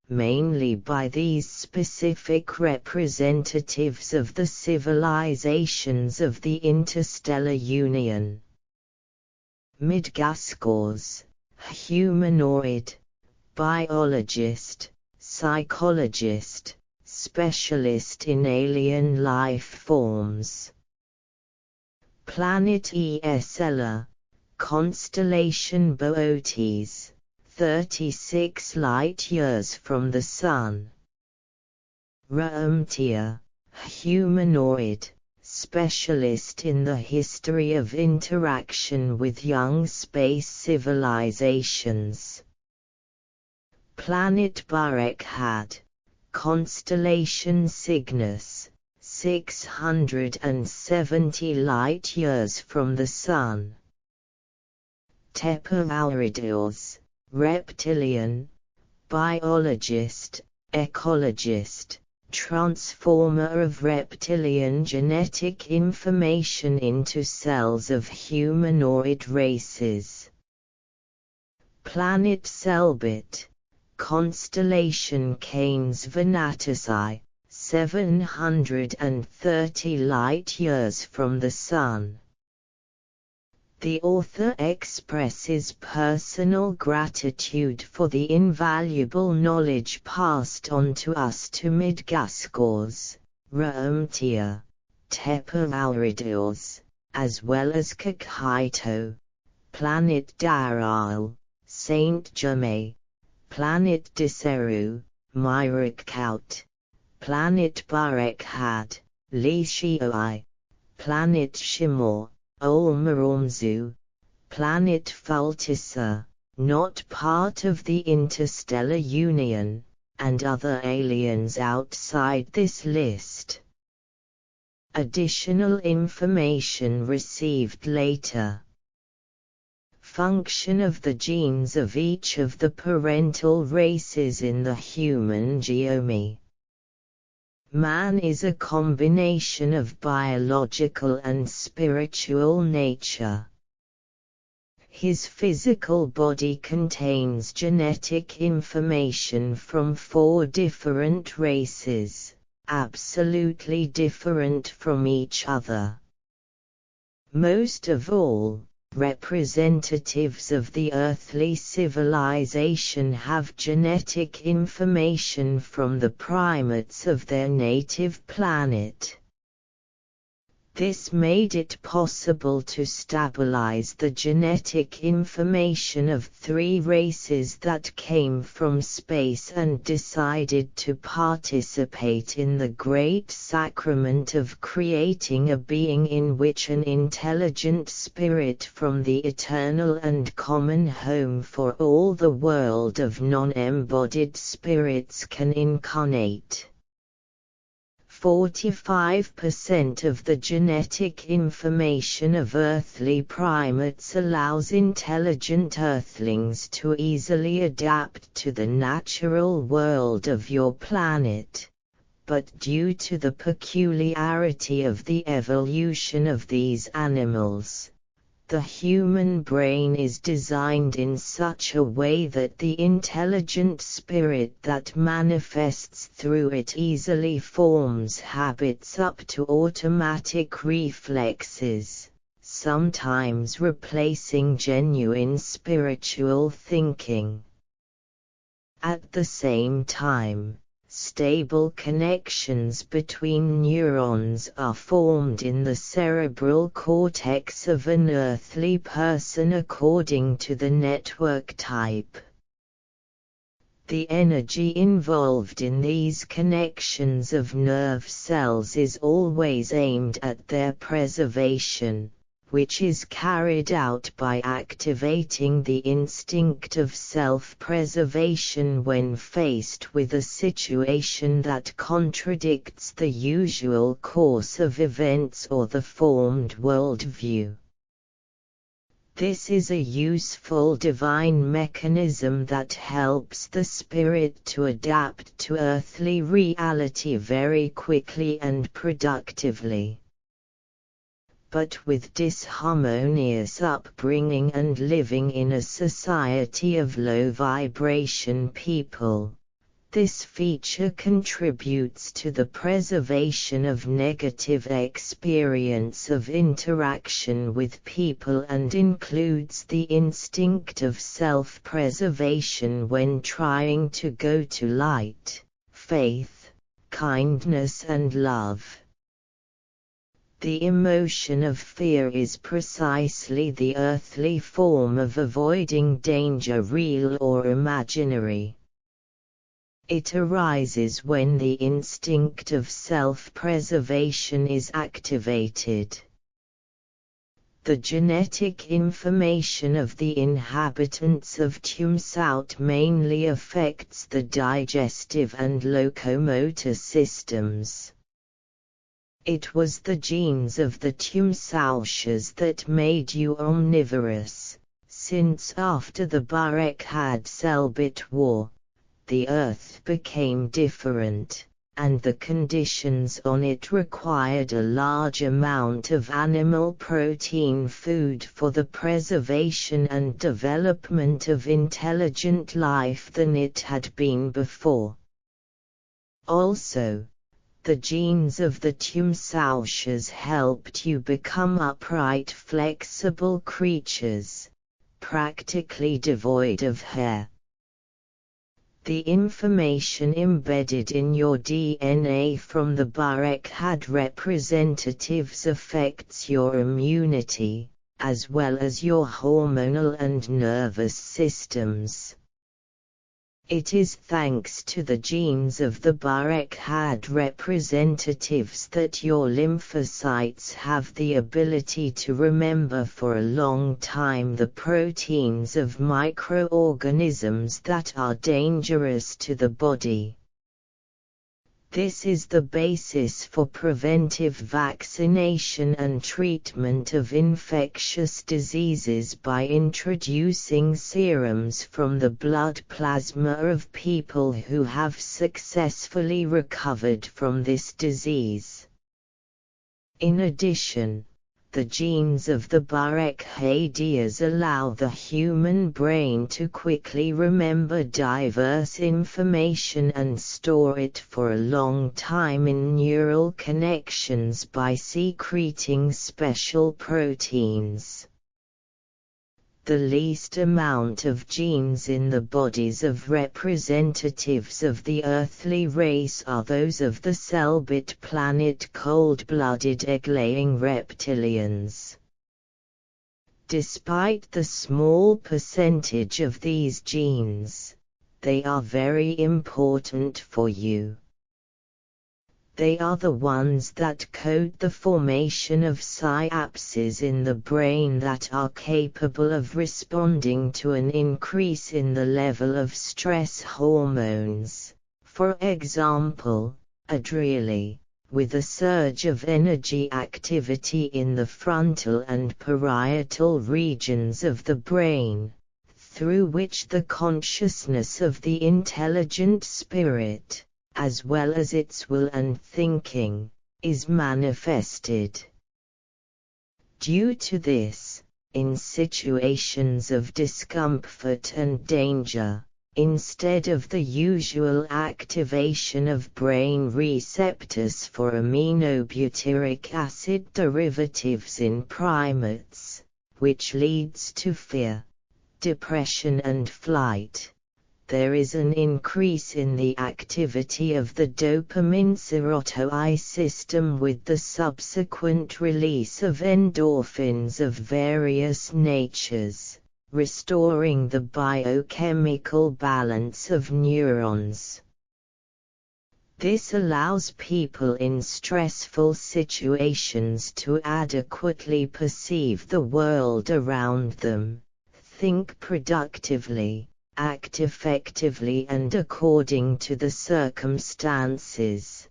mainly by these specific representatives of the civilizations of the Interstellar Union. Midgaskors, humanoid, biologist, psychologist, specialist in alien life forms. Planet Esella, constellation Boötes, 36 light-years from the Sun. Raumtier, humanoid, specialist in the history of interaction with young space civilizations. Planet Barekhad, constellation Cygnus, 670 light-years from the Sun. Tepeauridos, reptilian, biologist, ecologist, transformer of reptilian genetic information into cells of humanoid races. Planet Selbit, constellation Canes Venatici, 730 light-years from the Sun. The author expresses personal gratitude for the invaluable knowledge passed on to us to Midgascors, Raumtia, Tepeauridos, as well as Kakito, Planet Daral, Saint Germain, Planet Diceru, Myrakkout, Planet Barekhad, Lishioi, Planet Shimor, Olmaromzu, Planet Fultissa, not part of the Interstellar Union, and other aliens outside this list. Additional information received later. Function of the genes of each of the parental races in the human genome. Man is a combination of biological and spiritual nature. His physical body contains genetic information from 4 different races, absolutely different from each other. Most of all, representatives of the earthly civilization have genetic information from the primates of their native planet. This made it possible to stabilize the genetic information of 3 races that came from space and decided to participate in the great sacrament of creating a being in which an intelligent spirit from the eternal and common home for all the world of non-embodied spirits can incarnate. 45% of the genetic information of earthly primates allows intelligent earthlings to easily adapt to the natural world of your planet, but due to the peculiarity of the evolution of these animals, the human brain is designed in such a way that the intelligent spirit that manifests through it easily forms habits up to automatic reflexes, sometimes replacing genuine spiritual thinking. At the same time, stable connections between neurons are formed in the cerebral cortex of an earthly person according to the network type. The energy involved in these connections of nerve cells is always aimed at their preservation, which is carried out by activating the instinct of self-preservation when faced with a situation that contradicts the usual course of events or the formed worldview. This is a useful divine mechanism that helps the spirit to adapt to earthly reality very quickly and productively. But with disharmonious upbringing and living in a society of low-vibration people, this feature contributes to the preservation of negative experience of interaction with people and includes the instinct of self-preservation when trying to go to light, faith, kindness and love. The emotion of fear is precisely the earthly form of avoiding danger, real or imaginary. It arises when the instinct of self-preservation is activated. The genetic information of the inhabitants of Tumsaut mainly affects the digestive and locomotor systems. It was the genes of the Tumsaushas that made you omnivorous, since after the Barek-had-Selbit War, the Earth became different, and the conditions on it required a large amount of animal protein food for the preservation and development of intelligent life than it had been before. Also, the genes of the Tumsaushas helped you become upright, flexible creatures, practically devoid of hair. The information embedded in your DNA from the Barek-had representatives affects your immunity, as well as your hormonal and nervous systems. It is thanks to the genes of the Barek-had representatives that your lymphocytes have the ability to remember for a long time the proteins of microorganisms that are dangerous to the body. This is the basis for preventive vaccination and treatment of infectious diseases by introducing serums from the blood plasma of people who have successfully recovered from this disease. In addition, the genes of the Barek-Hadias allow the human brain to quickly remember diverse information and store it for a long time in neural connections by secreting special proteins. The least amount of genes in the bodies of representatives of the earthly race are those of the Selbit planet cold-blooded egg-laying reptilians. Despite the small percentage of these genes, they are very important for you. They are the ones that code the formation of synapses in the brain that are capable of responding to an increase in the level of stress hormones, for example, adrenaline, with a surge of energy activity in the frontal and parietal regions of the brain, through which the consciousness of the intelligent spirit, as well as its will and thinking, is manifested. Due to this, in situations of discomfort and danger, instead of the usual activation of brain receptors for aminobutyric acid derivatives in primates, which leads to fear, depression and flight, there is an increase in the activity of the dopamine serotonin system with the subsequent release of endorphins of various natures, restoring the biochemical balance of neurons. This allows people in stressful situations to adequately perceive the world around them, think productively, act effectively and according to the circumstances.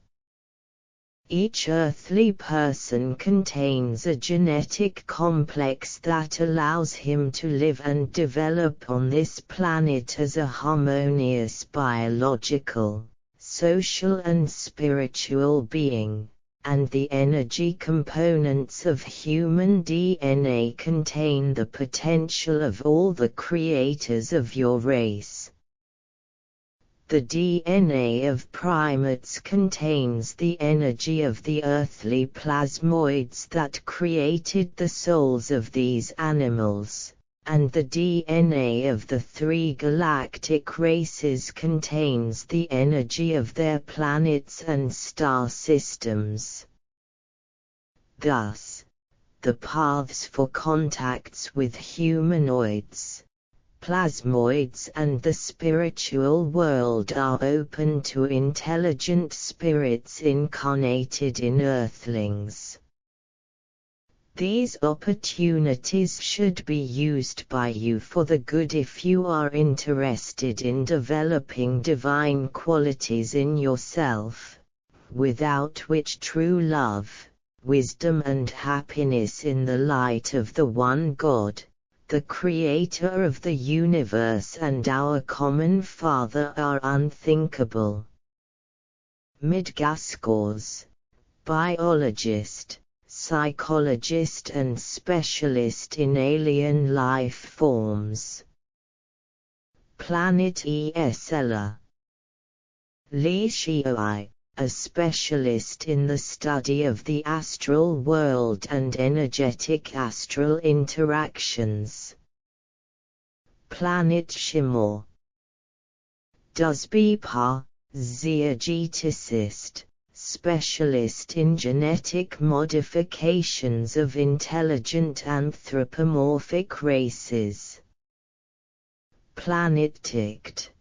Each earthly person contains a genetic complex that allows him to live and develop on this planet as a harmonious biological, social and spiritual being, and the energy components of human DNA contain the potential of all the creators of your race. The DNA of primates contains the energy of the earthly plasmoids that created the souls of these animals, and the DNA of the 3 galactic races contains the energy of their planets and star systems. Thus, the paths for contacts with humanoids, plasmoids and the spiritual world are open to intelligent spirits incarnated in earthlings. These opportunities should be used by you for the good if you are interested in developing divine qualities in yourself, without which true love, wisdom and happiness in the light of the one God, the Creator of the universe and our common Father, are unthinkable. Midgaskors, biologist, psychologist and specialist in alien life forms. Planet Esela. Li Xioi, a specialist in the study of the astral world and energetic astral interactions. Planet Shimor. Dusby-Pa, zeogeticist, specialist in genetic modifications of intelligent anthropomorphic races. Planet Tict.